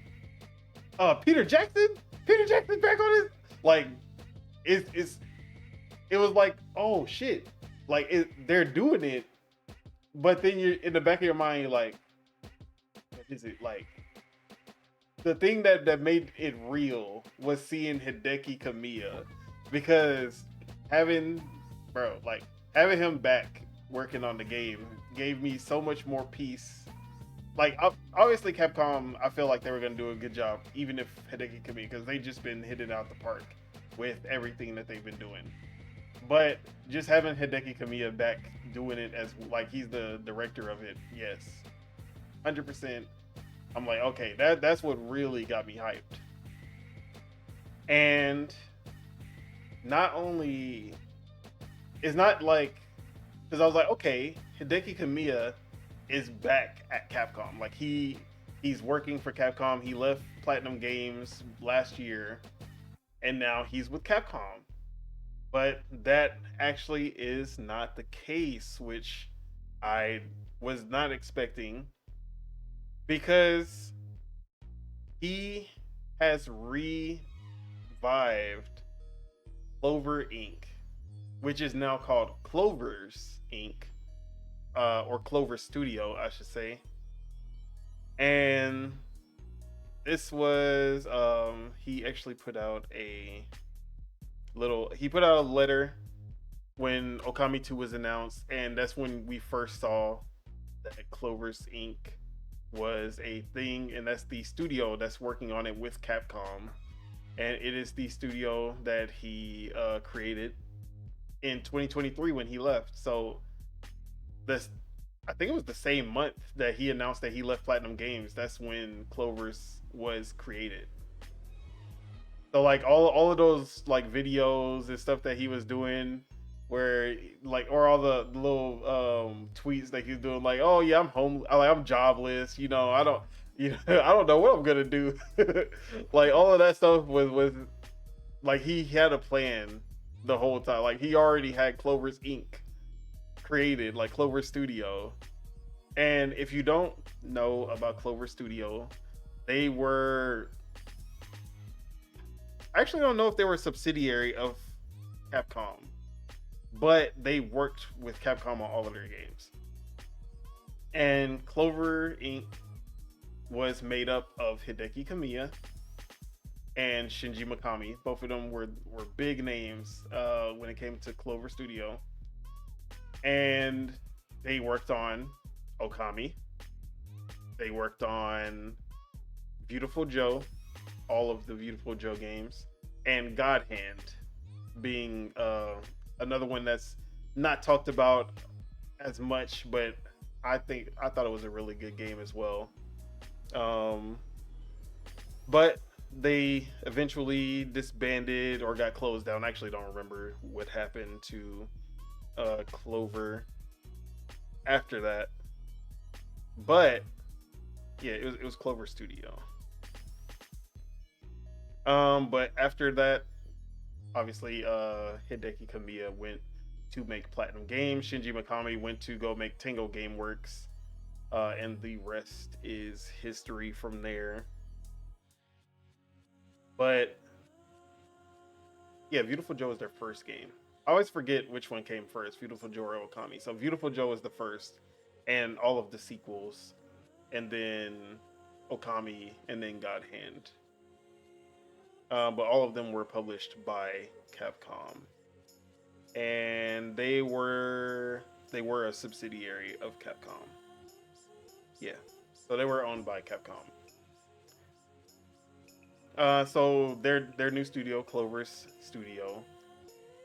Peter Jackson? Peter Jackson back on his like it was like, oh shit. Like they're doing it, but then you're in the back of your mind, you're like, what is it like? The thing that made it real was seeing Hideki Kamiya, because having like having him back working on the game gave me so much more peace. Like obviously Capcom, I feel like they were gonna do a good job even if Hideki Kamiya, because they just been hitting out the park with everything that they've been doing. But just having Hideki Kamiya back doing it as like he's the director of it, yes, 100%. I'm like, okay, that's what really got me hyped. And not only it's not like, because I was like, okay, Hideki Kamiya is back at Capcom. Like he's working for Capcom. He left Platinum Games last year, and now he's with Capcom. But that actually is not the case, which I was not expecting, because he has revived Clover Inc., which is now called Clover's Inc., or Clover Studio, I should say. And this was, he actually put out a letter when Okami 2 was announced, and that's when we first saw that Clover's Inc. was a thing, and that's the studio that's working on it with Capcom. And it is the studio that he created in 2023 when he left. So this, I think it was the same month that he announced that he left Platinum Games. That's when Clover's was created. So like all of those like videos and stuff that he was doing, where like, or all the little tweets that he's doing, like, oh yeah, I'm home, like, I'm jobless, I don't, I don't know what I'm gonna do. Like all of that stuff was like, he had a plan the whole time. Like he already had Clover's Inc. created, like Clover Studio. And if you don't know about Clover Studio, they were, I actually don't know if they were a subsidiary of Capcom, but they worked with Capcom on all of their games. And Clover Inc. was made up of Hideki Kamiya and Shinji Mikami. Both of them were big names when it came to Clover Studio. And they worked on Okami. They worked on Beautiful Joe, all of the Beautiful Joe games, and God Hand being another one that's not talked about as much, but I thought it was a really good game as well. But they eventually disbanded or got closed down. I actually don't remember what happened to Clover after that, but yeah, it was Clover Studio. But after that, obviously, Hideki Kamiya went to make Platinum Games. Shinji Mikami went to go make Tango Gameworks, and the rest is history from there. But yeah, Beautiful Joe was their first game. I always forget which one came first, Beautiful Joe or Okami. So Beautiful Joe was the first, and all of the sequels, and then Okami, and then God Hand. But all of them were published by Capcom, and they were a subsidiary of Capcom. Yeah, so they were owned by Capcom. So their new studio, Clover's Studio,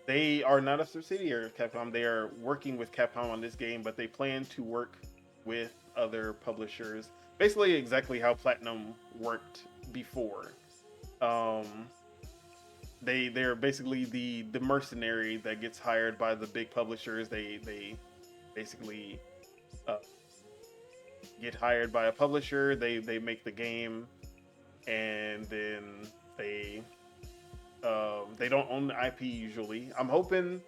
they are not a subsidiary of Capcom. They are working with Capcom on this game, but they plan to work with other publishers. Basically, exactly how Platinum worked before. They're basically the mercenary that gets hired by the big publishers. They basically get hired by a publisher. They make the game, and then they don't own the IP usually. I'm hoping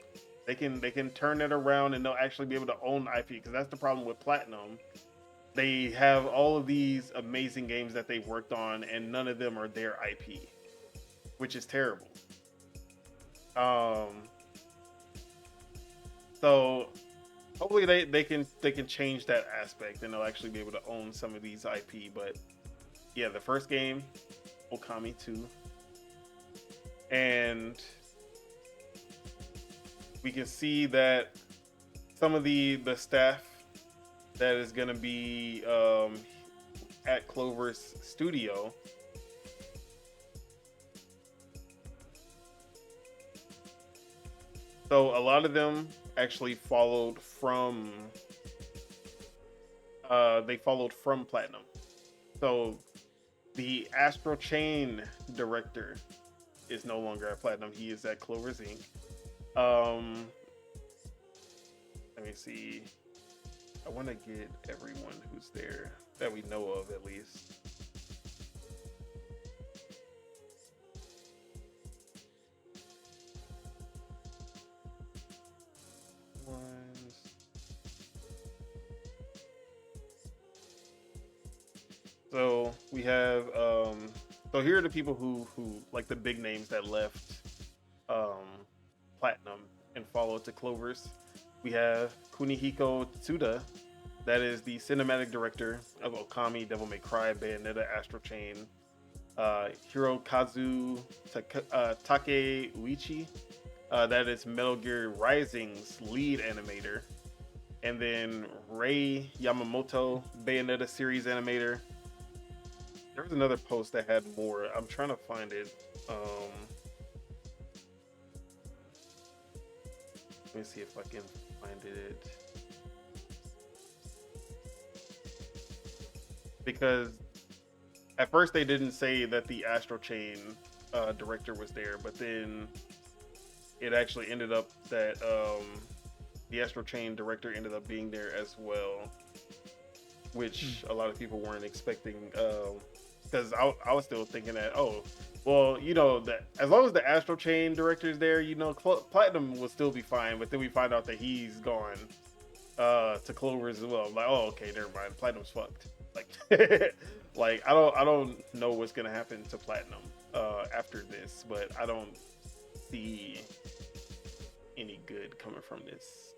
they can turn it around and they'll actually be able to own the IP, because that's the problem with Platinum. They have all of these amazing games that they've worked on, and none of them are their IP, which is terrible. So hopefully they can change that aspect, and they'll actually be able to own some of these IP. But yeah, the first game, Okami 2, and we can see that some of the staff that is going to be at Clover's Studio, so a lot of them actually followed from Platinum. So the Astral Chain director is no longer at Platinum. He is at Clover's Inc. Let me see. I want to get everyone who's there that we know of, at least. So we have so here are the people who like the big names that left um Platinum and followed to Clovers. We have Kunihiko Tsuda, that is the cinematic director of Okami, Devil May Cry, Bayonetta, Astral Chain. Hirokazu Take Uichi, that is Metal Gear Rising's lead animator. And then Rei Yamamoto, Bayonetta series animator. There was another post that had more. I'm trying to find it. Let me see if I can find it. Because at first they didn't say that the Astral Chain director was there, but then it actually ended up that the Astral Chain director ended up being there as well, which a lot of people weren't expecting. Because I was still thinking that, oh, well, you know, that as long as the Astral Chain director is there, you know, Platinum will still be fine. But then we find out that he's gone to Clover's as well. I'm like, oh, okay, never mind. Platinum's fucked. Like, like I don't know what's gonna happen to Platinum after this, but I don't see any good coming from this.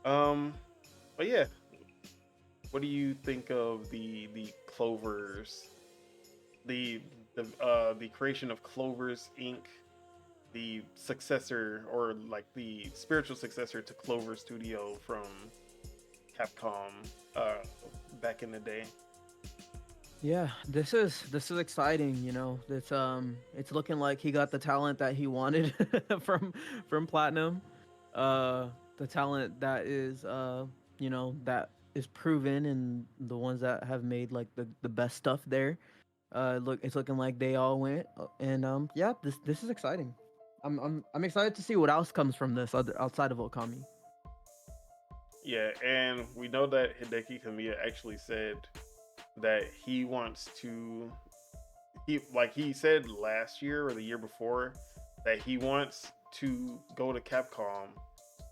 But yeah, what do you think of the Clovers, the creation of Clovers Inc., the successor or like the spiritual successor to Clover Studio from Capcom back in the day? Yeah, this is exciting. You know, it's looking like he got the talent that he wanted from Platinum. The talent that is you know, that is proven, and the ones that have made like the best stuff there. It's looking like they all went, and yeah, this is exciting. I'm excited to see what else comes from this other outside of Okami. Yeah, and we know that Hideki Kamiya actually said that he wants to he said last year or the year before that he wants to go to Capcom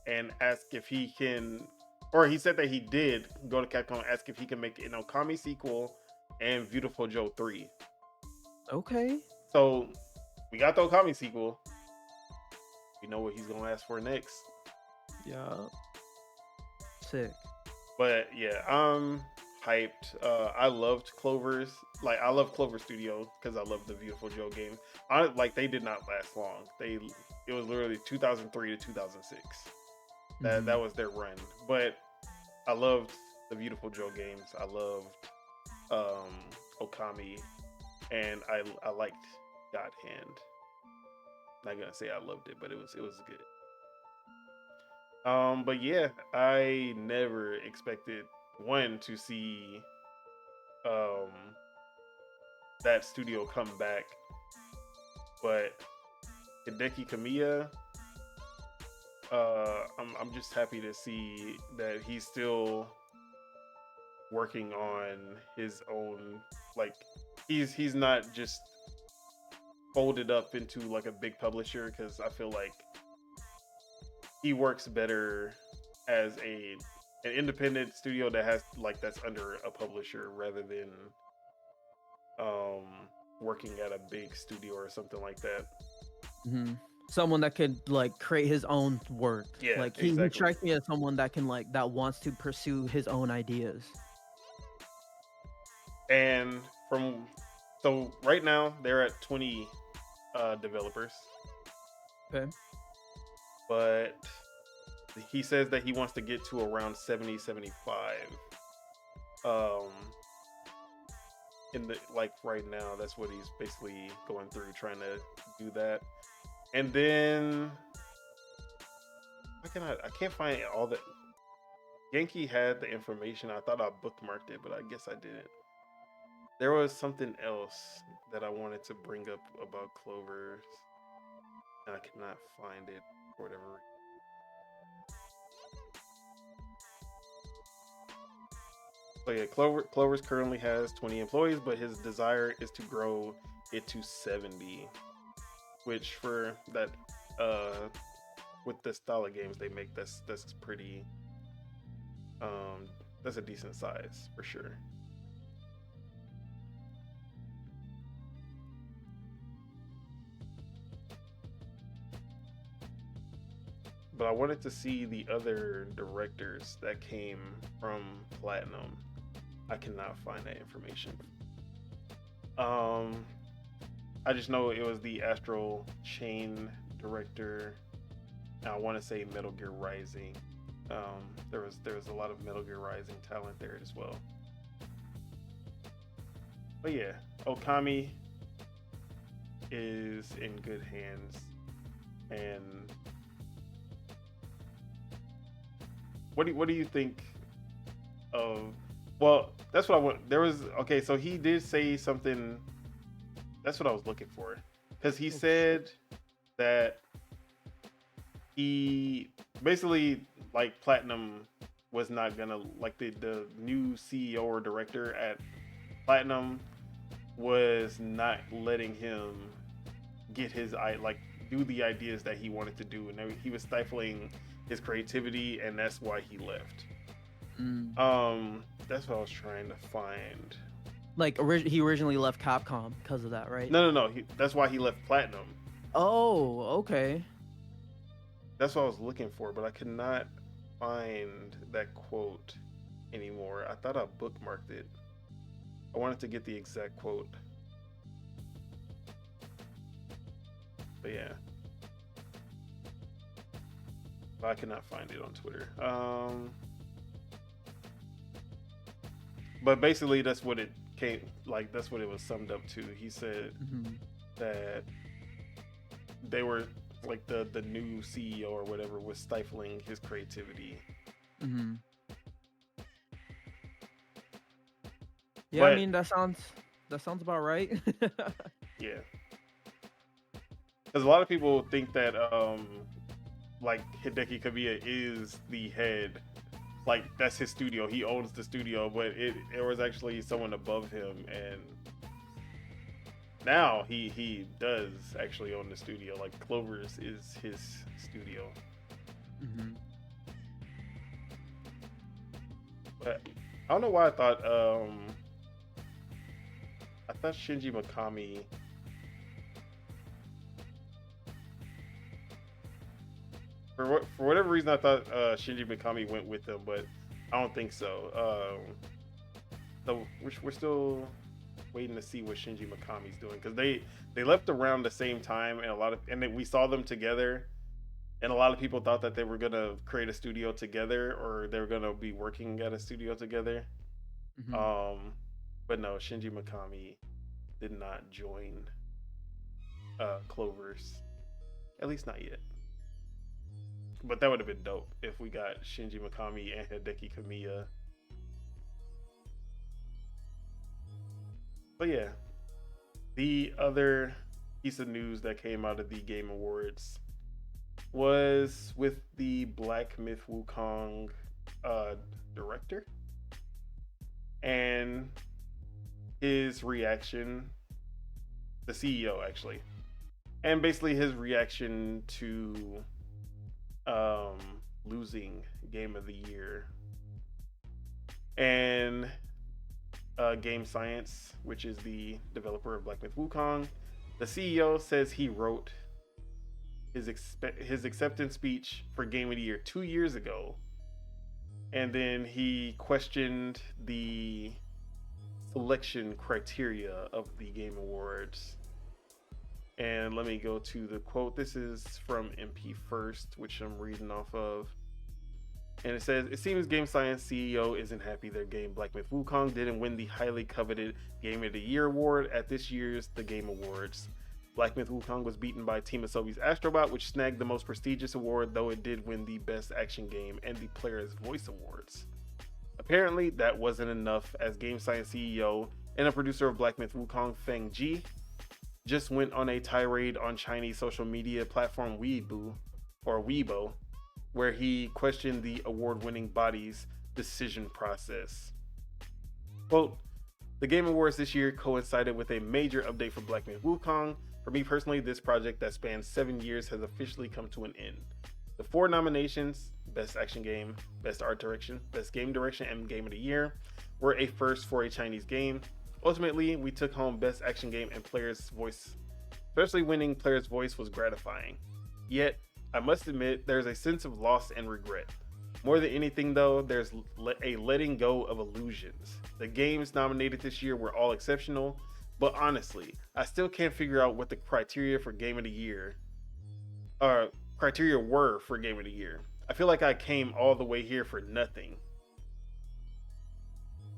and ask if he can, or he said that he did go to Capcom and ask if he can make an Okami sequel and Beautiful Joe 3. Okay. So we got the Okami sequel. We know what he's gonna ask for next. Yeah. Sick. But yeah, I'm hyped. I loved Clover's. Like I love Clover Studio because I love the Beautiful Joe game. Like they did not last long. It was literally 2003 to 2006. That was their run. But I loved the Beautiful Joe games. I loved Okami, and I liked God Hand. Not gonna say I loved it, but it was good. But yeah, I never expected one to see um that studio come back, but Hideki Kamiya, I'm just happy to see that he's still working on his own, like he's not just folded up into like a big publisher, because I feel like he works better as an independent studio that has like that's under a publisher rather than working at a big studio or something like that. Someone that could like create his own work. Yeah, Like he exactly. strikes me as someone that can like that wants to pursue his own ideas. And from so right now they're at 20 developers, Okay. but he says that he wants to get to around 70, 75. Um, in the like right now, that's what he's basically going through trying to do that. And then I can't find all that. Yankee had the information. I thought I bookmarked it, but I guess I didn't. There was something else that I wanted to bring up about Clover, and I could not find it for whatever reason. So yeah, Clover's currently has 20 employees, but his desire is to grow it to 70, which for that with the style of games they make, that's pretty That's a decent size for sure. But I wanted to see the other directors that came from Platinum. I cannot find that information. I just know it was the Astral Chain director. I want to say Metal Gear Rising. There was a lot of Metal Gear Rising talent there as well. But yeah, Okami is in good hands. And what do you think of? Well, that's what I want. There was okay, so he did say something. That's what I was looking for, because he said that he basically, like, Platinum was not gonna, like, the new CEO or director at Platinum was not letting him get his do the ideas that he wanted to do, and he was stifling his creativity, and that's why he left. That's what I was trying to find. Like, he originally left Capcom because of that, right? No. That's why he left Platinum. Oh, okay. That's what I was looking for, but I could not find that quote anymore. I thought I bookmarked it. I wanted to get the exact quote. But yeah. But I could not find it on Twitter. But basically that's what it that's what it was summed up to. He said that they were, like, the new CEO or whatever was stifling his creativity. Yeah, but, I mean, that sounds about right. Yeah, because a lot of people think that like, Hideki Kamiya is the head, like, that's his studio, he owns the studio, but it was actually someone above him, and now he does actually own the studio. Like, Clover's is his studio. But I don't know why I thought Shinji Mikami for whatever reason I thought Shinji Mikami went with them, but I don't think so. So we're still waiting to see what Shinji Mikami's doing, because they left around the same time, and then we saw them together, and a lot of people thought that they were gonna create a studio together, or they were gonna be working at a studio together. But no, Shinji Mikami did not join Clover's, at least not yet. But that would have been dope if we got Shinji Mikami and Hideki Kamiya. But yeah, the other piece of news that came out of the Game Awards was with the Black Myth Wukong director and his reaction, the CEO actually, and basically his reaction to losing Game of the Year. And Game Science, which is the developer of Black Myth Wukong, the CEO says he wrote his acceptance speech for Game of the Year 2 years ago, and then he questioned the selection criteria of the Game Awards. And let me go to the quote. This is from MP First, which I'm reading off of. And it says, "It seems Game Science CEO isn't happy their game Black Myth Wukong didn't win the highly coveted Game of the Year award at this year's The Game Awards. Black Myth Wukong was beaten by Team Asobi's Astrobot, which snagged the most prestigious award, though it did win the Best Action Game and the Player's Voice Awards. Apparently, that wasn't enough, as Game Science CEO and a producer of Black Myth Wukong, Feng Ji, just went on a tirade on Chinese social media platform Weibo, where he questioned the award-winning body's decision process. Quote, "The Game Awards this year coincided with a major update for Black Myth Wukong. For me personally, this project that spans 7 years has officially come to an end. The 4 nominations, Best Action Game, Best Art Direction, Best Game Direction, and Game of the Year were a first for a Chinese game. Ultimately, we took home Best Action Game and Player's Voice. Especially winning Player's Voice was gratifying. Yet, I must admit, there's a sense of loss and regret. More than anything though, there's a letting go of illusions. The games nominated this year were all exceptional, but honestly, I still can't figure out what the criteria for Game of the Year criteria were for Game of the Year. I feel like I came all the way here for nothing.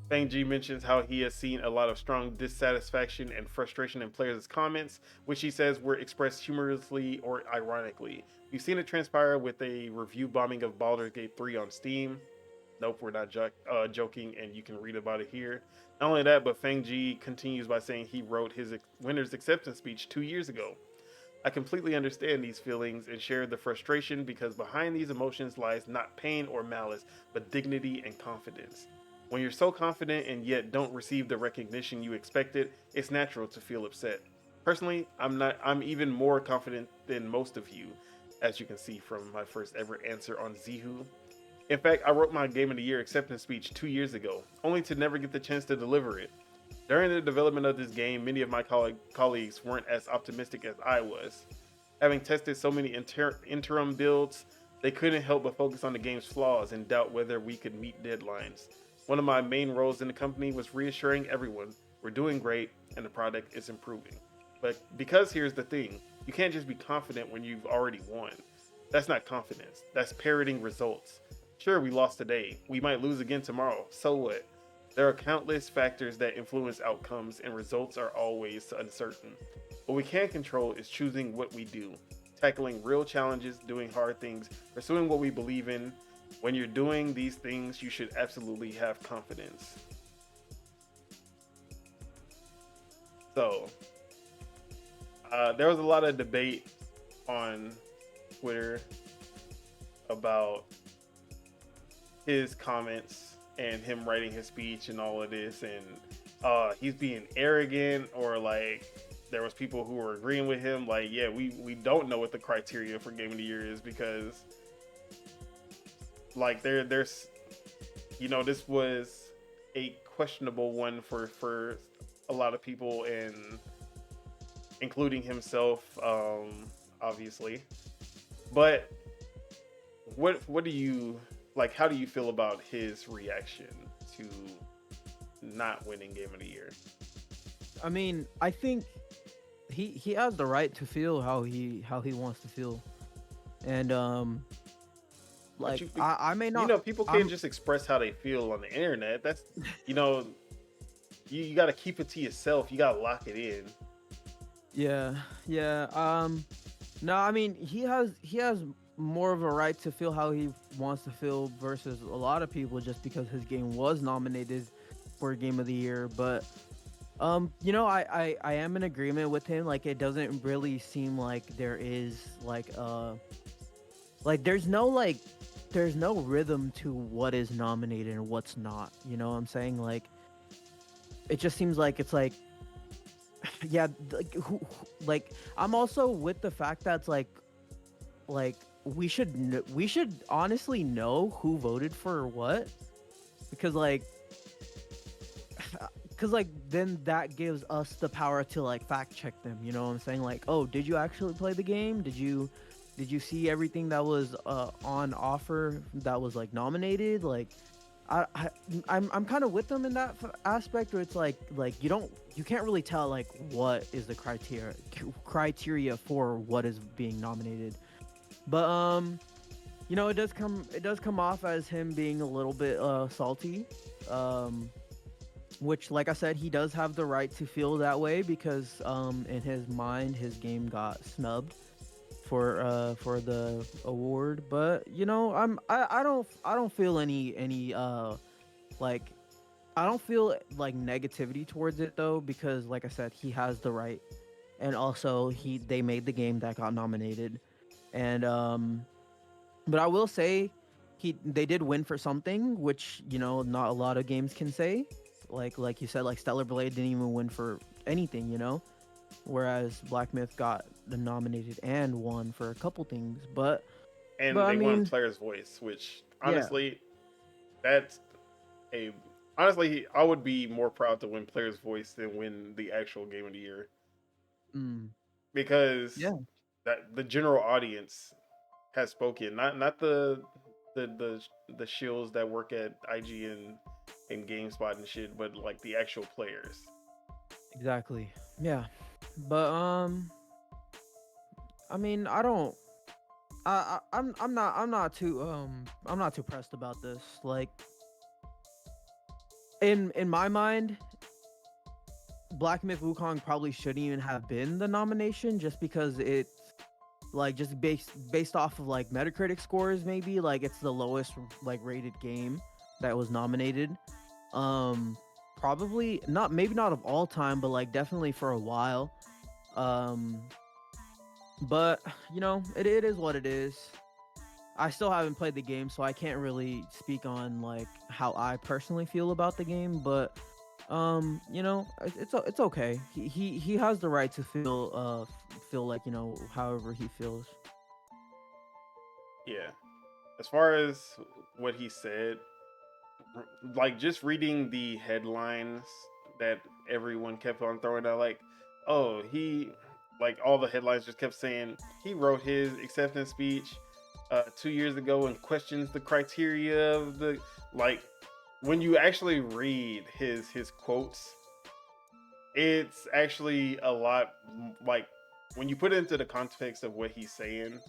Fang G mentions how he has seen a lot of strong dissatisfaction and frustration in players' comments, which he says were expressed humorously or ironically. We've seen it transpire with a review bombing of Baldur's Gate 3 on Steam. Nope, we're not joking, and you can read about it here. Not only that, but Fang G continues by saying he wrote his winner's acceptance speech 2 years ago. I completely understand these feelings and share the frustration because behind these emotions lies not pain or malice, but dignity and confidence. When you're so confident and yet don't receive the recognition you expected, it's natural to feel upset. Personally, I'm even more confident than most of you, as you can see from my first ever answer on Zihu. In fact, I wrote my Game of the Year acceptance speech 2 years ago, only to never get the chance to deliver it. During the development of this game, many of my colleagues weren't as optimistic as I was. Having tested so many interim builds, they couldn't help but focus on the game's flaws and doubt whether we could meet deadlines. One of my main roles in the company was reassuring everyone we're doing great and the product is improving. But because here's the thing, you can't just be confident when you've already won. That's not confidence, that's parroting results. Sure, we lost today, we might lose again tomorrow, so what? There are countless factors that influence outcomes and results are always uncertain. What we can control is choosing what we do, tackling real challenges, doing hard things, pursuing what we believe in. When you're doing these things, you should absolutely have confidence. So, there was a lot of debate on Twitter about his comments and him writing his speech and all of this, and he's being arrogant, or like there was people who were agreeing with him like, yeah, we don't know what the criteria for Game of the Year is, because like there's this was a questionable one for a lot of people, and including himself, obviously. But what do you like? How do you feel about his reaction to not winning Game of the Year? I mean, I think he has the right to feel how he wants to feel, and like I may not. People can't just express how they feel on the internet. That's you got to keep it to yourself. You got to lock it in. Yeah. No, I mean he has more of a right to feel how he wants to feel versus a lot of people just because his game was nominated for Game of the Year. But I am in agreement with him. Like, it doesn't really seem like there is there's no rhythm to what is nominated and what's not. You know what I'm saying? Like, it just seems like it's like, yeah, like I'm also with the fact that's like we should honestly know who voted for what, because then that gives us the power to like fact check them. You know what I'm saying? Like, oh, did you actually play the game? Did you see everything that was on offer that was like nominated? Like, I'm kind of with them in that aspect where it's like you can't really tell like what is the criteria for what is being nominated. But it does come off as him being a little bit salty, which, like I said, he does have the right to feel that way because in his mind his game got snubbed for the award. But I don't feel any like, I don't feel like negativity towards it though, because like I said, he has the right, and also they made the game that got nominated. And but I will say they did win for something, which not a lot of games can say. Like you said, like Stellar Blade didn't even win for anything, whereas Black Myth got nominated and won for a couple things. But and But I they want mean, player's voice, which yeah. honestly, that's a honestly I would be more proud to win player's voice than win the actual game of the year Mm, because yeah, that the general audience has spoken, not the the shills that work at IGN and GameSpot and shit, but like the actual players. exactly. Yeah. But I mean, I don't I'm not too pressed about this. Like in my mind, Black Myth Wukong probably shouldn't even have been the nomination just because it's like just based off of like Metacritic scores, maybe like it's the lowest like rated game that was nominated. Um Probably not, maybe not of all time, but like definitely for a while. Um but you know, it is what it is. I still haven't played the game, so I can't really speak on like how I personally feel about the game. But you know, it's okay. He has the right to feel like, you know, however he feels. Yeah. As far as what he said, like just reading the headlines that everyone kept on throwing out, like, oh, he, like all the headlines just kept saying he wrote his acceptance speech 2 years ago and questions the criteria of the like. When you actually read his quotes, it's actually a lot like when you put it into the context of what he's saying,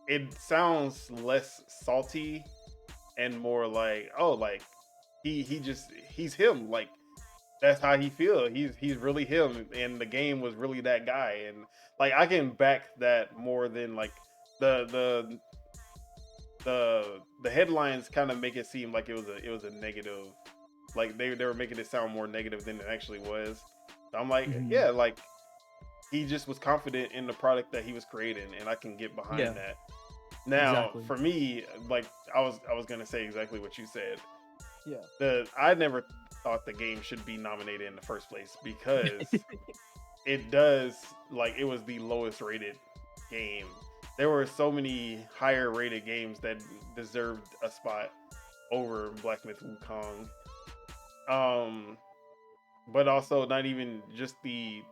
it sounds less salty and more like, oh, like he's him, like that's how he feels, he's really him and the game was really that guy, and like I can back that more than like the the the headlines kind of make it seem like it was a negative, like they were making it sound more negative than it actually was. So I'm like, Hmm. yeah, like he just was confident in the product that he was creating and I can get Yeah, behind that. Now, exactly. for me, like I was gonna say exactly what you said. Yeah. The I never thought the game should be nominated in the first place because it does, like it was the lowest rated game. There were so many higher rated games that deserved a spot over Black Myth Wukong. Um, but also not even just the.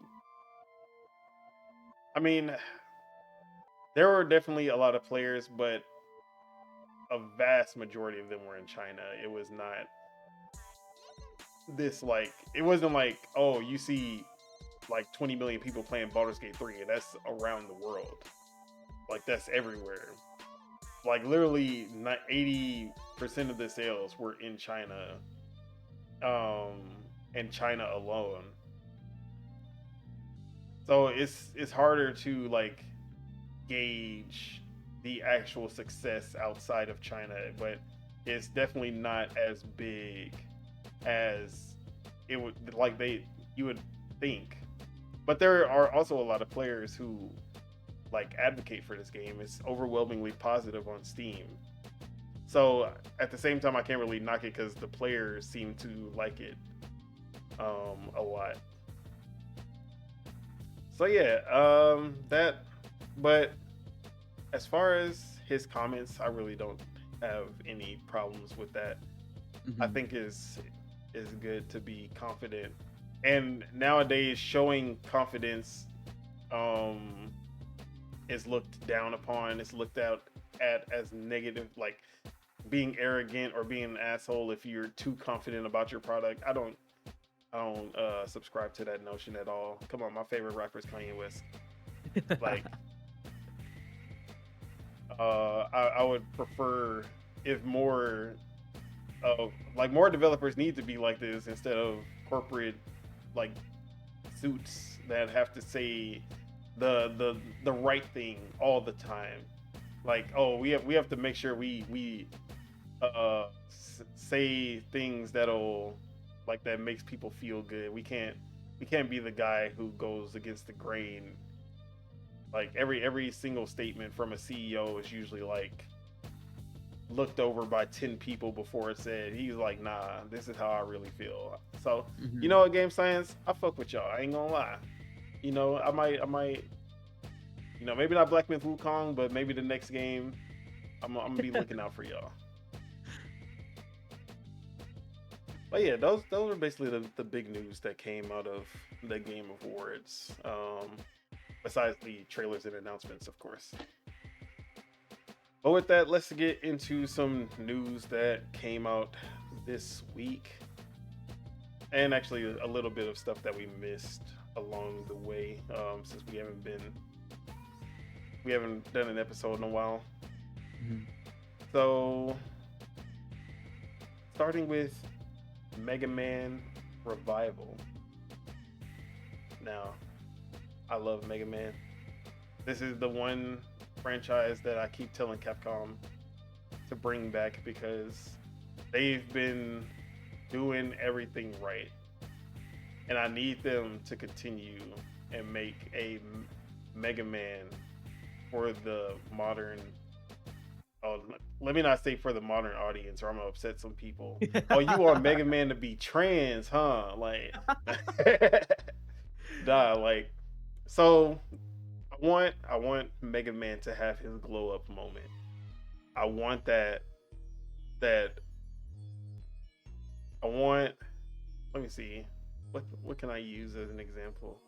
I mean, there were definitely a lot of players, but a vast majority of them were in China. It was not this like it wasn't like, oh, you see like 20 million people playing Baldur's Gate 3 and that's around the world. Like that's everywhere. Like literally not 80% of the sales were in China. In China alone. So it's harder to like gauge the actual success outside of China, but it's definitely not as big as it would like they you would think. But there are also a lot of players who like advocate for this game. It's overwhelmingly positive on Steam. So at the same time, I can't really knock it because the players seem to like it a lot. So yeah, that. But as far as his comments, I really don't have any problems with that. I Hmm. think is good to be confident, and nowadays showing confidence um is looked down upon. It's looked out at as negative, like being arrogant or being an asshole if you're too confident about your product. I don't subscribe to that notion at all. Come on, my favorite rapper is Kanye West. Like, I would prefer if more of like more developers need to be like this instead of corporate like suits that have to say the right thing all the time. Like, oh, we have to make sure we say things that'll like that makes people feel good. We can't be the guy who goes against the grain. Like every single statement from a CEO is usually like looked over by 10 people before it said. He's like, nah, this is how I really feel. So, you Hmm. know what, Game Science, I fuck with y'all. I ain't gonna lie. You know, I might, maybe not Black Myth Wukong, but maybe the next game, I'm gonna be looking out for y'all. But yeah, those are basically the big news that came out of the Game Awards. Besides the trailers and announcements, of course. But with that, let's get into some news that came out this week. And actually a little bit of stuff that we missed along the way, since we haven't done an episode in a while. Mhm. So starting with Mega Man Revival. Now, I love Mega Man. This is the one franchise that I keep telling Capcom to bring back because they've been doing everything right. And I need them to continue and make a Mega Man for the modern. Oh, let me not say for the modern audience, or I'm gonna upset some people. Oh, you want Mega Man to be trans, huh? Like, nah, like, so I want Mega Man to have his glow up moment. I want that. I want. Let me see. What can I use as an example?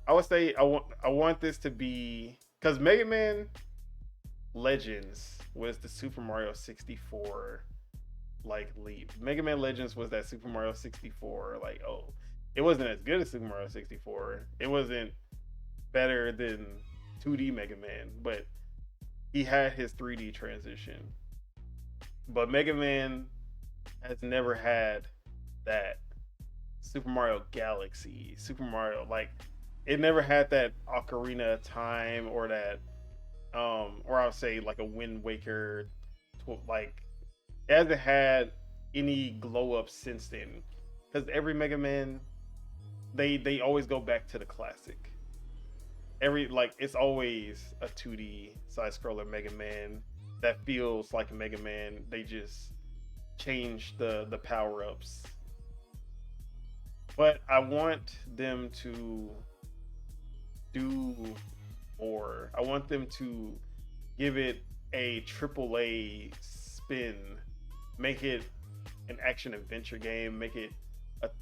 I would say I want this to be because Mega Man Legends was the Super Mario 64 like leap. Mega Man Legends was that Super Mario 64 like, oh, it wasn't as good as Super Mario 64. It wasn't better than 2D Mega Man, but he had his 3D transition. But Mega Man has never had that Super Mario Galaxy, Super Mario, like it never had that Ocarina of Time or that or I would say like a Wind Waker, like it hasn't had any glow up since then. Because every Mega Man, they always go back to the classic. It's always a 2D side scroller Mega Man that feels like a Mega Man. They just change the power ups. But I want them to do more. I want them to give it a AAA spin, make it an action adventure game, make it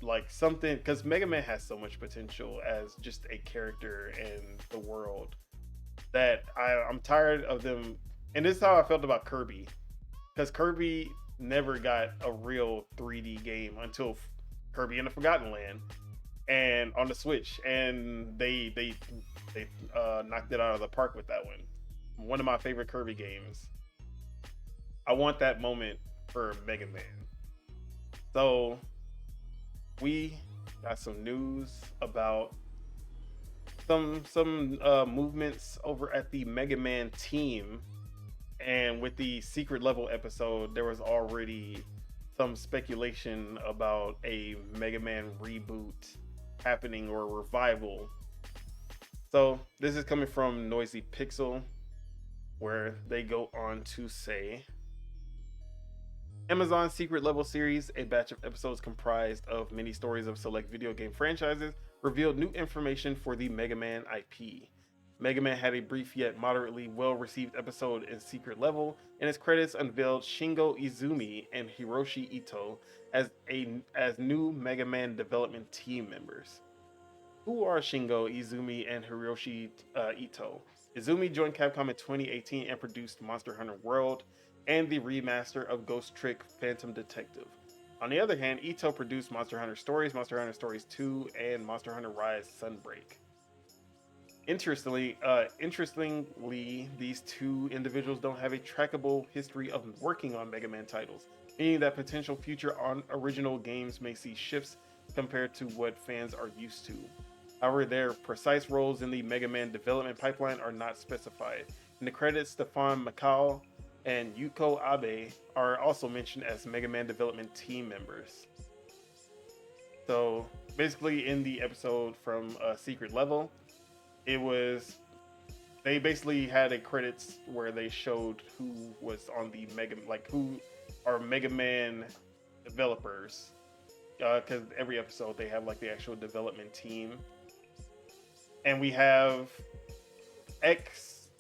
like something, because Mega Man has so much potential as just a character in the world that I'm tired of them. And this is how I felt about Kirby, because Kirby never got a real 3D game until Kirby in the Forgotten Land and on the Switch, and they knocked it out of the park with that one of my favorite Kirby games. I want that moment for Mega Man. So we got some news about some movements over at the Mega Man team, and with the secret level episode, there was already some speculation about a Mega Man reboot happening or revival. So this is coming from Noisy Pixel, where they go on to say, Amazon's Secret Level series, a batch of episodes comprised of mini stories of select video game franchises, revealed new information for the Mega Man IP. Mega Man had a brief yet moderately well-received episode in Secret Level, and its credits unveiled Shingo Izumi and Hiroshi Ito as new Mega Man development team members. Who are Shingo Izumi and Hiroshi Ito? Izumi joined Capcom in 2018 and produced Monster Hunter World and the remaster of Ghost Trick Phantom Detective. On the other hand, Ito produced Monster Hunter Stories, Monster Hunter Stories 2, and Monster Hunter Rise Sunbreak. Interestingly, these two individuals don't have a trackable history of working on Mega Man titles, meaning that potential future original games may see shifts compared to what fans are used to. However, their precise roles in the Mega Man development pipeline are not specified. In the credits, Stefan Mikal and Yuko Abe are also mentioned as Mega Man development team members. So basically in the episode from Secret Level, they basically had a credits where they showed who was on the who are Mega Man developers. Because every episode they have like the actual development team. And we have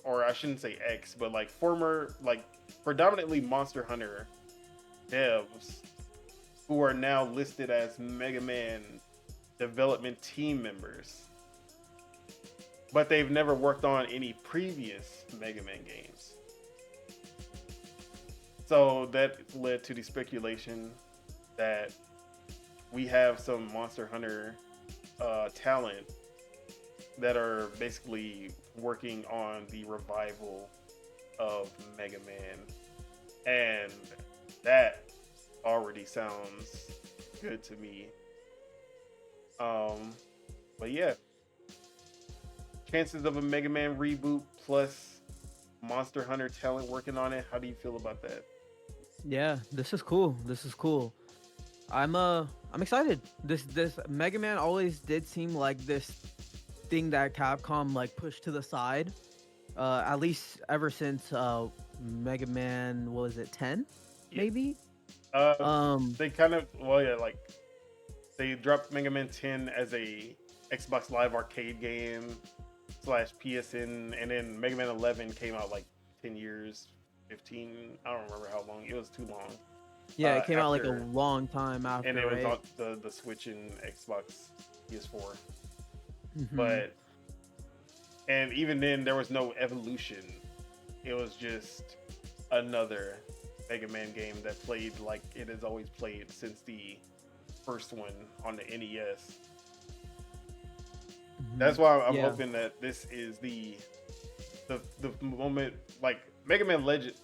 or I shouldn't say ex, but like former, like predominantly Monster Hunter devs who are now listed as Mega Man development team members, but they've never worked on any previous Mega Man games. So that led to the speculation that we have some Monster Hunter talent that are basically working on the revival of Mega Man, and that already sounds good to me. But yeah, chances of a Mega Man reboot plus Monster Hunter talent working on it. How do you feel about that? Yeah, this is cool. This is cool. I'm excited. This Mega Man always did seem like this thing that Capcom like pushed to the side. At least ever since Mega Man, what was it, 10? Yeah. Maybe? They kind of, well, yeah, like they dropped Mega Man 10 as a Xbox Live Arcade game slash PSN, and then Mega Man 11 came out like 10 years, 15. I don't remember how long. It was too long. Yeah, it came out like a After, long time after, and it was right? on the Switch and Xbox PS4. Mhm. But and even then, there was no evolution. It was just another Mega Man game that played like it has always played since the first one on the NES. That's Mhm. why I'm Yeah. hoping that this is the moment, like Mega Man Legend,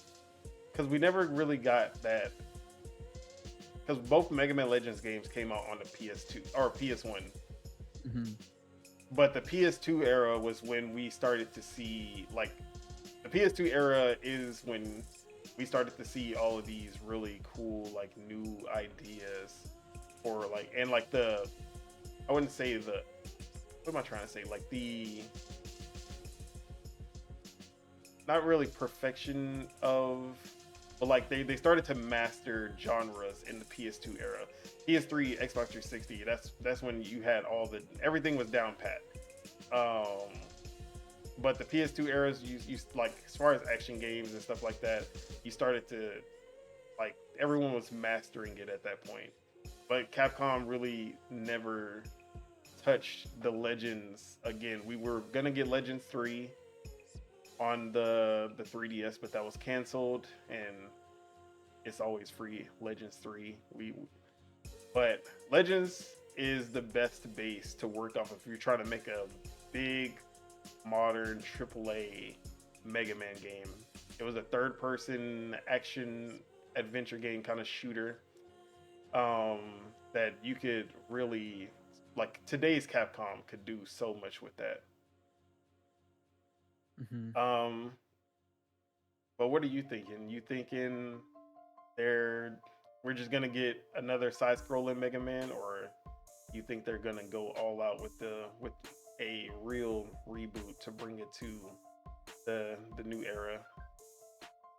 because we never really got that. Because both Mega Man Legends games came out on the PS2 or PS1, Mhm. but the PS2 era was when we started to see, like, the PS2 era is when we started to see all of these really cool like new ideas for like, and like the, I wouldn't say the, what am I trying to say, like the, not really perfection of, but like they started to master genres in the PS2 era. PS3, Xbox 360, that's when you had all the, everything was down pat. Um, but the PS2 eras, you like, as far as action games and stuff like that, you started to, like, everyone was mastering it at that point. But Capcom really never touched the Legends again. We were gonna get Legends 3 on the 3DS, but that was canceled, and it's always free Legends 3. But Legends is the best base to work off if you're trying to make a big modern AAA Mega Man game. It was a third person action adventure game kind of shooter, um, that you could really, like, today's Capcom could do so much with that. Mhm. Um, but what are you thinking? You thinking they're, we're just gonna get another side scrolling Mega Man, or you think they're gonna go all out with a real reboot to bring it to the new era?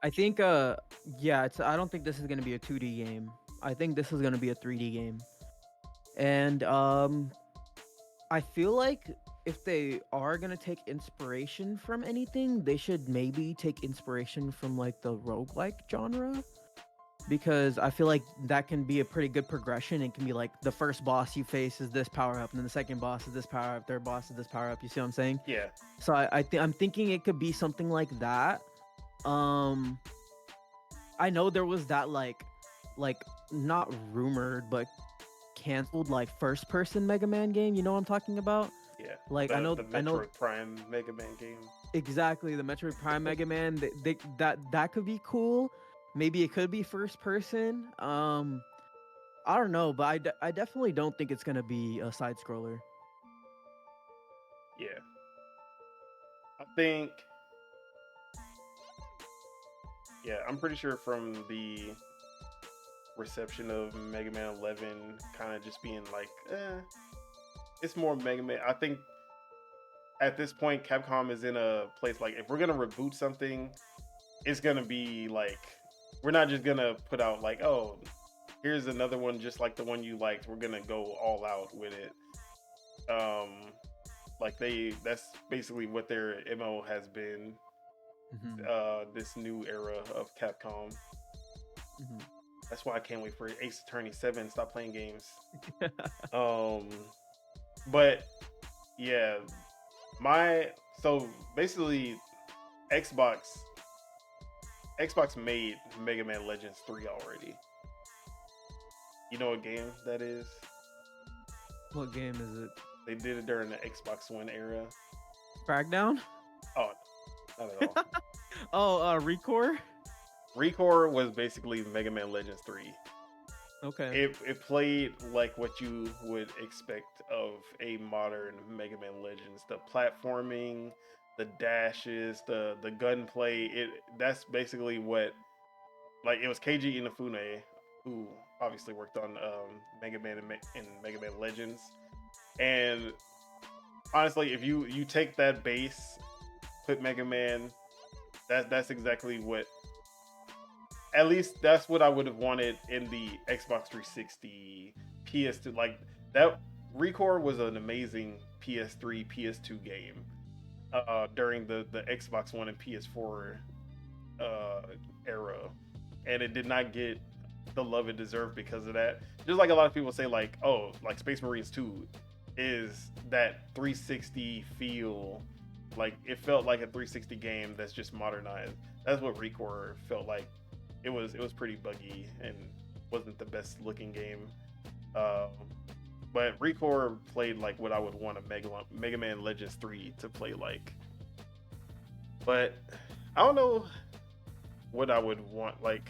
I think yeah, I don't think this is going to be a 2D game. I think this is going to be a 3D game. And I feel like if they are going to take inspiration from anything, they should maybe take inspiration from like the roguelike genre, because I feel like that can be a pretty good progression. It can be like the first boss you face is this power up, and then the second boss is this power up, third boss is this power up. You see what I'm saying? Yeah, So I'm thinking it could be something like that. Um, I know there was that like not rumored but canceled like first person Mega Man game. You know what I'm talking about? yeah. Like The I know Metroid Prime Mega Man game. exactly the Metroid Prime Mega Man. That could be cool. Maybe it could be first person. I don't know, but I definitely don't think it's gonna be a side scroller. Yeah, I think. Yeah, I'm pretty sure from the reception of Mega Man 11, kind of just being like, it's more Mega Man. I think at this point, Capcom is in a place like, if we're gonna reboot something, it's gonna be like, we're not just gonna put out like, oh, here's another one just like the one you liked. We're gonna go all out with it. Um, like that's basically what their MO has been. Hmm. this new era of Capcom. Hmm. That's why I can't wait for Ace Attorney 7. Stop playing games. Um, but yeah, my so basically Xbox Xbox made Mega Man Legends 3 already. You know what game that is? What game is it? They did it during the Xbox One era. Crackdown? Oh, not at all. Oh, Recore? Recore was basically Mega Man Legends 3. Okay. It played like what you would expect of a modern Mega Man Legends. The platforming, the dashes, the gunplay. That's basically what, like, it was Keiji Inafune who obviously worked on Mega Man and Mega Man Legends. And honestly, if you take that base, put Mega Man, that's exactly what, at least that's what I would have wanted in the Xbox 360, PS2. Like, that Recore was an amazing PS3, PS2 game during the Xbox One and PS4 uh, era, and it did not get the love it deserved because of that. Just like a lot of people say, like, oh, like Space Marines 2 is that 360 feel. Like, it felt like a 360 game that's just modernized. That's what Recore felt like. It was pretty buggy and wasn't the best looking game. Um, but Recore played like what I would want a Mega Man Legends 3 to play like. But I don't know what I would want. Like,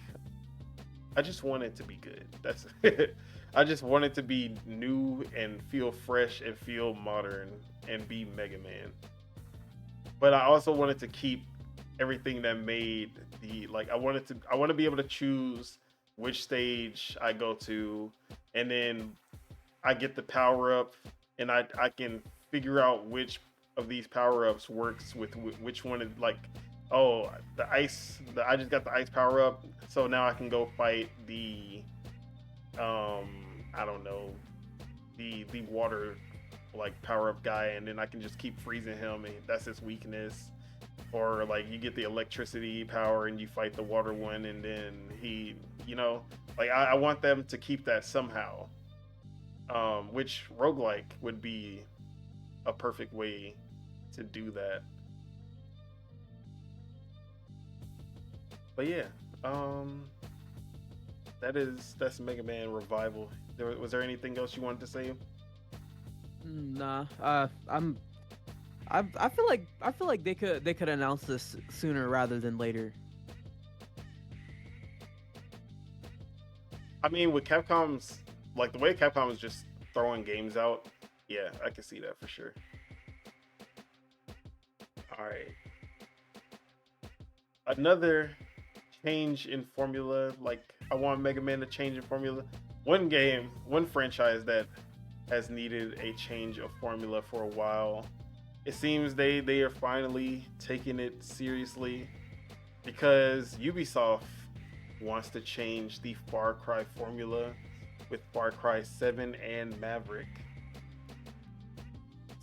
I just want it to be good. That's I just want it to be new and feel fresh and feel modern and be Mega Man. But I also wanted to keep everything that made the, like, I want to be able to choose which stage I go to, and then I get the power up, and I can figure out which of these power ups works with which one is, like, oh, I just got the ice power up, so now I can go fight the I don't know, the water, like, power up guy, and then I can just keep freezing him, and that's his weakness. Or like you get the electricity power and you fight the water one, and then he, like, I want them to keep that somehow. Which roguelike would be a perfect way to do that. But yeah, that's Mega Man Revival. Was there anything else you wanted to say? Nah. I feel like they could announce this sooner rather than later. I mean, with Capcom's, like, the way Capcom is just throwing games out, yeah, I can see that for sure. All right, another change in formula. Like, I want Mega Man to change in formula. One franchise that has needed a change of formula for a while. It seems they are finally taking it seriously, because Ubisoft wants to change the Far Cry formula with Far Cry 7 and Maverick.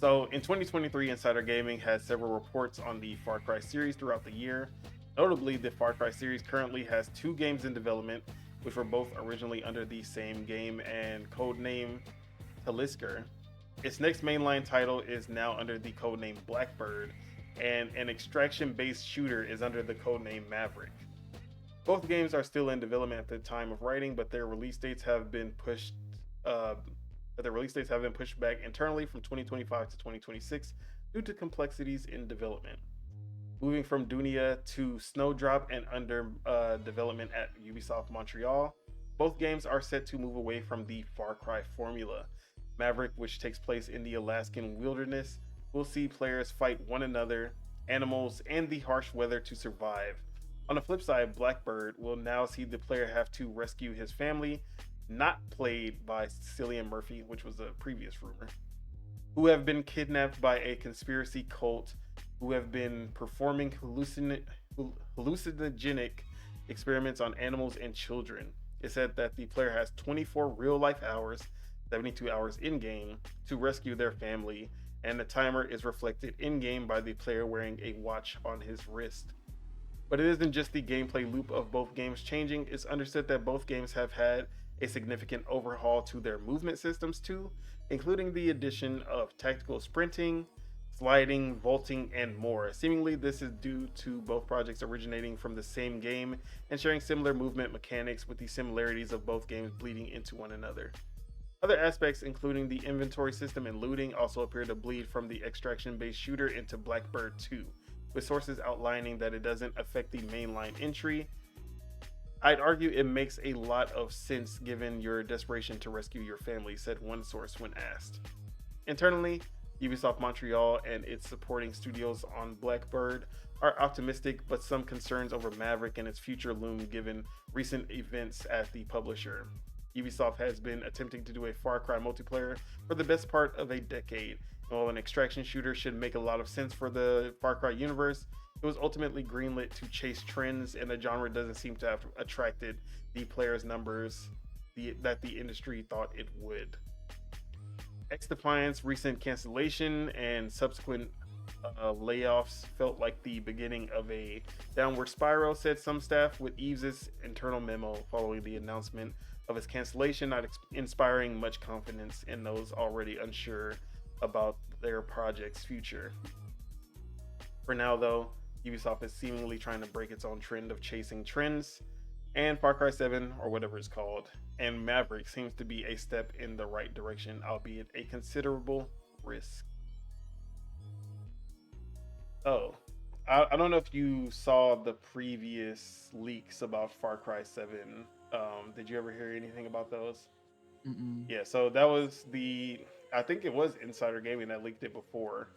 So in 2023, Insider Gaming has several reports on the Far Cry series throughout the year. Notably, the Far Cry series currently has 2 games in development, which were both originally under the same game and codename Talisker. Its next mainline title is now under the codename Blackbird, and an extraction-based shooter is under the codename Maverick. Both games are still in development at the time of writing, but their release dates have been pushed. Back internally from 2025 to 2026 due to complexities in development. Moving from Dunia to Snowdrop and under development at Ubisoft Montreal, both games are set to move away from the Far Cry formula. Maverick, which takes place in the Alaskan wilderness, will see players fight one another, animals, and the harsh weather to survive. On the flip side, Blackbird will now see the player have to rescue his family, not played by Cillian Murphy, which was a previous rumor, who have been kidnapped by a conspiracy cult who have been performing hallucinogenic experiments on animals and children. It said that the player has 24 real life hours, 72 hours in game, to rescue their family, and the timer is reflected in game by the player wearing a watch on his wrist. But it isn't just the gameplay loop of both games changing. It's understood that both games have had a significant overhaul to their movement systems too, including the addition of tactical sprinting, sliding, vaulting, and more. Seemingly, this is due to both projects originating from the same game and sharing similar movement mechanics, with the similarities of both games bleeding into one another. Other aspects, including the inventory system and looting, also appear to bleed from the extraction-based shooter into Blackbird 2, with sources outlining that it doesn't affect the mainline entry. I'd argue it makes a lot of sense given your desperation to rescue your family, said one source when asked. Internally, Ubisoft Montreal and its supporting studios on Blackbird are optimistic, but some concerns over Maverick and its future loom given recent events at the publisher. Ubisoft has been attempting to do a Far Cry multiplayer for the best part of a decade, and while an extraction shooter should make a lot of sense for the Far Cry universe, it was ultimately greenlit to chase trends, and the genre doesn't seem to have attracted the players' numbers that the industry thought it would. XDefiant's recent cancellation and subsequent layoffs felt like the beginning of a downward spiral, said some staff, with Eves' internal memo following the announcement of his cancellation not inspiring much confidence in those already unsure about their project's future. For now, though, Ubisoft is seemingly trying to break its own trend of chasing trends, and Far Cry 7, or whatever it's called, and Maverick seems to be a step in the right direction, albeit a considerable risk. Oh, I don't know if you saw the previous leaks about Far Cry 7. Did you ever hear anything about those? Mm-mm. Yeah, so that was I think it was Insider Gaming that leaked it before.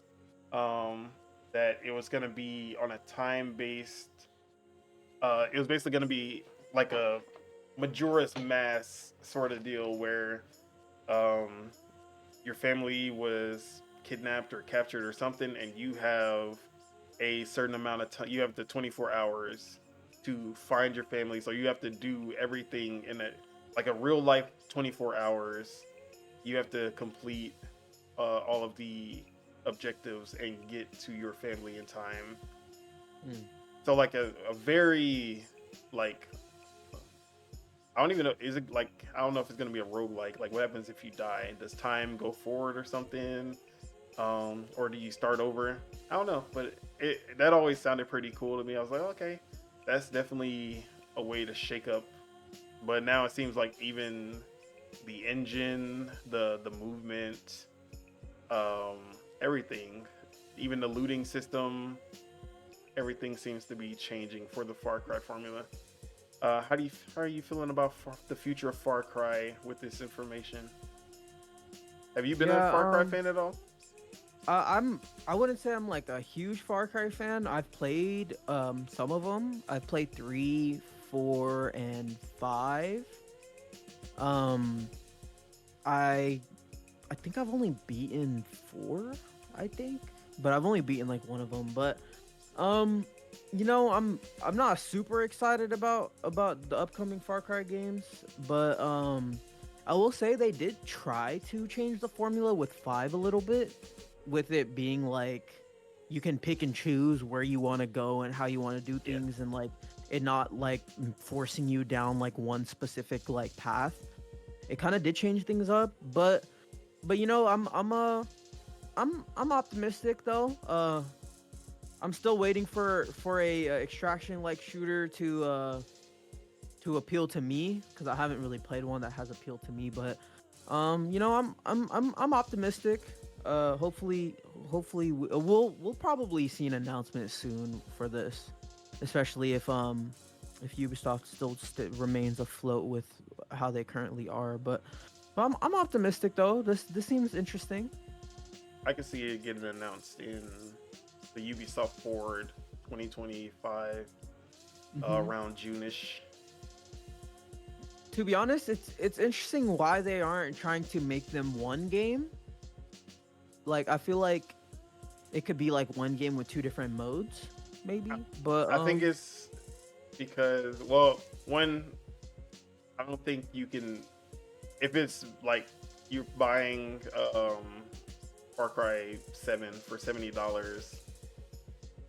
That it was going to be on a time-based, it was basically going to be like a Majora's Mask sort of deal where your family was kidnapped or captured or something, and you have a certain amount of time. You have the 24 hours to find your family, so you have to do everything in a real life 24 hours. You have to complete all of the objectives and get to your family in time. So like a very like, I don't even know, is it like, I don't know if it's gonna be a roguelike. Like what happens if you die? Does time go forward or something? Or do you start over? I don't know, but that always sounded pretty cool to me. I was like, okay, that's definitely a way to shake up. But now it seems like even the engine, the movement, everything, even the looting system, everything seems to be changing for the Far Cry formula. How are you feeling about the future of Far Cry with this information? Have you been a Far Cry fan at all? I wouldn't say I'm like a huge Far Cry fan. I've played some of them. I've played 3, 4, and 5. I think I've only beaten 4, I think, but I've only beaten like one of them. But I'm not super excited about the upcoming Far Cry games, but I will say they did try to change the formula with 5 a little bit, with it being like you can pick and choose where you want to go and how you want to do things, and like it not like forcing you down like one specific like path. It kind of did change things up, but I'm optimistic though. I'm still waiting for a extraction like shooter to appeal to me, because I haven't really played one that has appealed to me. But I'm optimistic. Hopefully we'll probably see an announcement soon for this, especially if Ubisoft still remains afloat with how they currently are. But I'm optimistic though. This seems interesting. I can see it getting announced in the Ubisoft Forward 2025, around June-ish. To be honest, it's interesting why they aren't trying to make them one game. Like I feel like it could be like one game with 2 different modes, maybe. But I think it's because, well, one, I don't think you can, if it's like you're buying Far Cry 7 for $70,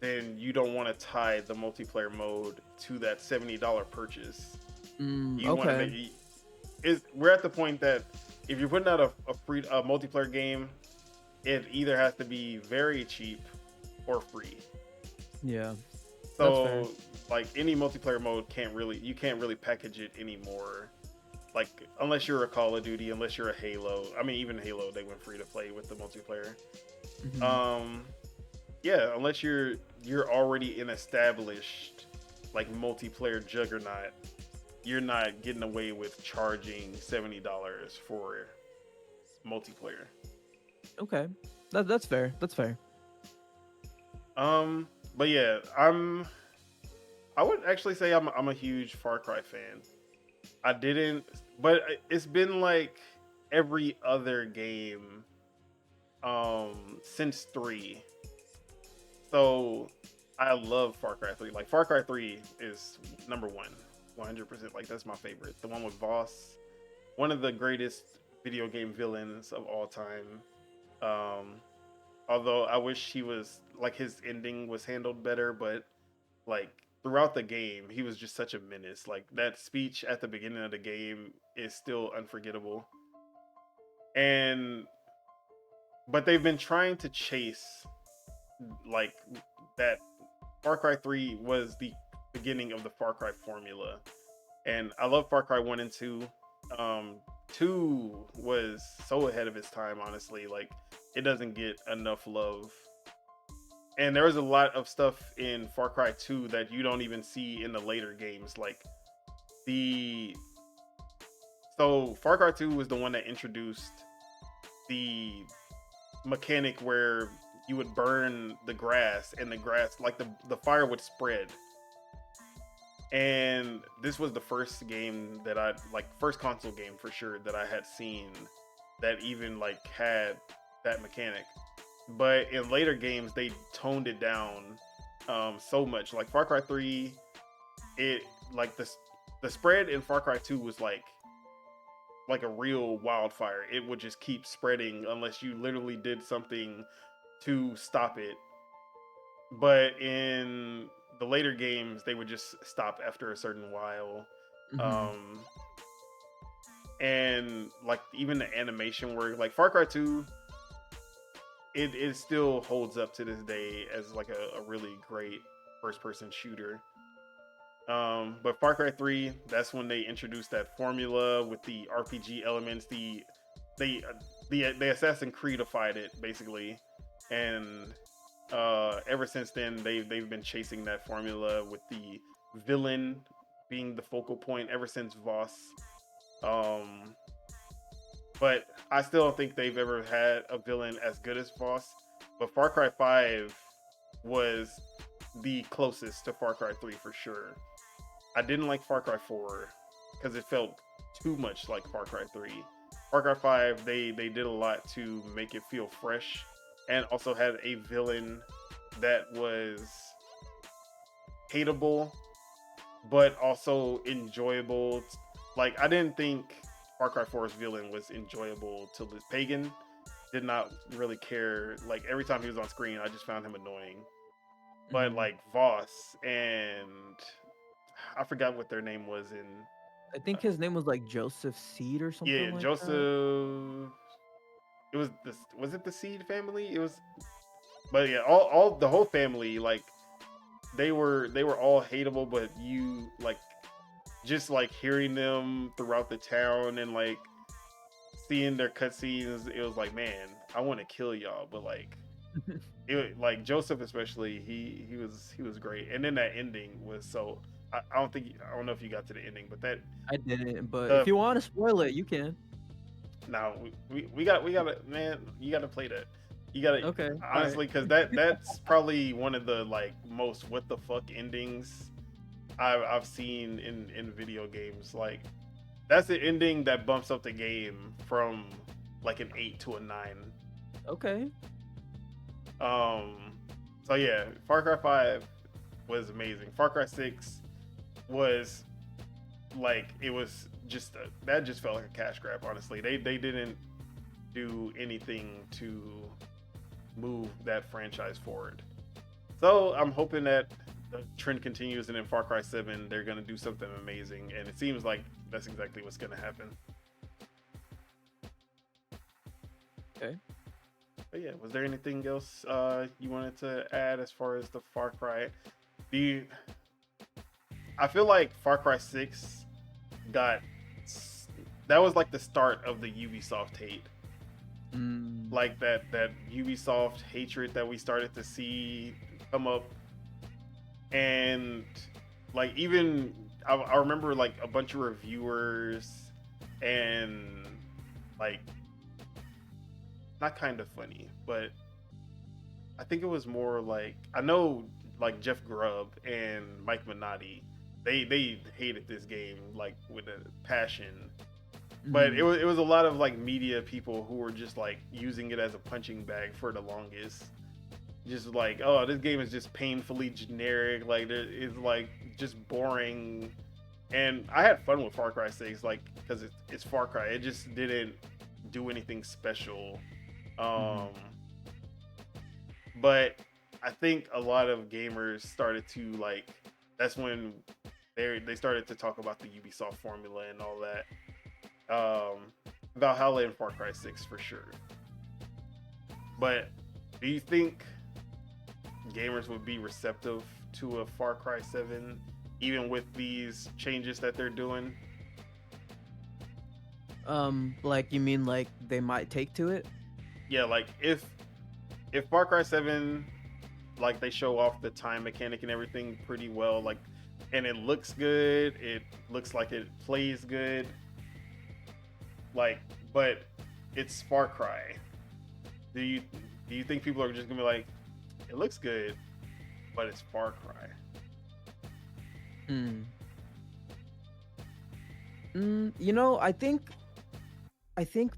then you don't want to tie the multiplayer mode to that $70 purchase. You want to make we're at the point that if you're putting out a free multiplayer game, it either has to be very cheap or free. Yeah. So like any multiplayer mode you can't really package it anymore. Like unless you're a Call of Duty, unless you're a Halo. I mean, even Halo, they went free to play with the multiplayer. Mm-hmm. Yeah, unless you're already an established like multiplayer juggernaut, you're not getting away with charging $70 for multiplayer. Okay, that's fair. That's fair. But yeah, I would actually say I'm a huge Far Cry fan. I didn't, but it's been like every other game since 3. So I love Far Cry 3. Like Far Cry 3 is number 1, 100%. Like that's my favorite. The one with Voss, one of the greatest video game villains of all time. Although I wish he was like his ending was handled better, but like throughout the game, he was just such a menace. Like that speech at the beginning of the game is still unforgettable. But they've been trying to chase like that. Far Cry 3 was the beginning of the Far Cry formula. And I love Far Cry 1 and 2. 2 was so ahead of its time, honestly. Like it doesn't get enough love. And there was a lot of stuff in Far Cry 2 that you don't even see in the later games. Like so Far Cry 2 was the one that introduced the mechanic where you would burn the grass and the grass, like the fire would spread. And this was the first game that first console game for sure that I had seen that even like had that mechanic. But in later games, they toned it down so much. Like Far Cry 3, it like the spread in Far Cry 2 was like a real wildfire. It would just keep spreading unless you literally did something to stop it. But in the later games, they would just stop after a certain while. Mm-hmm. And like even the animation work, like Far Cry 2, it still holds up to this day as like a really great first person shooter. But Far Cry 3, that's when they introduced that formula with the RPG elements. They Assassin's Creedified it basically, and ever since then they've been chasing that formula with the villain being the focal point ever since Voss. But I still don't think they've ever had a villain as good as Voss. But Far Cry 5 was the closest to Far Cry 3 for sure. I didn't like Far Cry 4 because it felt too much like Far Cry 3. Far Cry 5, they did a lot to make it feel fresh and also had a villain that was hateable but also enjoyable. Like I didn't think Far Cry 4's villain was enjoyable till this Pagan. Did not really care. Like every time he was on screen, I just found him annoying. But like Voss and I forgot what their name was in. I think his name was like Joseph Seed or something. Yeah, like Joseph. That. It was it the Seed family? It was, but yeah, all the whole family, like they were all hateable, but you like just like hearing them throughout the town and like seeing their cutscenes, it was like, man, I want to kill y'all, but like it like Joseph especially, he was great. And then that ending was so I don't know if you got to the ending, but that I didn't. But if you want to spoil it, you can. No, we gotta man, you gotta play that. You gotta Okay. honestly, because that's probably one of the like most what the fuck endings I've seen in video games. Like that's the ending that bumps up the game from like an 8 to a 9. Okay. So yeah, Far Cry 5 was amazing. Far Cry 6 was like it was just that just felt like a cash grab. Honestly, they didn't do anything to move that franchise forward. So I'm hoping that the trend continues, and in Far Cry 7, they're gonna do something amazing, and it seems like that's exactly what's gonna happen. Okay. But yeah, was there anything else you wanted to add as far as the Far Cry? Do you? I feel like Far Cry 6 got that was like the start of the Ubisoft hate. Like that Ubisoft hatred that we started to see come up, and like even I remember like a bunch of reviewers and like not kind of funny, but I think it was more like I know like Jeff Grubb and Mike Minotti, they hated this game like with a passion. But it was a lot of like media people who were just like using it as a punching bag for the longest. Just like, oh, this game is just painfully generic. Like it's like just boring. And I had fun with Far Cry 6, like because it's Far Cry. It just didn't do anything special. But I think a lot of gamers started to like. That's when they started to talk about the Ubisoft formula and all that. Valhalla and Far Cry 6 for sure. But do you think gamers would be receptive to a Far Cry 7 even with these changes that they're doing? Like you mean like they might take to it? Yeah, like if Far Cry 7 like they show off the time mechanic and everything pretty well, like and it looks good, it looks like it plays good. Like, but it's Far Cry. Do you think people are just gonna be like, it looks good, but it's Far Cry? You know, I think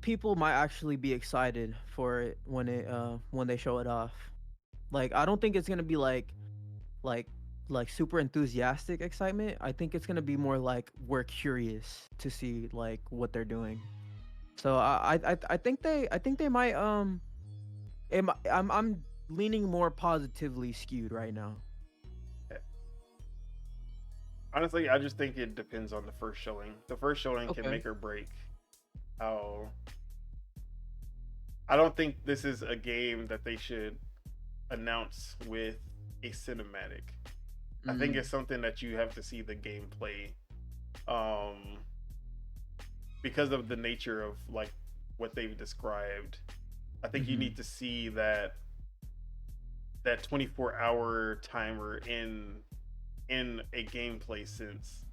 people might actually be excited for it when they show it off. Like I don't think it's gonna be like like super enthusiastic excitement. I think it's gonna be more like we're curious to see like what they're doing. So I think they might I'm leaning more positively skewed right now. Honestly, I just think it depends on the first showing. The first showing can Okay. make or break how. I don't think this is a game that they should announce with a cinematic. I think it's something that you have to see the gameplay, um, because of the nature of like what they've described. I think you need to see that 24-hour timer in a gameplay sense.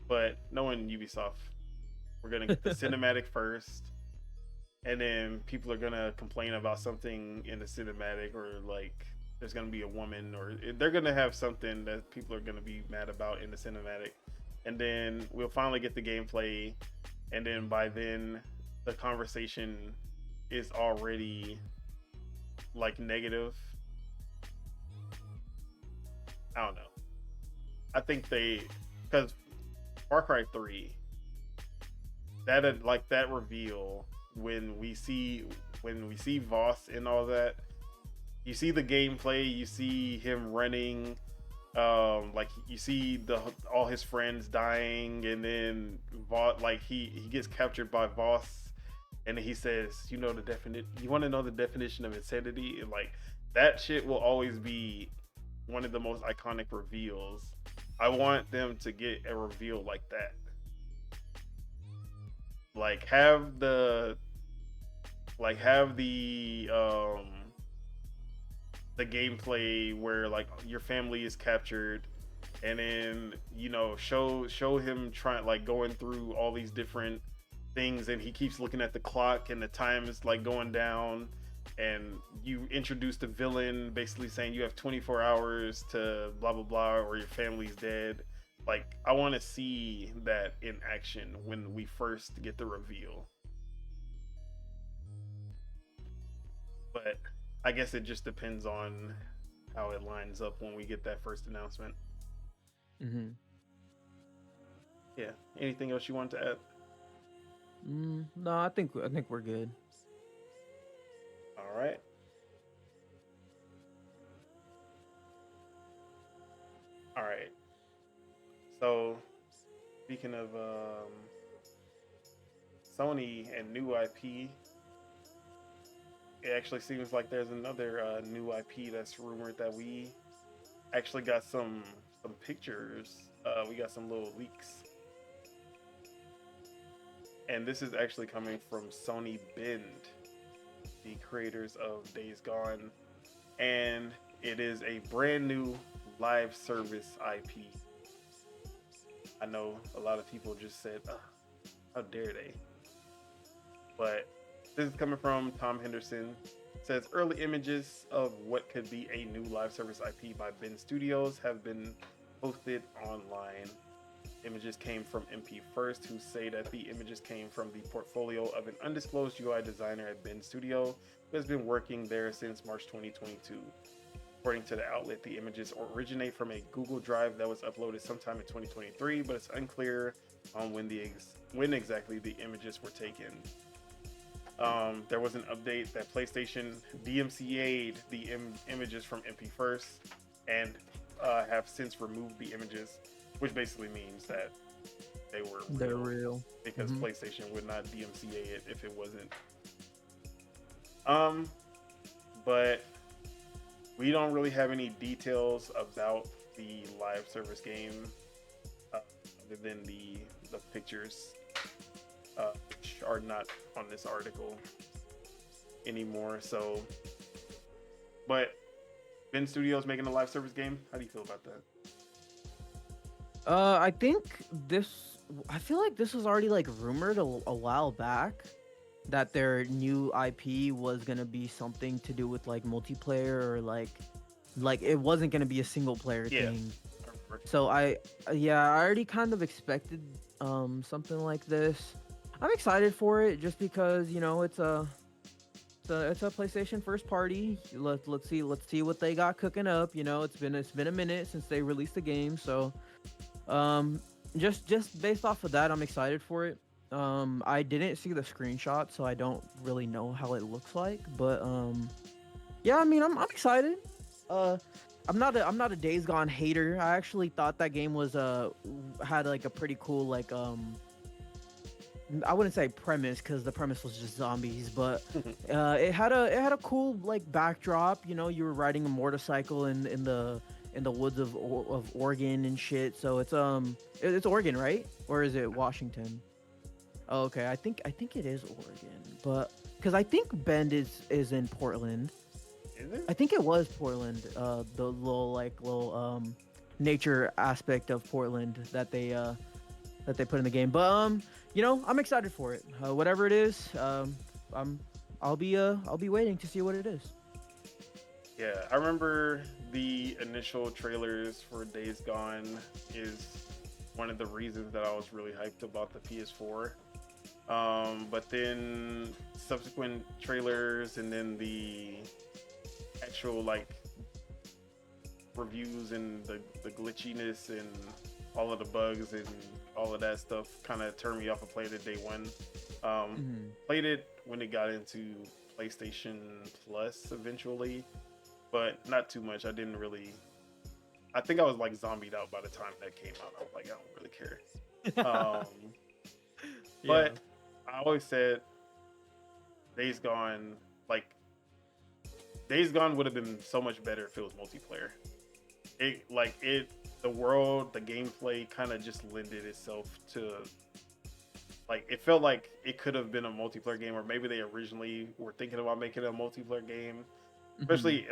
But knowing Ubisoft, we're gonna get the cinematic first, and then people are gonna complain about something in the cinematic, or like there's gonna be a woman, or they're gonna have something that people are gonna be mad about in the cinematic, and then we'll finally get the gameplay, and then by then the conversation is already like negative. I don't know. I think because Far Cry 3, that like that reveal when we see Voss and all that, you see the gameplay, you see him running, like you see all his friends dying, and then Voss, like he gets captured by Voss, and he says, you know the definite, you want to know the definition of insanity, and like that shit will always be one of the most iconic reveals. I want them to get a reveal like that. Like have the gameplay where like your family is captured, and then show him trying like going through all these different things, and he keeps looking at the clock and the time is like going down, and you introduce the villain basically saying you have 24 hours to blah blah blah or your family's dead. Like I want to see that in action when we first get the reveal. But I guess it just depends on how it lines up when we get that first announcement. Yeah. Anything else you want to add? No, I think we're good. All right. So speaking of Sony and new IP, it actually seems like there's another new IP that's rumored that we actually got some pictures. We got some little leaks, and this is actually coming from Sony Bend, the creators of Days Gone, and it is a brand new live service IP. I know a lot of people just said, "How dare they?" But this is coming from Tom Henderson. It says early images of what could be a new live service IP by Ben Studios have been posted online. Images came from MP First, who say that the images came from the portfolio of an undisclosed UI designer at Ben Studio, who has been working there since March 2022. According to the outlet, the images originate from a Google Drive that was uploaded sometime in 2023, but it's unclear on when exactly the images were taken. There was an update that PlayStation DMCA'd the images from MP First and have since removed the images, which basically means that they're real because PlayStation would not DMCA it if it wasn't. But we don't really have any details about the live service game other than the pictures, which are not on this article anymore. So, but Ben Studios making a live service game. How do you feel about that? I think this. I feel like this was already like rumored a while back that their new IP was gonna be something to do with like multiplayer or like it wasn't gonna be a single player thing. So I already kind of expected something like this. I'm excited for it just because it's a PlayStation first party. Let's see what they got cooking up. It's been a minute since they released the game, so just based off of that, I'm excited for it. I didn't see the screenshot, so I don't really know how it looks like, but yeah, I mean, I'm excited. I'm not a Days Gone hater. I actually thought that game was had like a pretty cool like I wouldn't say premise because the premise was just zombies, but it had a cool like backdrop. You were riding a motorcycle in the woods of Oregon and shit. So it's Oregon, right? Or is it Washington? Oh, okay, I think it is Oregon, but because I think Bend is in Portland. Is it? I think it was Portland. The little nature aspect of Portland that they put in the game. But I'm excited for it. Whatever it is, I'll be waiting to see what it is. Yeah, I remember the initial trailers for Days Gone is one of the reasons that I was really hyped about the PS4. But then subsequent trailers and then the actual like reviews and the glitchiness and all of the bugs and all of that stuff kind of turned me off of playing it day one. Played it when it got into PlayStation Plus eventually, but not too much. I think I was like zombied out by the time that came out. I was like, I don't really care. But I always said Days Gone would have been so much better if it was multiplayer. The world, the gameplay kind of just lended itself to, like, it felt like it could have been a multiplayer game, or maybe they originally were thinking about making it a multiplayer game. Especially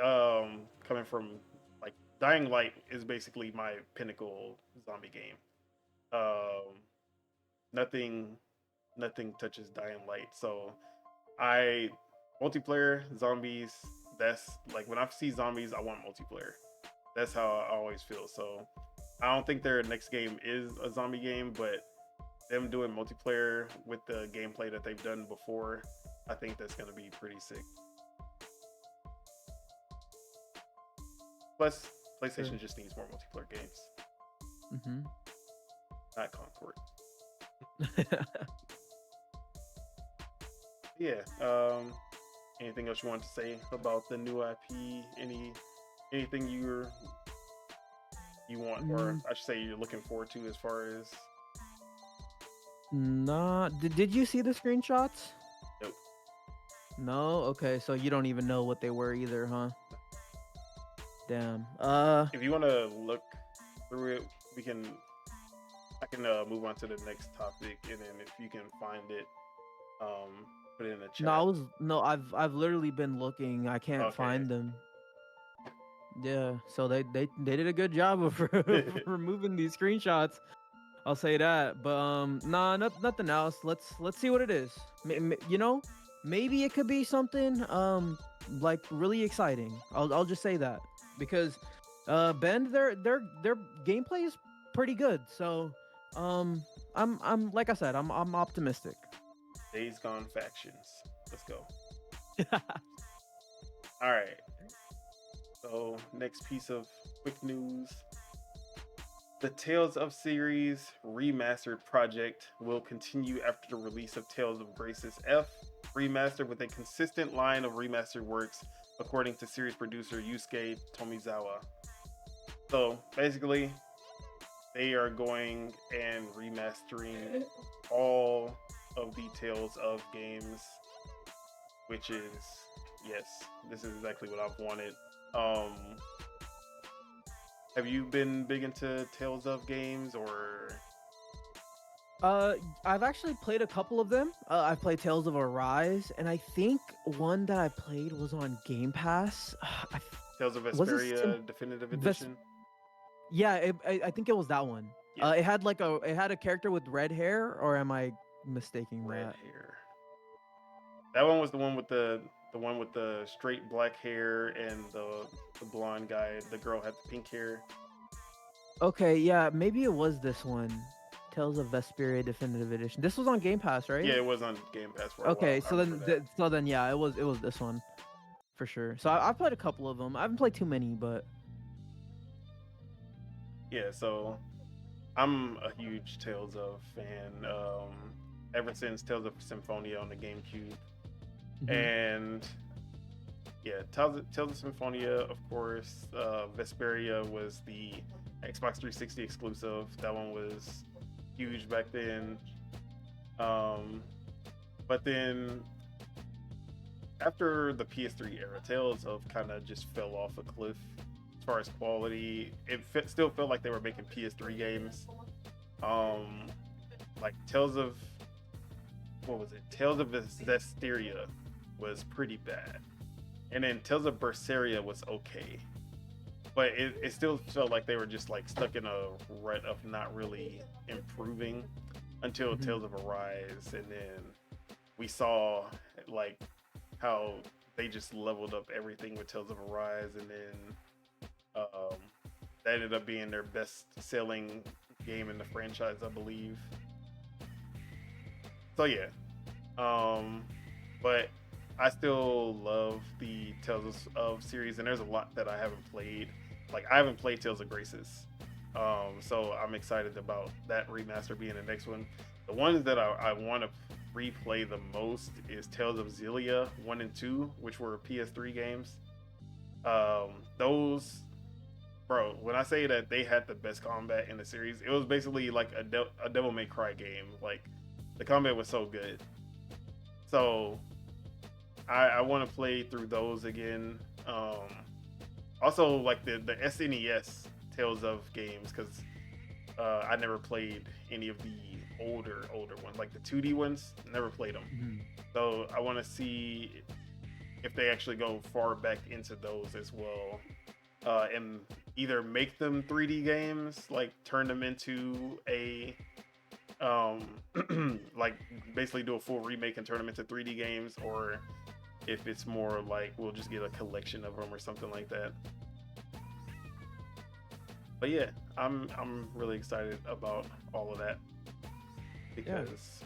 coming from like Dying Light is basically my pinnacle zombie game. Nothing touches Dying Light. So multiplayer zombies, that's like when I see zombies, I want multiplayer. That's how I always feel. So I don't think their next game is a zombie game, but them doing multiplayer with the gameplay that they've done before, I think that's going to be pretty sick. Plus, PlayStation just needs more multiplayer games. Not Concord. Yeah. Anything else you want to say about the new IP? Anything you're you want, or I should say you're looking forward to as far as? Nah. Did you see the screenshots? Nope. No. Okay, so you don't even know what they were either, huh? Damn. If you want to look through it, I can move on to the next topic, and then if you can find it, put it in the chat. I've literally been looking. I can't find them. Yeah, so they did a good job of removing these screenshots. I'll say that. But nah, nothing else. Let's see what it is. You know, maybe it could be something like really exciting. I'll just say that because Bend their gameplay is pretty good. So I'm like I said, I'm optimistic. Days Gone factions. Let's go. All right. So next piece of quick news. The Tales of series remastered project will continue after the release of Tales of Graces F remastered with a consistent line of remastered works, according to series producer Yusuke Tomizawa. So basically, they are going and remastering all of the Tales of games, which is, yes, this is exactly what I've wanted. Have you been big into Tales of games, or? I've actually played a couple of them. I've played Tales of Arise, and I think one that I played was on Game Pass. Tales of Vesperia Definitive Edition. Yeah, I think it was that one. Yeah. It had a character with red hair, or am I mistaking red that? Hair. That one was the one with the straight black hair and the blonde guy. The girl had the pink hair. Okay, yeah, maybe it was this one. Tales of Vesperia Definitive Edition. This was on Game Pass, right? Yeah, it was on Game Pass for a okay, while. So then yeah, it was this one for sure. So I've played a couple of them. I haven't played too many, but yeah. So I'm a huge Tales of fan. Ever since Tales of Symphonia on the GameCube, and yeah, Tales of Symphonia, of course. Vesperia was the Xbox 360 exclusive. That one was huge back then. But then after the PS3 era, Tales of kind of just fell off a cliff as far as quality. It still felt like they were making PS3 games. Like Tales of Zestiria was pretty bad, and then Tales of Berseria was okay, but it still felt like they were just like stuck in a rut of not really improving until Tales of Arise, and then we saw like how they just leveled up everything with Tales of Arise, and then that ended up being their best selling game in the franchise, I believe. So yeah, but I still love the Tales of series, and there's a lot that I haven't played. Like I haven't played Tales of Graces, so I'm excited about that remaster being the next one. The ones that I want to replay the most is Tales of Xillia 1 and 2, which were PS3 games. Those, bro, when I say that they had the best combat in the series, it was basically like a Devil May Cry game. Like the combat was so good. So I want to play through those again. Also, like the SNES Tales of games, because I never played any of the older ones, like the 2D ones. Never played them. So I want to see if they actually go far back into those as well, and either make them 3D games, like turn them into a like basically do a full remake and turn them into 3D games, or if it's more like we'll just get a collection of them or something like that. But yeah, I'm really excited about all of that because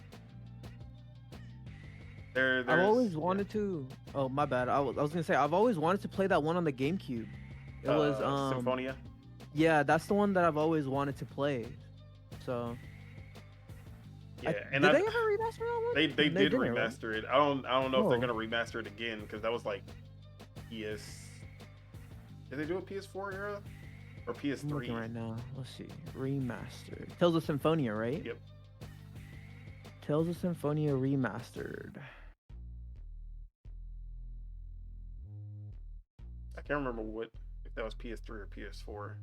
I've always wanted to. Oh my bad. I was gonna say I've always wanted to play that one on the GameCube. It was Symphonia. Yeah, that's the one that I've always wanted to play. So yeah, and did they ever remaster that one? They did remaster it. I don't know if they're gonna remaster it again, because that was like PS. Did they do a PS4 era? or I'm looking PS3. right now. Let's see. Remastered. Tales of Symphonia, right? Yep. Tales of Symphonia remastered. I can't remember if that was PS3 or PS4.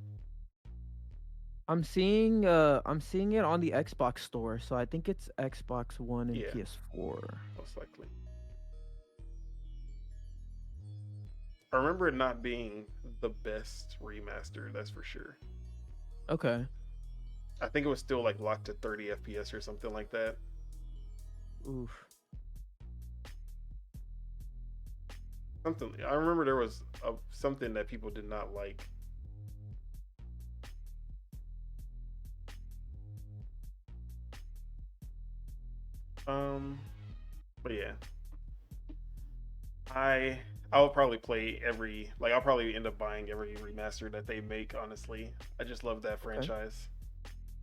I'm seeing it on the Xbox store, so I think it's Xbox One and Yeah, PS4. most likely. I remember it not being the best remaster, that's for sure. Okay. I think it was still like locked to 30 FPS or something like that. Oof. Something I remember there was something that people did not like. But yeah, I'll probably play I'll probably end up buying every remaster that they make. Honestly, I just love that franchise.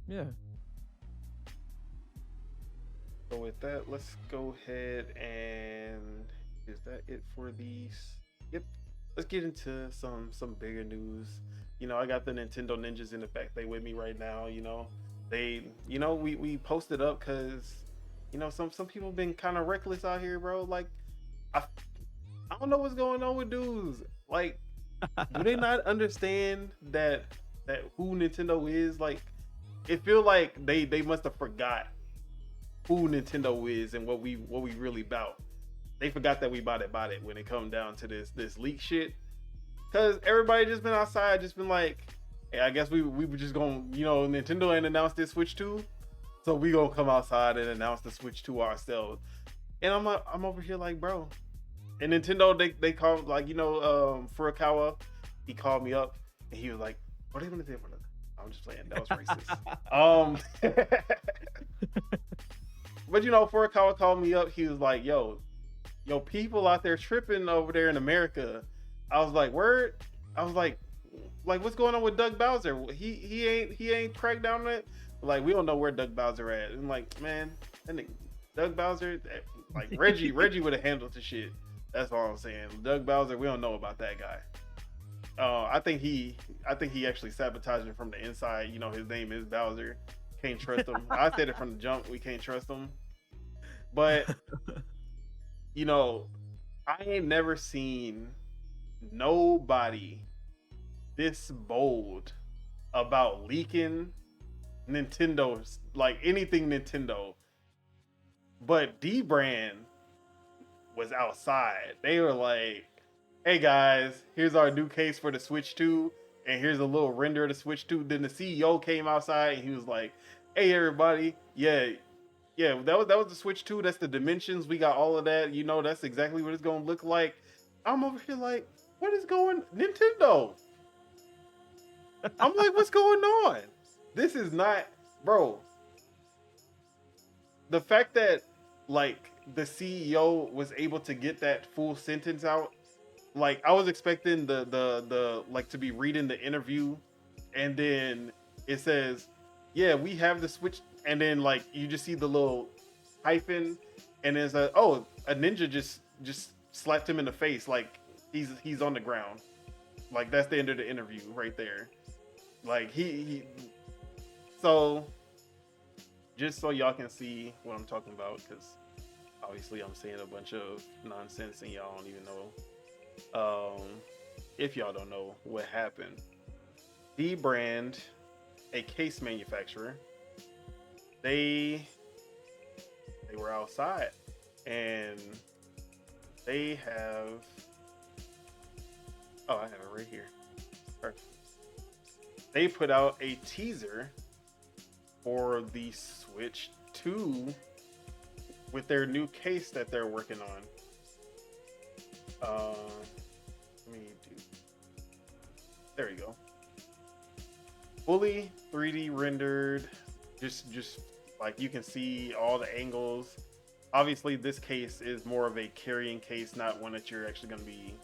Yeah. So with that, let's go ahead and is that it for these? Yep. Let's get into some bigger news. I got the Nintendo Ninjas in the back. They with me right now. We posted up because some people been kind of reckless out here, bro. Like I I don't know what's going on with dudes. Like, do they not understand that who Nintendo is? Like, it feel like they must have forgot who Nintendo is and what we really about. They forgot that we bought it when it come down to this leak shit. Cause everybody just been outside, just been like, hey, I guess we were just gonna, Nintendo ain't announced this Switch 2, so we gonna come outside and announce the Switch 2 ourselves. And I'm over here like, bro. And Nintendo, they called, like, Furukawa, he called me up and he was like, what are they gonna do? I'm just playing, that was racist. But Furukawa called me up, he was like, yo, people out there tripping over there in America. I was like, word? I was like what's going on with Doug Bowser? He ain't cracked down on it. Like, we don't know where Doug Bowser at. And like, man, that nigga, Doug Bowser, like Reggie would have handled the shit. That's all I'm saying. Doug Bowser, we don't know about that guy. I think he actually sabotaged it from the inside. His name is Bowser. Can't trust him. I said it from the jump. We can't trust him. But I ain't never seen nobody this bold about leaking Nintendo's, like, anything Nintendo. But D-Brand was outside. They were like, hey guys, here's our new case for the Switch 2, and here's a little render of the Switch 2. Then the CEO came outside and he was like, hey everybody, yeah, that was the Switch 2. That's the dimensions. We got all of that. That's exactly what it's gonna look like. I'm over here like, what is going Nintendo? I'm like, what's going on? This is not, bro. The fact that, like, the CEO was able to get that full sentence out, like, I was expecting the like to be reading the interview, and then it says, yeah, we have the Switch, and then like you just see the little hyphen, and there's a ninja just slapped him in the face, like he's on the ground. Like, that's the end of the interview right there. Like, he so just so y'all can see what I'm talking about, because obviously I'm saying a bunch of nonsense and y'all don't even know. If y'all don't know what happened, D-Brand, a case manufacturer, they were outside and they have, I have it right here. Perfect. They put out a teaser for the Switch 2 with their new case that they're working on. There you go. Fully 3D rendered, just like you can see all the angles. Obviously, this case is more of a carrying case, not one that you're actually going to be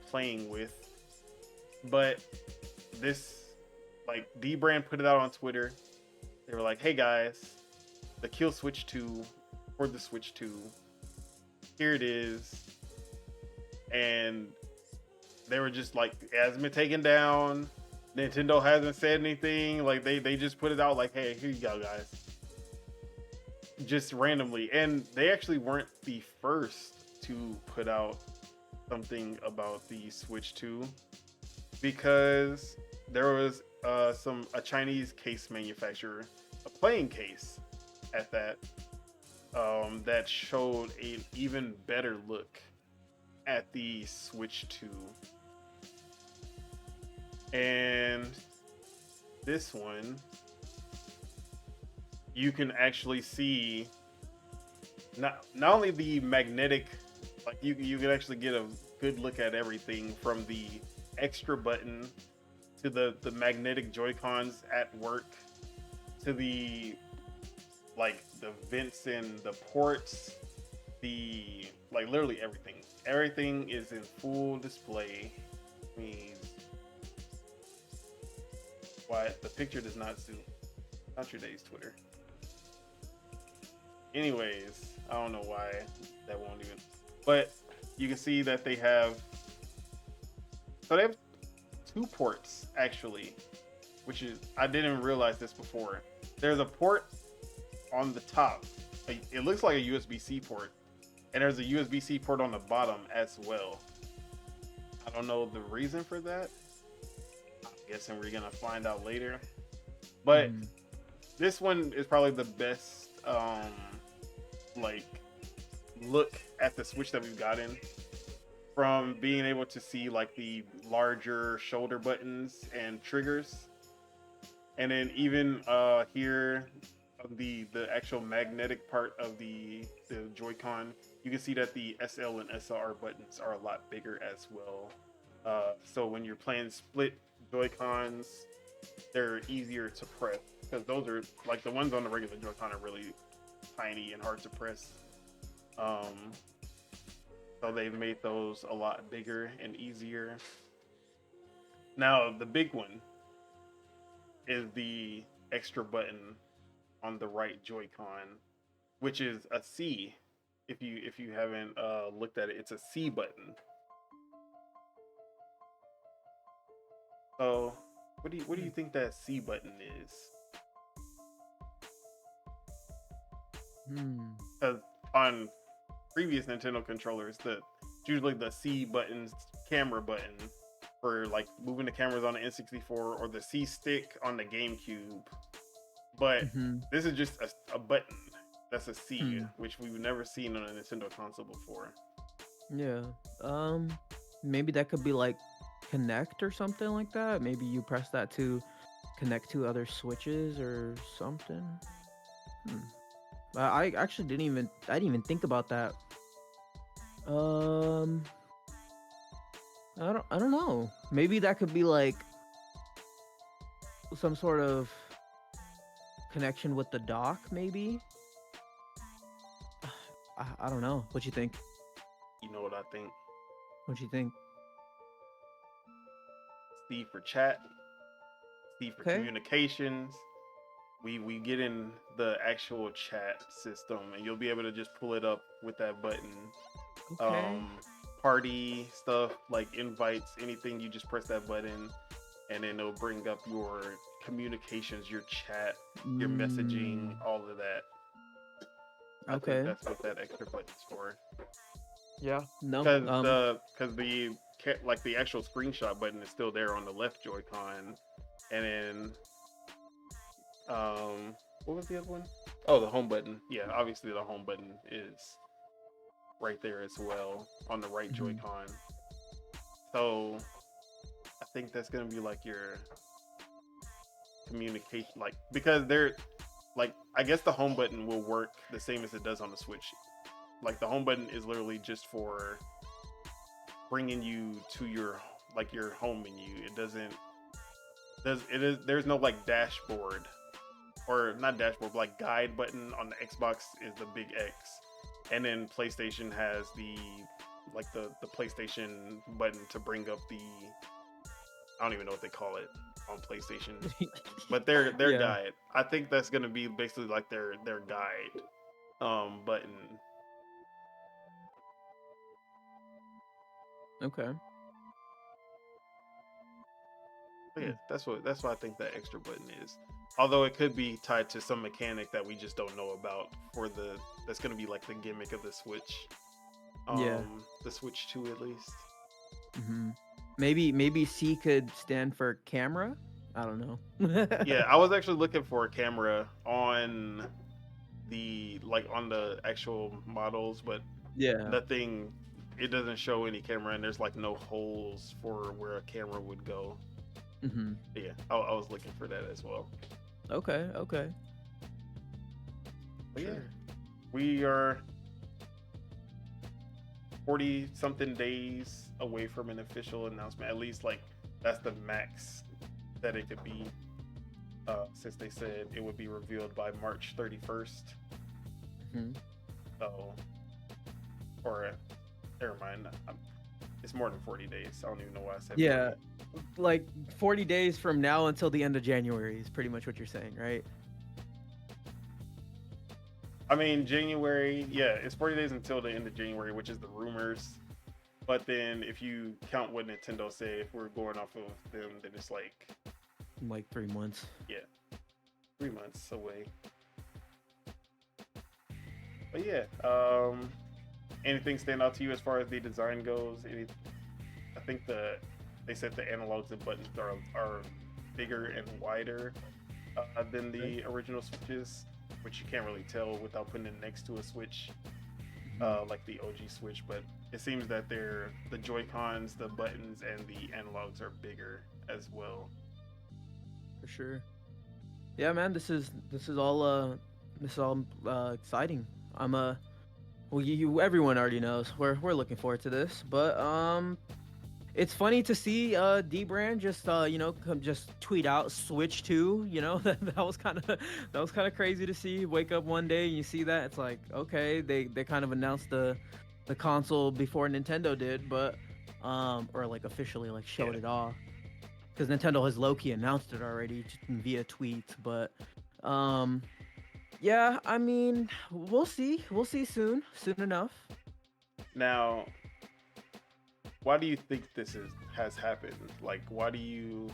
playing with. But this, like, D-Brand put it out on Twitter. They were like, hey guys, the Kill Switch 2 for the Switch 2. Here it is. And they were just like, it hasn't been taken down. Nintendo hasn't said anything. Like they just put it out like, hey, here you go, guys. Just randomly. And they actually weren't the first to put out something about the Switch 2 because there was a Chinese case manufacturer, a playing case at that, that showed an even better look at the Switch 2. And this one, you can actually see not only the magnetic, like you can actually get a good look at everything from the extra button to the magnetic Joy-Cons at work to the like the vents and the ports, the like literally everything. Everything is in full display. Means why the picture does not zoom. Not your day's Twitter. Anyways, I don't know why that won't even. But you can see that they have. So they have 2 ports actually, which is I didn't realize this before. There's a port on the top. It looks like a USB-C port, and there's a USB-C port on the bottom as well. I don't know the reason for that. I'm guessing we're gonna find out later. But this one is probably the best like look at the Switch that we've gotten, from being able to see like the larger shoulder buttons and triggers, and then even here the actual magnetic part of the Joy-Con, you can see that the SL and SR buttons are a lot bigger as well. So when you're playing split Joy-Cons, they're easier to press because those are like the ones on the regular Joy-Con are really tiny and hard to press. So they've made those a lot bigger and easier. Now the big one is the extra button on the right Joy-Con, which is a C. If you haven't looked at it, it's a C button. So what do you think that C button is? Because on previous Nintendo controllers, it's usually the C button's camera button for like moving the cameras on the N64, or the C stick on the GameCube. But this is just a button that's a C, which we've never seen on a Nintendo console before. Yeah. Maybe that could be like connect or something like that. Maybe you press that to connect to other switches or something. I actually didn't even think about that. I don't know. Maybe that could be like some sort of connection with the dock, maybe. I don't know. What you think? You know what I think? What you think? C for chat, C for communications. We get in the actual chat system, and you'll be able to just pull it up with that button. Party stuff like invites, anything, you just press that button, and then it'll bring up your communications, your chat, your messaging, all of that. I think that's what that extra button's for. Yeah. No. Because the actual screenshot button is still there on the left Joy-Con, and then what was the other one? Oh, the home button. Yeah, obviously the home button is right there as well on the right Joy-Con. So I think that's gonna be like your communication, like, because they're like, I guess the home button will work the same as it does on the Switch. Like the home button is literally just for bringing you to your home menu. There's no like dashboard, or not dashboard, but like guide button. On the Xbox is the big X, and then PlayStation has the PlayStation button to bring up the, I don't even know what they call it on PlayStation, but their guide. I think that's gonna be basically like their guide button. Okay. Yeah, that's what I think that extra button is. Although it could be tied to some mechanic that we just don't know about for the that's gonna be like the gimmick of the Switch. Yeah. The Switch 2 at least. Hmm. Maybe C could stand for camera. I don't know. Yeah, I was actually looking for a camera on on the actual models, but Yeah. nothing. It doesn't show any camera, and there's like no holes for where a camera would go. Hmm. Yeah, I was looking for that as well. Okay. Okay. But yeah, Sure. we are 40 something days away from an official announcement. At least like that's the max that it could be. Since they said it would be revealed by March 31st. Hmm. So, or never mind. It's more than 40 days. I don't even know why I said Yeah. 40. Like 40 days from now until the end of January is pretty much what you're saying, right? I mean, January, yeah, it's 40 days until the end of January, which is the rumors. But then if you count what Nintendo said, if we're going off of them, then it's like, Like 3 months. yeah, 3 months away. But yeah, anything stand out to you as far as the design goes? I think they said the analogs and buttons are bigger and wider than the original Switches, which you can't really tell without putting it next to a Switch, like the OG Switch. But it seems that the Joy-Cons, the buttons, and the analogs are bigger as well. For sure. Yeah, man, this is all exciting. Well, everyone already knows we're looking forward to this, but it's funny to see D Brand just just tweet out Switch 2, that was kind of crazy to see. Wake up one day and you see that, it's like, okay, they kind of announced the console before Nintendo did, but or like officially like showed it off, because Nintendo has low-key announced it already via tweet. But yeah, I mean, we'll see soon enough. Now, why do you think this has happened? Like, why do you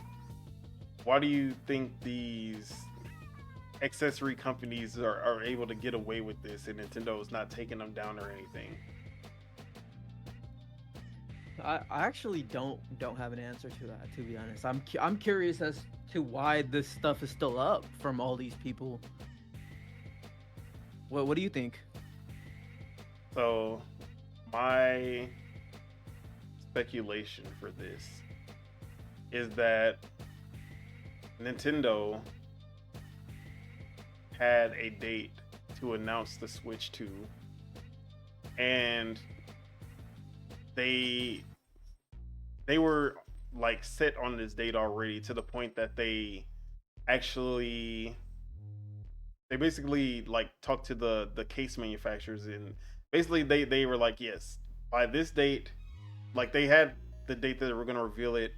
think these accessory companies are able to get away with this and Nintendo is not taking them down or anything? I actually don't have an answer to that, to be honest. I'm curious as to why this stuff is still up from all these people. What do you think? So, my speculation for this is that Nintendo had a date to announce the Switch 2, and they were like set on this date already, to the point that they basically like talked to the case manufacturers, and basically they were like, yes, by this date, like they had the date that they were going to reveal it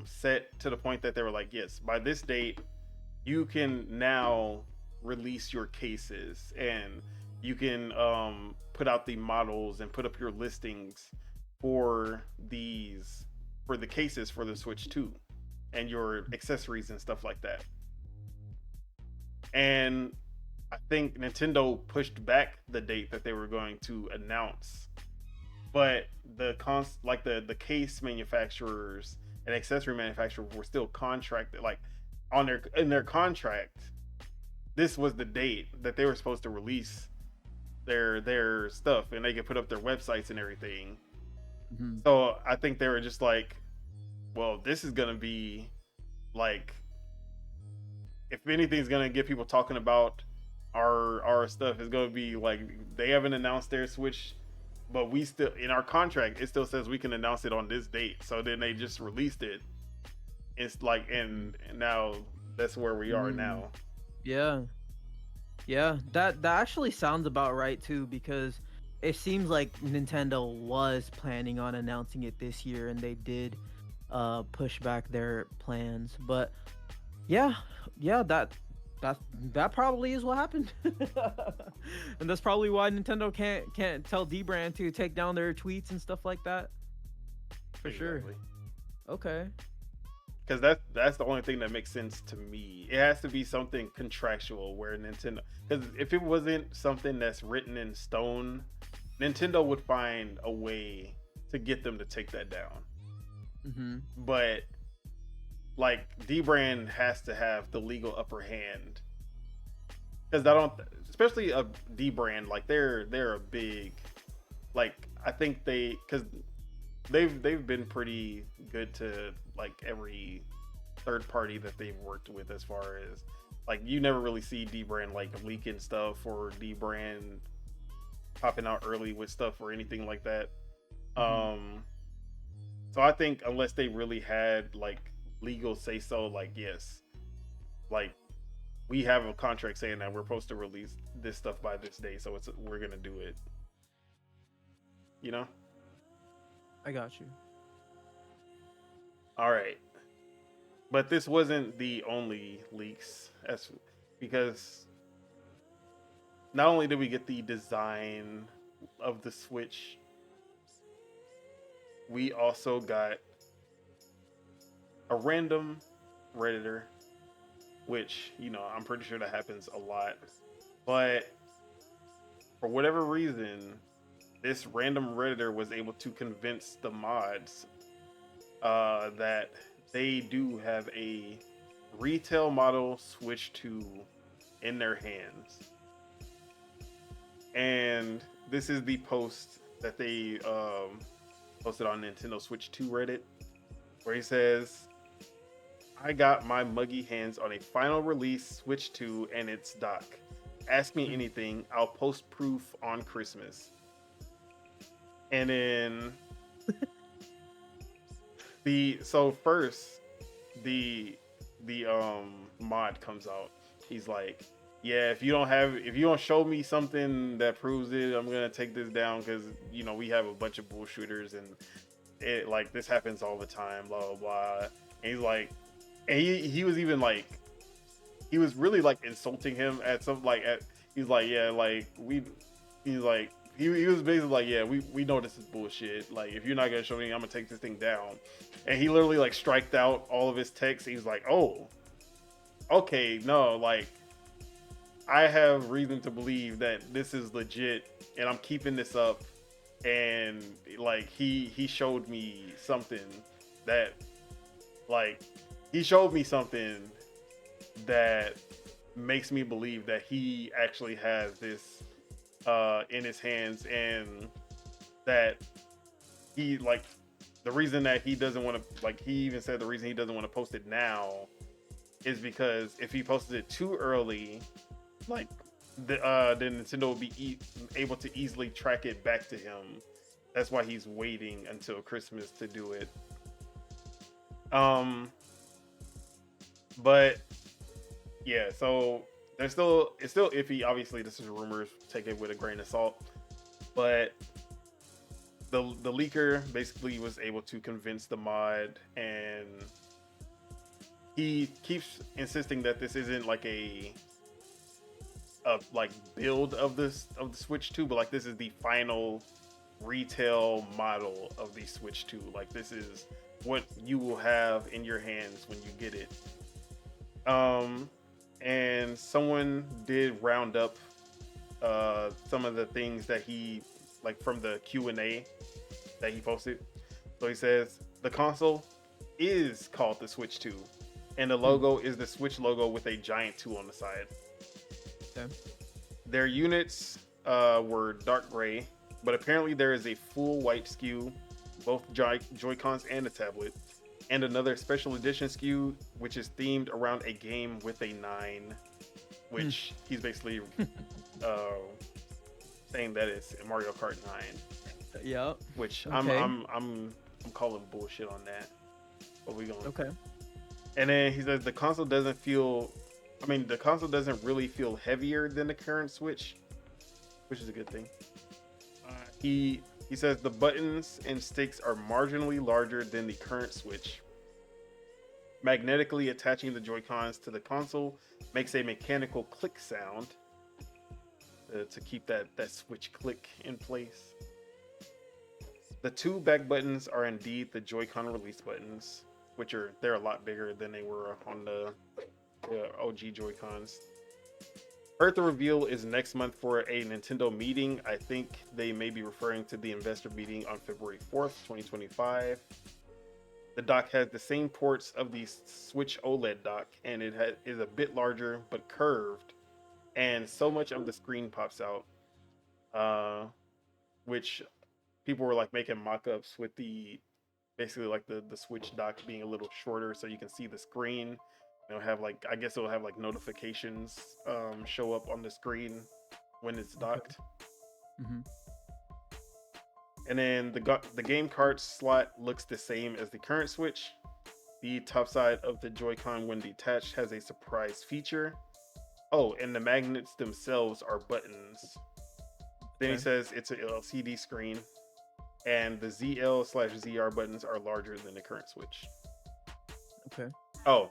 set to the point that they were like, yes, by this date you can now release your cases, and you can put out the models and put up your listings for the cases for the Switch 2 and your accessories and stuff like that. And I think Nintendo pushed back the date that they were going to announce, but the case manufacturers and accessory manufacturers were still contracted, like in their contract. This was the date that they were supposed to release their stuff, and they could put up their websites and everything. Mm-hmm. So I think they were just like, well, this is gonna be like, if anything's gonna get people talking about our stuff, is gonna be like, they haven't announced their Switch, but we still, in our contract, it still says we can announce it on this date. So then they just released it. It's like, and now that's where we are now. Yeah, that actually sounds about right too, because it seems like Nintendo was planning on announcing it this year, and they did push back their plans. But yeah, that probably is what happened. And that's probably why Nintendo can't tell D-Brand to take down their tweets and stuff like that. For sure. Okay. because that's the only thing that makes sense to me. It has to be something contractual where Nintendo, because if it wasn't something that's written in stone, Nintendo would find a way to get them to take that down. Mm-hmm. But like D-Brand has to have the legal upper hand, because I don't, especially a D-Brand, like they're a big, like I think because they've been pretty good to like every third party that they've worked with, as far as like you never really see D-Brand like leaking stuff or D-Brand popping out early with stuff or anything like that. Mm-hmm. So I think unless they really had like legal say so, like yes, like we have a contract saying that we're supposed to release this stuff by this day, so we're gonna do it. You know? I got you. All right. But this wasn't the only leaks, as because not only did we get the design of the Switch, we also got a random Redditor, which, you know, I'm pretty sure that happens a lot. But for whatever reason, this random Redditor was able to convince the mods that they do have a retail model Switch 2 in their hands. And this is the post that they posted on Nintendo Switch 2 Reddit, where he says, I got my muggy hands on a final release Switch 2 and its dock. Ask me anything, I'll post proof on Christmas. And then first the mod comes out. He's like, yeah, if you don't show me something that proves it, I'm gonna take this down, because you know we have a bunch of bullshitters and it like this happens all the time, blah blah blah. And he's like, and he was even like, he was really like insulting him at some like at he's like, yeah, like he's like he was basically like, yeah, we know this is bullshit, like if you're not gonna show me, I'm gonna take this thing down. And he literally like striked out all of his text. He's like, oh, okay, no, like I have reason to believe that this is legit and I'm keeping this up. And like he showed me something that like he showed me something that makes me believe that he actually has this in his hands, and that he like the reason that he doesn't want to, like he even said the reason he doesn't want to post it now is because if he posted it too early, like the Nintendo will be able to easily track it back to him. That's why he's waiting until Christmas to do it. But yeah, so it's still iffy. Obviously, this is rumors. Take it with a grain of salt. But the leaker basically was able to convince the mod, and he keeps insisting that this isn't like a like build of the Switch 2, but like this is the final retail model of the Switch 2. Like this is what you will have in your hands when you get it. And someone did round up some of the things that he like from the Q&A that he posted. So he says the console is called the Switch 2, and the logo is the Switch logo with a giant 2 on the side. Okay. Their units were dark gray, but apparently there is a full white SKU, both Joy-Cons and a tablet, and another special edition SKU which is themed around a game with a 9, which he's basically saying that it's Mario Kart 9. Yeah. Which okay. I'm calling bullshit on that. But we going. Okay. And then he says the console doesn't really feel heavier than the current Switch, which is a good thing. He says the buttons and sticks are marginally larger than the current Switch. Magnetically attaching the Joy-Cons to the console makes a mechanical click sound to keep that Switch click in place. The 2 back buttons are indeed the Joy-Con release buttons, they're a lot bigger than they were on the OG Joy-Cons. Heard the reveal is next month for a Nintendo meeting. I think they may be referring to the investor meeting on February 4th, 2025. The dock has the same ports of the Switch OLED dock, and it is a bit larger but curved, and so much of the screen pops out, which people were like making mock-ups with basically like the Switch dock being a little shorter so you can see the screen. It'll have like, I guess it'll have like notifications show up on the screen when it's docked. Okay. Mm-hmm. And then the game cart slot looks the same as the current Switch. The top side of the Joy-Con, when detached, has a surprise feature. Oh, and the magnets themselves are buttons. Then he says it's an LCD screen, and the ZL/ZR buttons are larger than the current Switch. Okay. Oh,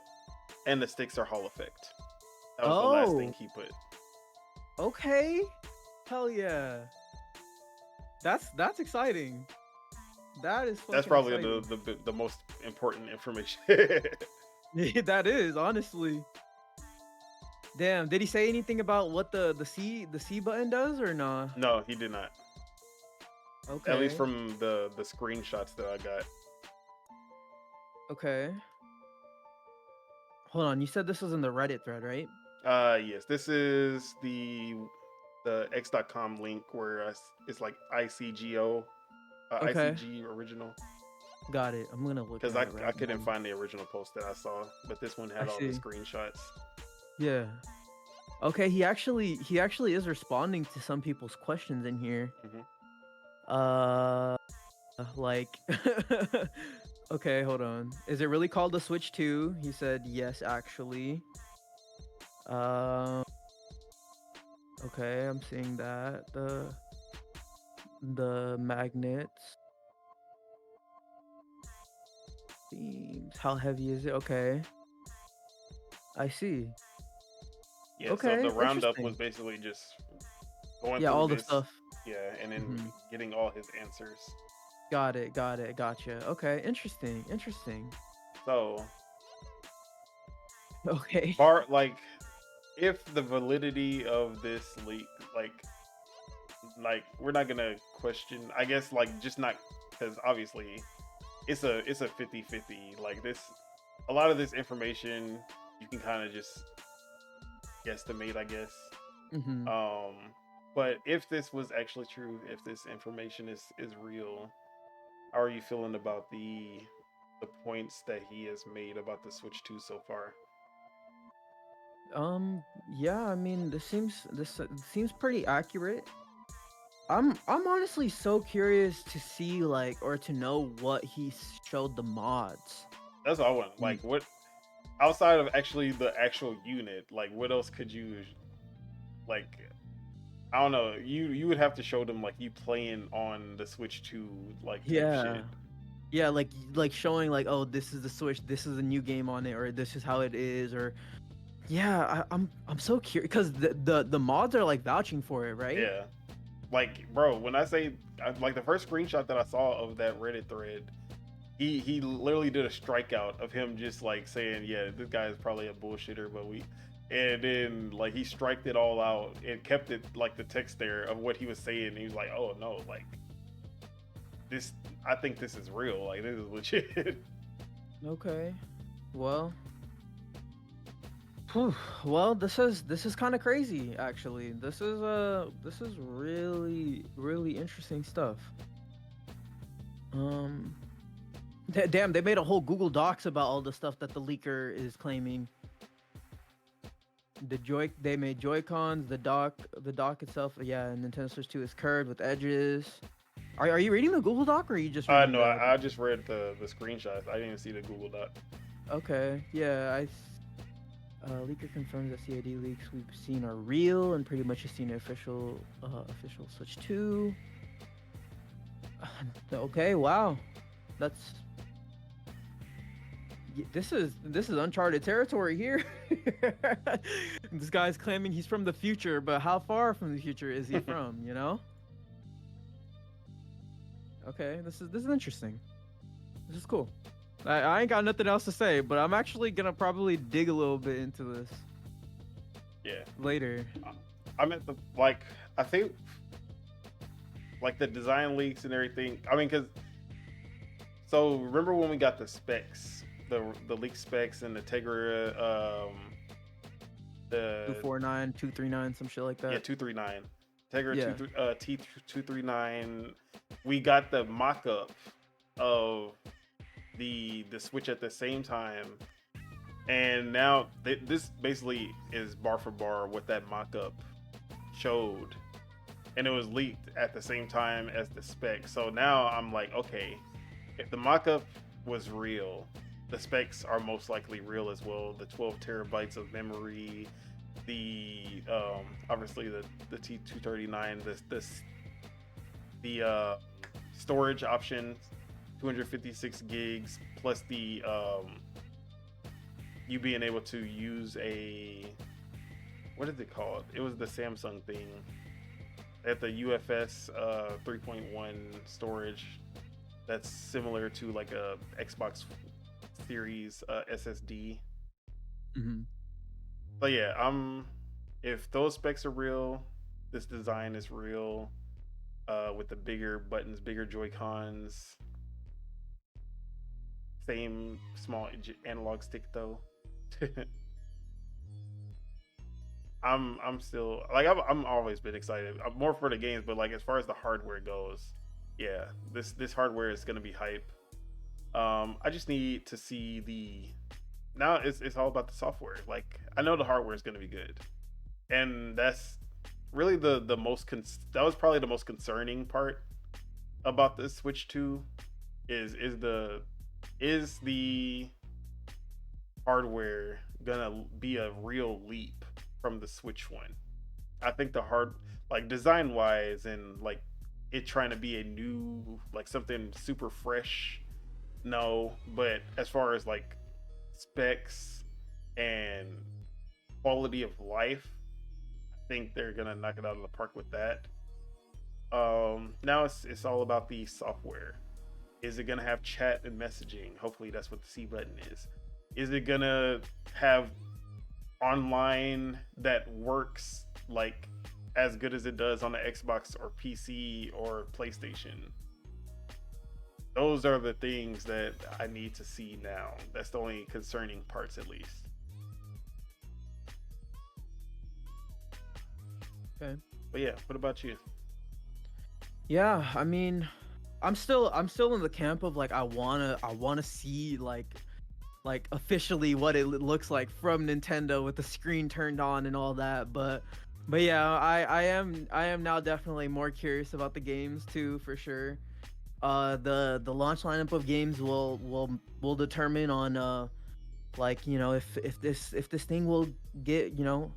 and the sticks are Hall effect. That was the last thing he put. Okay. Hell yeah. That's exciting. That's probably exciting. the most important information. That is, honestly. Damn, did he say anything about what the C button does or nah? No, he did not. Okay. At least from the screenshots that I got. Okay. Hold on, you said this was in the Reddit thread, right? Yes, this is the x.com link where it's like ICGO, Okay. ICG original. Got it. I'm gonna look because at it right I couldn't now. find the original post that I saw, but this one had all the screenshots. Yeah. Okay, he actually is responding to some people's questions in here. Like okay, hold on. Is it really called the Switch 2? He said yes, actually. Okay, I'm seeing that. The magnets. Themes. How heavy is it? Okay. I see. Yeah, okay, so the roundup was basically just going through all this, the stuff. Yeah, and then getting all his answers. Got it. Gotcha. Okay, interesting. So, okay. like, if the validity of this leak, like we're not gonna question, I guess, like, just not, because obviously it's a 50-50. Like, a lot of this information you can kind of just guesstimate, I guess. But if this was actually true, if this information is real, how are you feeling about the points that he has made about the Switch 2 so far? Yeah, I mean, this seems pretty accurate. I'm honestly so curious to see, like, or to know what he showed the mods. That's what I want. Like, what outside of actually the actual unit, like, what else could you, like, I don't know, you would have to show them, like, you playing on the Switch 2, like, type shit. Yeah, like showing, like, oh, this is the Switch, this is a new game on it, or this is how it is, or yeah, I'm so curious because the mods are like vouching for it, right? Yeah, like, bro, when I say, like, the first screenshot that I saw of that Reddit thread, he literally did a strikeout of him just, like, saying, yeah, this guy is probably a bullshitter, but and then, like, he striked it all out and kept it, like, the text there of what he was saying. And he was like, oh no, like, this, I think this is real, like, this is legit. Okay, well, well, this is kind of crazy, actually. This is really interesting stuff. Damn, they made a whole Google Docs about all the stuff that the leaker is claiming. They made Joy-Cons, the dock itself, yeah, and Nintendo Switch 2 is curved with edges. Are you reading the Google Doc, or are you just reading no, I just read the screenshots. I didn't even see the Google Doc. Okay, yeah, leaker confirms that CAD leaks we've seen are real and pretty much has seen an official Switch 2. Okay, wow. This is uncharted territory here. This guy's claiming he's from the future, but how far from the future is he from, you know? Okay, this is interesting. This is cool. I ain't got nothing else to say, but I'm actually gonna probably dig a little bit into this Yeah, later. I'm at the like. I think like the design leaks and everything. I mean, because so remember when we got the specs, the leak specs and the Tegra, the 249, 239, some shit like yeah that. 239, Tegra Yeah. T239. We got the mock-up of the Switch at the same time, and now this basically is bar for bar what that mock-up showed, and it was leaked at the same time as the spec. So now I'm like, okay, if the mock-up was real, the specs are most likely real as well. The 12 terabytes of memory, the obviously the T239, the storage option, 256 gigs, plus the you being able to use a, what is it called? It was the Samsung thing at the UFS 3.1 storage that's similar to like a Xbox Series SSD. Mm-hmm. But yeah, if those specs are real, this design is real, with the bigger buttons, bigger Joy Cons, same small analog stick though. I'm still like I'm always been excited. I'm more for the games, but like as far as the hardware goes, yeah, this hardware is gonna be hype. I just need to see the, now it's all about the software. Like I know the hardware is gonna be good, and that's really the most that was probably the most concerning part about the Switch 2 is the hardware gonna be a real leap from the Switch one. I think the hard, like design wise and like it trying to be a new, like something super fresh, no, but as far as like specs and quality of life, I think they're gonna knock it out of the park with that. Now it's all about the software. Is it gonna have chat and messaging? Hopefully that's what the C button is. Is it gonna have online that works like as good as it does on the Xbox or PC or PlayStation? Those are the things that I need to see now. That's the only concerning parts, at least. Okay. But yeah, what about you? Yeah, I mean, I'm still in the camp of like I wanna see like officially what it looks like from Nintendo with the screen turned on and all that. But yeah, I am now definitely more curious about the games too, for sure. The launch lineup of games will determine on like, you know, if this thing will get, you know,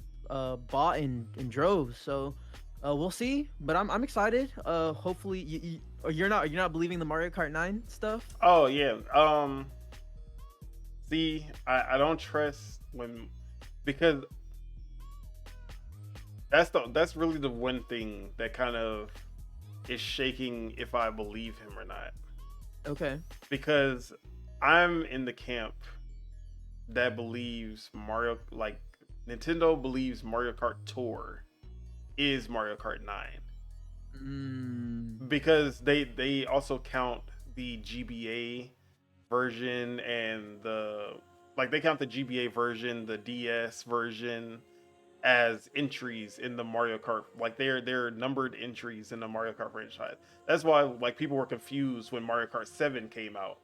bought in droves. So we'll see, but I'm excited. Hopefully you're not believing the Mario Kart 9 stuff. Oh yeah. See, I don't trust when, because that's really the one thing that kind of is shaking if I believe him or not. Okay. Because I'm in the camp that believes Nintendo believes Mario Kart Tour is Mario Kart 9. Because they also count the GBA version and they count the GBA version, the DS version as entries in the Mario Kart. Like they're numbered entries in the Mario Kart franchise. That's why like people were confused when Mario Kart 7 came out.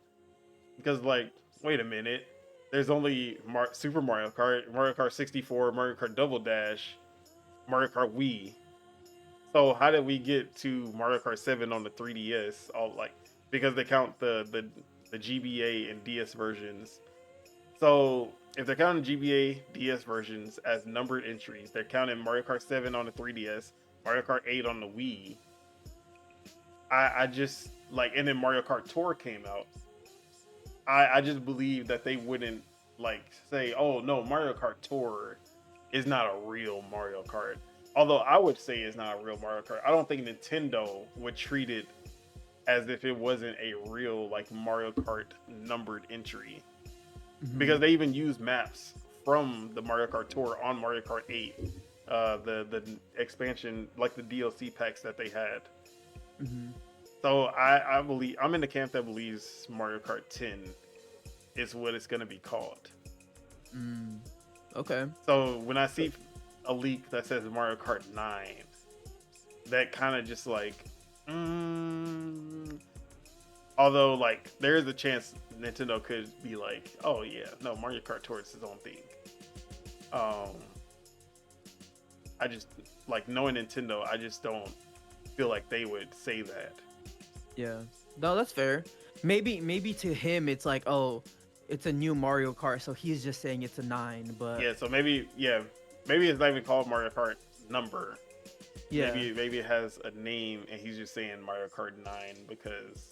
Because like, wait a minute, there's only Super Mario Kart, Mario Kart 64, Mario Kart Double Dash, Mario Kart Wii. So how did we get to Mario Kart 7 on the 3DS? All like, because they count the GBA and DS versions. So if they're counting GBA DS versions as numbered entries, they're counting Mario Kart 7 on the 3DS, Mario Kart 8 on the Wii. I just like, and then Mario Kart Tour came out. I just believe that they wouldn't like say, oh no, Mario Kart Tour is not a real Mario Kart. Although I would say it's not a real Mario Kart. I don't think Nintendo would treat it as if it wasn't a real like Mario Kart numbered entry, Mhm. because they even use maps from the Mario Kart Tour on Mario Kart 8, the expansion, like the DLC packs that they had. Mhm. So I believe I'm in the camp that believes Mario Kart 10 is what it's gonna be called. Mm. Okay. So when I see a leak that says Mario Kart 9, that kind of just like, mm, although like there is a chance Nintendo could be like, oh yeah, no, Mario Kart Tour is his own thing. Um, I just like knowing Nintendo, I just don't feel like they would say that. Yeah. No, that's fair. Maybe to him it's like, oh, it's a new Mario Kart, so he's just saying it's a 9, but Yeah, so maybe maybe it's not even called Mario Kart number. yeah. Maybe it has a name and he's just saying Mario Kart 9 because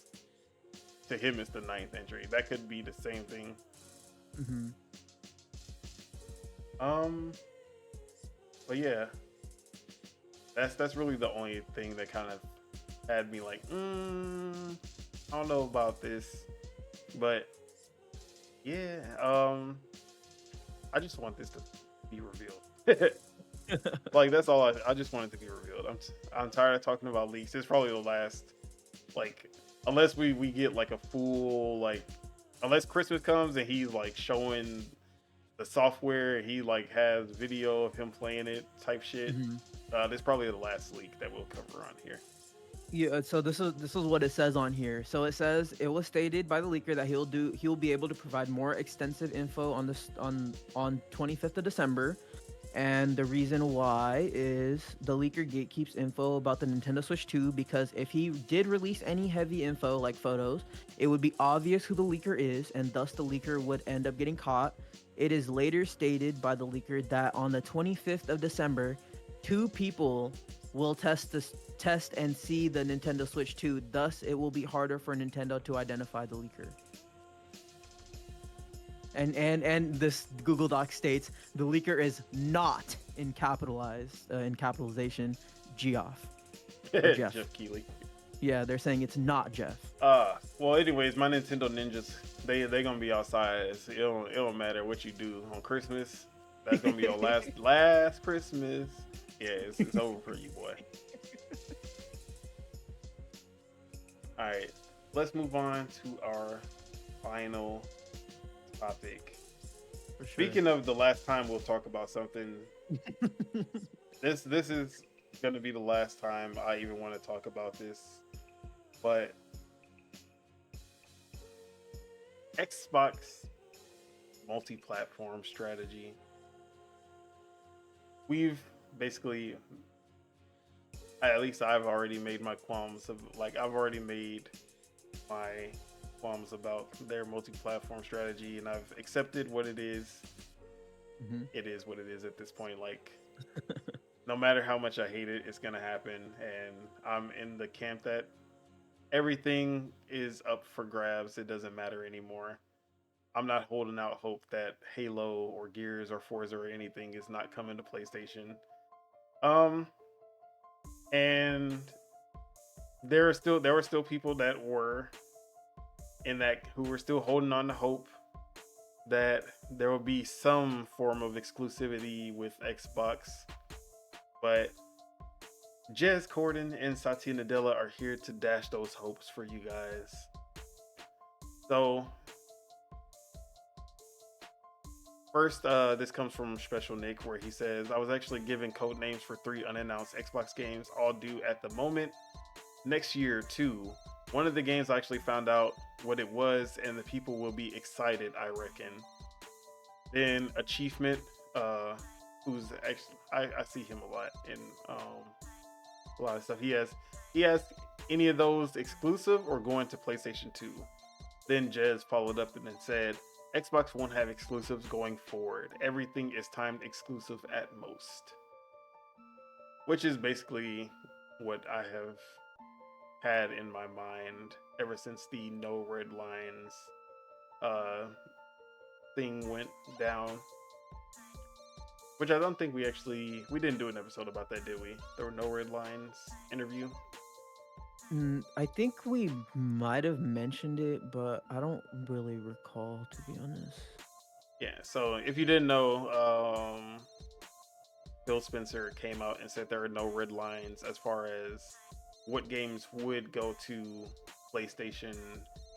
to him it's the ninth entry. That could be the same thing. Mhm. Um, but yeah, that's really the only thing that kind of had me like, I don't know about this, but yeah, I just want this to be revealed. Like that's all I just want it to be revealed. I'm tired of talking about leaks. It's probably the last, like, unless we get like a full like, unless Christmas comes and he's like showing the software, he like has video of him playing it type shit. Mhm. This is probably the last leak that we'll cover on here. Yeah, so this is what it says on here. So it says it was stated by the leaker that he'll be able to provide more extensive info on this on 25th of December. And the reason why is the leaker gatekeeps info about the Nintendo Switch 2 because if he did release any heavy info like photos, it would be obvious who the leaker is and thus the leaker would end up getting caught. It is later stated by the leaker that on the 25th of December, two people will test and see the Nintendo Switch 2. Thus, it will be harder for Nintendo to identify the leaker. And this Google Doc states the leaker is not in capitalization Geoff or Jeff. Jeff Keighley. Yeah, they're saying it's not Jeff. Well, anyways, my Nintendo ninjas, they gonna be outside. It don't matter what you do on Christmas. That's gonna be your last Christmas. Yeah, it's over for you, boy. All right, let's move on to our final topic. For sure. Speaking of the last time we'll talk about something, this is gonna be the last time I even want to talk about this, but Xbox multi-platform strategy. We've basically, at least I've already made my qualms of like I've already made my qualms about their multi-platform strategy, and I've accepted what it is. Mm-hmm. It is what it is at this point. Like, no matter how much I hate it, it's gonna happen, and I'm in the camp that everything is up for grabs. It doesn't matter anymore. I'm not holding out hope that Halo or Gears or Forza or anything is not coming to PlayStation. Um, and there were still people that were in that who were still holding on to hope that there will be some form of exclusivity with Xbox, but Jez Corden and Satya Nadella are here to dash those hopes for you guys. So first, this comes from Special Nick, where he says, I was actually given code names for 3 unannounced Xbox games, all due at the moment. Next year, too. One of the games I actually found out what it was, and the people will be excited, I reckon. Then Achievement, who's actually, I see him a lot in a lot of stuff. He has any of those exclusive or going to PlayStation 2. Then Jez followed up and then said, Xbox won't have exclusives going forward. Everything is timed exclusive at most. Which is basically what I have had in my mind ever since the no red lines thing went down. Which I don't think we didn't do an episode about that, did we? There were no red lines interview. I think we might have mentioned it, but I don't really recall, to be honest. Yeah. So if you didn't know, Phil Spencer came out and said there are no red lines as far as what games would go to PlayStation,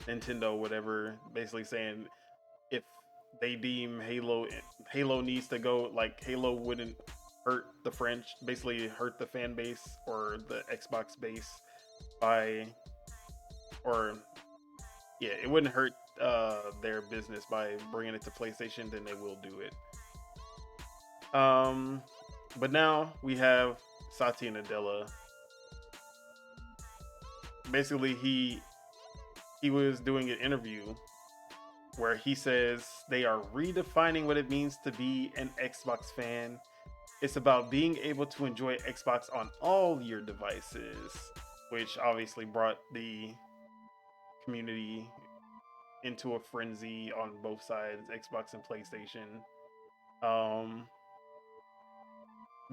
Nintendo, whatever. Basically saying if they deem Halo needs to go, like Halo wouldn't hurt the French, basically hurt the fan base or the Xbox base by, or yeah, it wouldn't hurt their business by bringing it to PlayStation, then they will do it. Um, but now we have Satya Nadella. Basically, he was doing an interview where he says they are redefining what it means to be an Xbox fan. It's about being able to enjoy Xbox on all your devices, which obviously brought the community into a frenzy on both sides, Xbox and PlayStation. Um,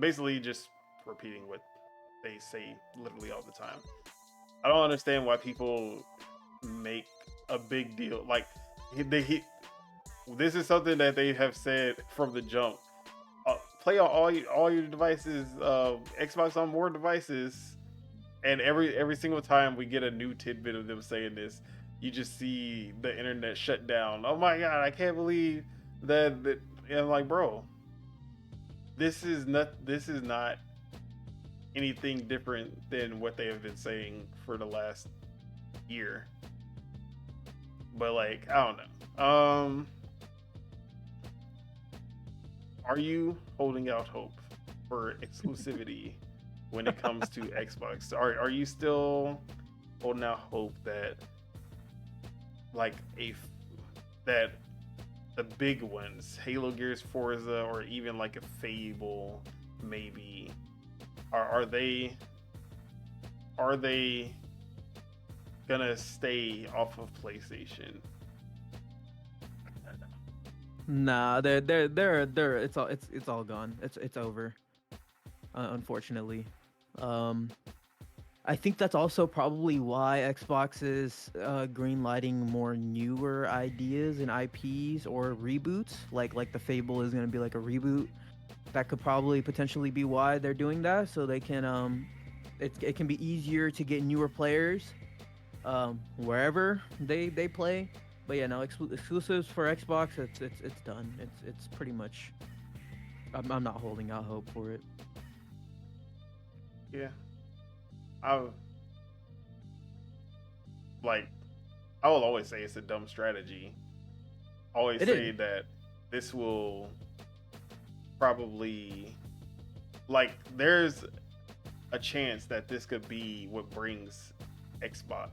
Basically, just repeating what they say literally all the time. I don't understand why people make a big deal. Like this is something that they have said from the jump. Play on all your devices, Xbox on more devices, and every single time we get a new tidbit of them saying this, you just see the internet shut down. Oh my god, I can't believe that. And I'm like, bro, this is not anything different than what they have been saying for the last year. But like, I don't know. Are you holding out hope for exclusivity when it comes to Xbox? Are you still holding out hope that like that the big ones, Halo, Gears, Forza, or even like a Fable, maybe, are they gonna stay off of PlayStation? Nah, they're it's all gone. It's over. Unfortunately. Um, I think that's also probably why Xbox is green lighting more newer ideas and IPs or reboots. Like the Fable is gonna be like a reboot. That could probably potentially be why they're doing that, so they can it can be easier to get newer players wherever they play. But yeah, no exclusives for Xbox. It's done. It's pretty much. I'm not holding out hope for it. Yeah, I like I will always say it's a dumb strategy. Always It say is. that this will probably, like, there's a chance that this could be what brings Xbox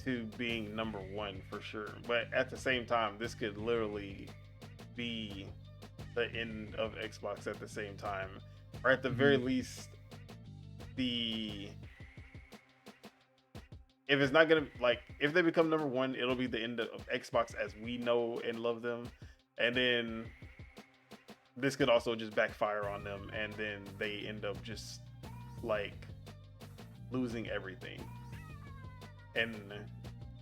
to being number one for sure. But at the same time, this could literally be the end of Xbox at the same time. Or at the very Mhm. least, the if it's not gonna, like, if they become number one, it'll be the end of Xbox as we know and love them. And then this could also just backfire on them, and then they end up just like losing everything. And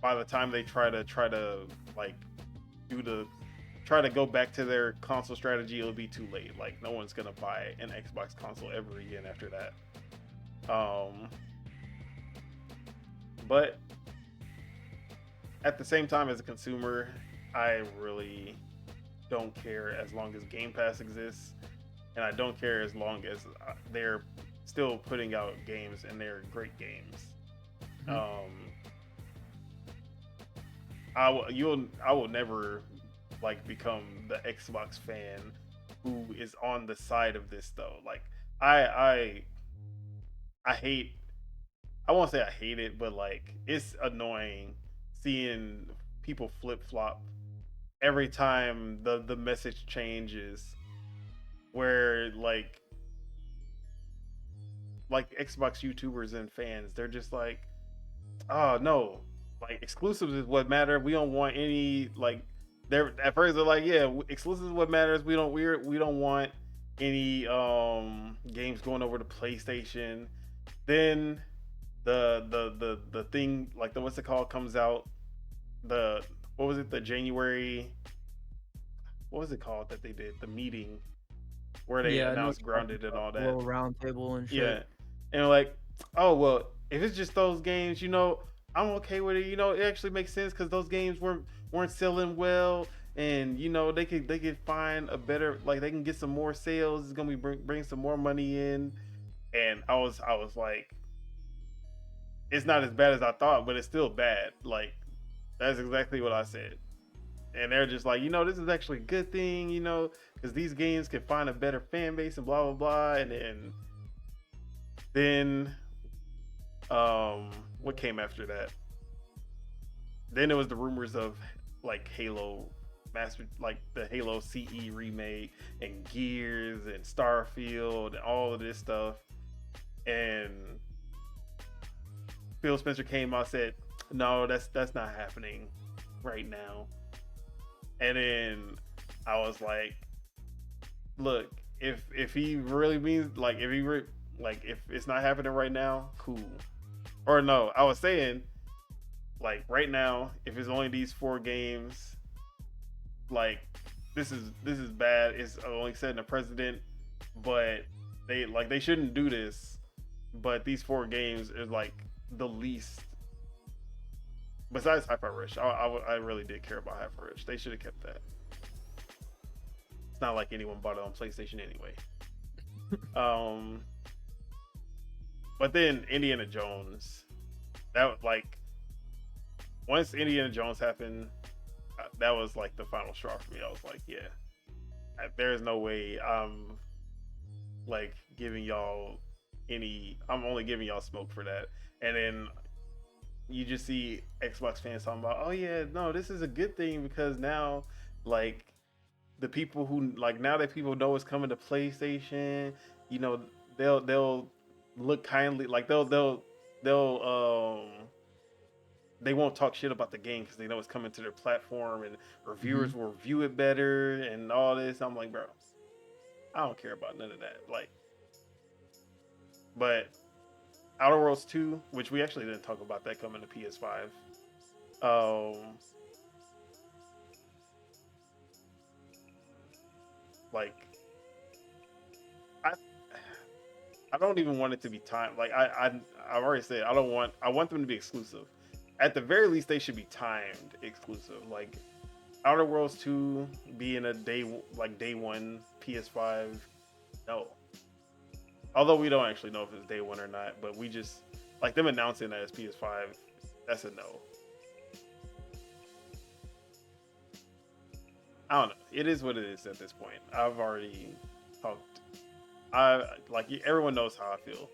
by the time they try to like do the try to go back to their console strategy, it'll be too late. Like, no one's gonna buy an Xbox console ever again after that. But at the same time, as a consumer, I really don't care as long as Game Pass exists, and I don't care as long as they're still putting out games and they're great games. Mhm. Um, I will never like become the Xbox fan who is on the side of this though. Like, I I I hate, I won't say I hate it, but like it's annoying seeing people flip flop every time the message changes. Where like Xbox YouTubers and fans, they're just like, oh no, like exclusives is what matter. We don't want any like. They're at first they're like, yeah, exclusives is what matters. We don't want any games going over to PlayStation. Then the thing like the what's it called comes out the what was it the January what was it called that they did the meeting where they Yeah, I know what announced you're talking grounded and about. all The that. little round table and shit. Yeah, and like, oh well, if it's just those games, I'm okay with it. It actually makes sense because those games weren't selling well, and they could find a better like they can get some more sales. It's gonna be bring some more money in, and I was like, it's not as bad as I thought, but it's still bad. Like that's exactly what I said. And they're just like, this is actually a good thing, because these games can find a better fan base and blah blah blah. And then what came after that? Then it was the rumors of like Halo Master, like the Halo CE remake and Gears and Starfield and all of this stuff. And Phil Spencer came out and said, "No, that's not happening right now." And then I was like, "Look, if he really means like if it's not happening right now, cool." Or no, I was saying like right now, if it's only these 4 games, like this is bad. It's only setting a precedent, but they shouldn't do this. But these 4 games is like the least. Besides Hi-Fi Rush, I really did care about Hi-Fi Rush. They should have kept that. It's not like anyone bought it on PlayStation anyway. But then Indiana Jones, that like once Indiana Jones happened, that was like the final straw for me. I was like, yeah, there's no way I'm like giving y'all any. I'm only giving y'all smoke for that. And then you just see Xbox fans talking about, oh yeah, no, this is a good thing because now, like, the people who like now that people know it's coming to PlayStation, you know, they'll look kindly, like they'll they won't talk shit about the game because they know it's coming to their platform and reviewers will review it better and all this. I'm like, bro, I don't care about none of that. Like, but Outer Worlds 2, which we actually didn't talk about that coming to PS5. Like, I I don't even want it to be timed. Like I've already said I want them to be exclusive. At the very least, they should be timed exclusive. Like Outer Worlds 2 being a day one PS5. No. Although we don't actually know if it's day one or not, but we just like them announcing that it's PS5. That's a no. I don't know. It is what it is at this point. I've already talked. I like everyone knows how I feel.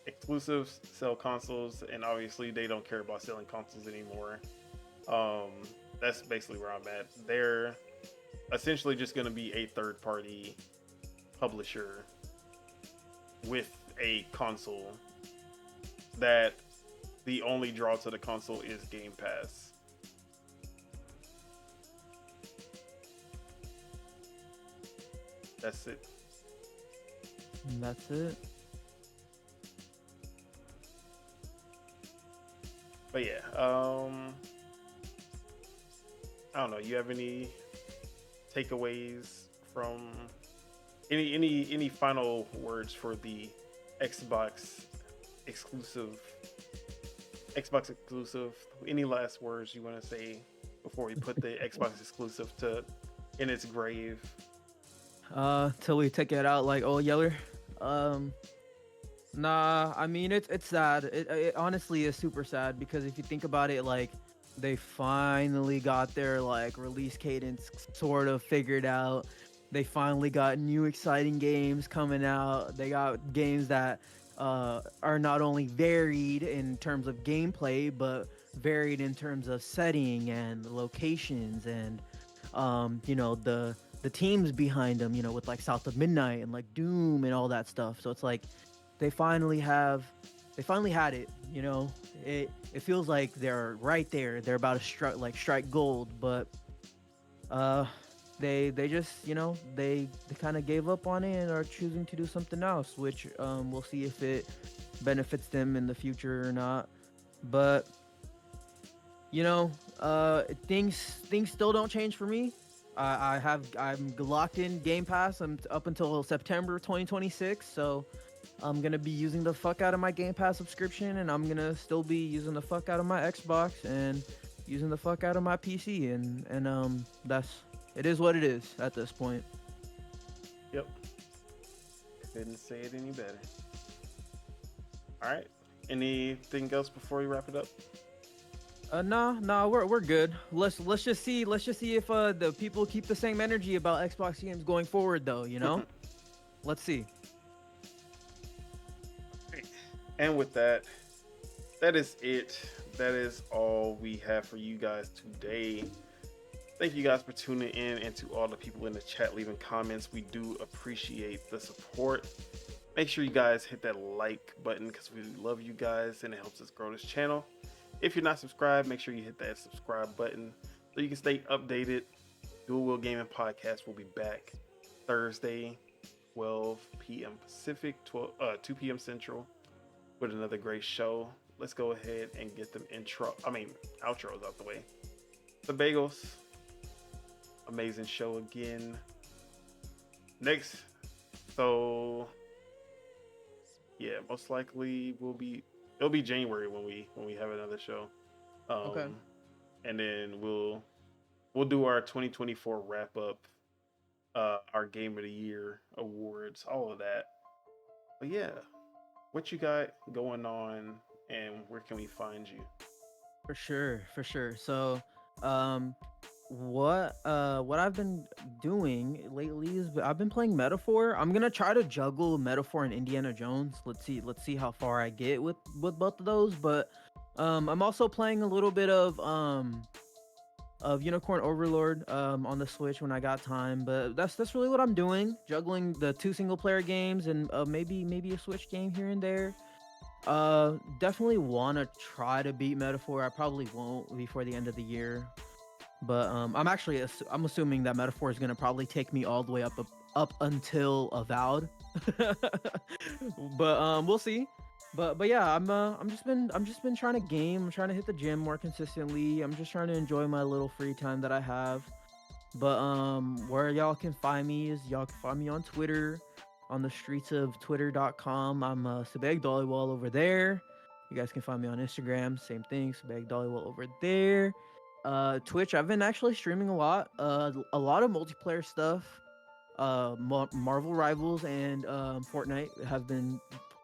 Exclusives sell consoles, and obviously they don't care about selling consoles anymore. That's basically where I'm at. They're essentially just going to be a third-party publisher with a console that the only draw to the console is Game Pass. That's it. And that's it. But yeah, I don't know. You have any takeaways from any final words for the Xbox exclusive? Xbox exclusive. Any last words you want to say before we put the Xbox exclusive in its grave? Till we take it out like old Yeller. Nah, I mean it's sad. It honestly is super sad because if you think about it, like they finally got their like release cadence sort of figured out. They finally got new exciting games coming out. They got games that are not only varied in terms of gameplay, but varied in terms of setting and locations and the teams behind them. With like South of Midnight and like Doom and all that stuff. So it's like they finally had it. It feels like they're right there. They're about to strike gold, but they just they kind of gave up on it and are choosing to do something else, which we'll see if it benefits them in the future or not. But things still don't change for me. I'm locked in Game Pass. I'm up until September 2026, so I'm gonna be using the fuck out of my Game Pass subscription, and I'm gonna still be using the fuck out of my Xbox and using the fuck out of my PC, and that's it is what it is at this point. Yep. Couldn't say it any better. All right. Anything else before we wrap it up? Nah, we're good. Let's just see if the people keep the same energy about Xbox games going forward, though. Let's see. And with that, that is it. That is all we have for you guys today. Thank you guys for tuning in, and to all the people in the chat leaving comments. We do appreciate the support. Make sure you guys hit that like button because we love you guys and it helps us grow this channel. If you're not subscribed, make sure you hit that subscribe button so you can stay updated. Dual-Wield Gaming Podcast will be back Thursday, 12 p.m. Pacific, 2 p.m. Central, with another great show. Let's go ahead and get them outros out the way. The Bagels, amazing show again. Next, so yeah, most likely it'll be January when we have another show. Okay. And then we'll do our 2024 wrap up, our Game of the Year awards, all of that. But yeah, what you got going on, and where can we find you? For sure. So, what I've been doing lately is I've been playing Metaphor. I'm gonna try to juggle Metaphor and Indiana Jones. Let's see how far I get with both of those. But I'm also playing a little bit of Unicorn Overlord on the Switch when I got time. But that's really what I'm doing, juggling the 2 single player games and maybe a Switch game here and there. Definitely want to try to beat Metaphor. I probably won't before the end of the year, but I'm assuming that Metaphor is gonna probably take me all the way up until Avowed. But we'll see. But yeah, I'm just been trying to game. I'm trying to hit the gym more consistently. I'm just trying to enjoy my little free time that I have. But where y'all can find me is y'all can find me on Twitter, on the streets of twitter.com. I'm Subeg Dollywall over there. You guys can find me on Instagram, same thing, Subeg Dollywall over there. Twitch, I've been actually streaming a lot of multiplayer stuff. Marvel Rivals and Fortnite have been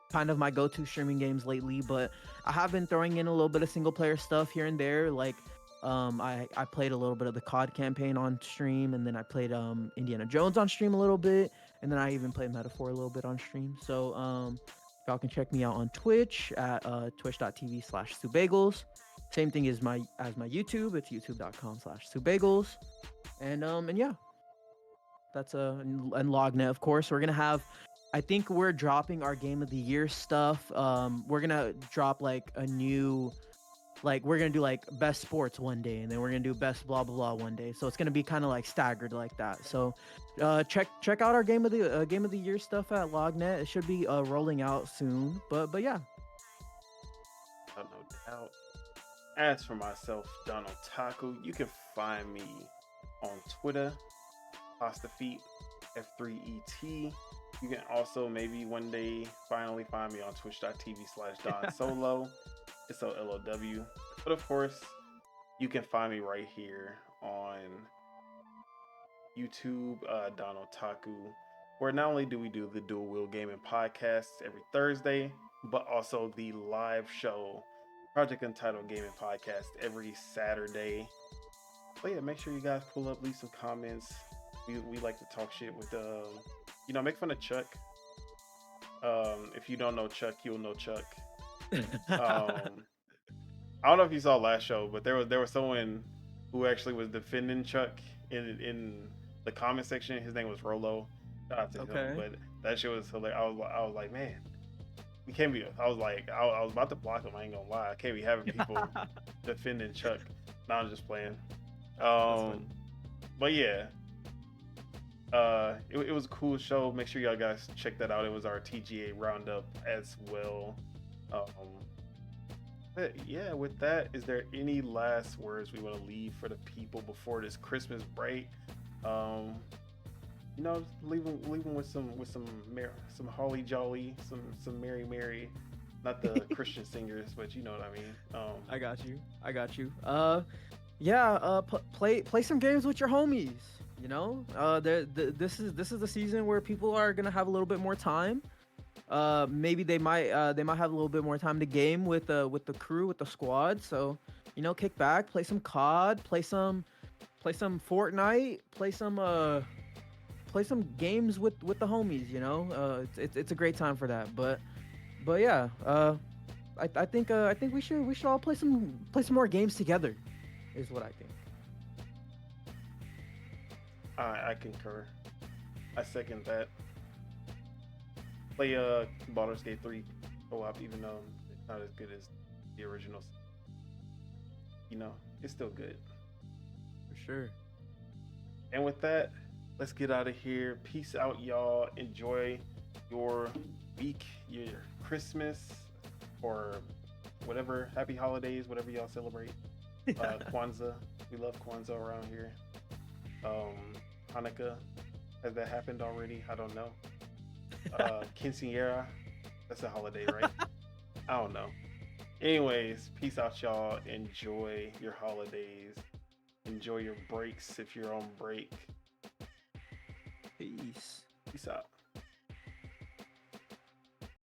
kind of my go-to streaming games lately, but I have been throwing in a little bit of single player stuff here and there. Like I played a little bit of the COD campaign on stream, and then I played Indiana Jones on stream a little bit, and then I even played Metaphor a little bit on stream. So y'all can check me out on Twitch at twitch.tv/Subagels. Same thing as my YouTube. It's youtube.com/Subagels. And yeah, that's and Lognet, of course. We're gonna have, I think we're dropping our Game of the Year stuff. We're gonna drop like a new, like we're gonna do like best sports one day, and then we're gonna do best blah blah blah one day. So it's gonna be kind of like staggered like that. So check out our Game of the Year stuff at Lognet. It should be rolling out soon. But yeah. No doubt. As for myself, Don Otaku, you can find me on Twitter, Pasta Feet F3ET. You can also maybe one day finally find me on twitch.tv/Don Solo. It's SOLOW. But of course, you can find me right here on YouTube, Don Otaku, where not only do we do the Dual-Wield Gaming Podcast every Thursday, but also the live show, Project Untitled Gaming Podcast, every Saturday. But yeah, make sure you guys pull up, leave some comments. We like to talk shit with make fun of Chuck. If you don't know Chuck, you'll know Chuck. I don't know if you saw last show, but there was someone who actually was defending Chuck in the comment section. His name was Rolo. Shout out to him, but that shit was hilarious. I was like, man, we can't be. I was like, I was about to block him. I ain't gonna lie. I can't be having people defending Chuck. No, I'm just playing. But yeah, it was a cool show. Make sure y'all guys check that out. It was our TGA roundup as well. But yeah, with that, is there any last words we want to leave for the people before this Christmas break? Leave them with some holly jolly, some merry, not the Christian singers, but you know what I mean. I got you. Yeah. Play some games with your homies. You know, this is the season where people are gonna have a little bit more time. Maybe they might have a little bit more time to game with the crew, with the squad. So, kick back, play some COD, play some Fortnite, play some games with the homies. It's a great time for that. But yeah, I think we should all play some more games together, is what I think. I concur. I second that. Play Baldur's Gate 3 co-op, even though it's not as good as the original. It's still good. For sure. And with that, let's get out of here. Peace out, y'all. Enjoy your week, your Christmas, or whatever. Happy holidays, whatever y'all celebrate. Kwanzaa. We love Kwanzaa around here. Hanukkah. Has that happened already? I don't know. Quinceañera. That's a holiday, right? I don't know. Anyways, peace out, y'all. Enjoy your holidays. Enjoy your breaks if you're on break. Peace. Peace out.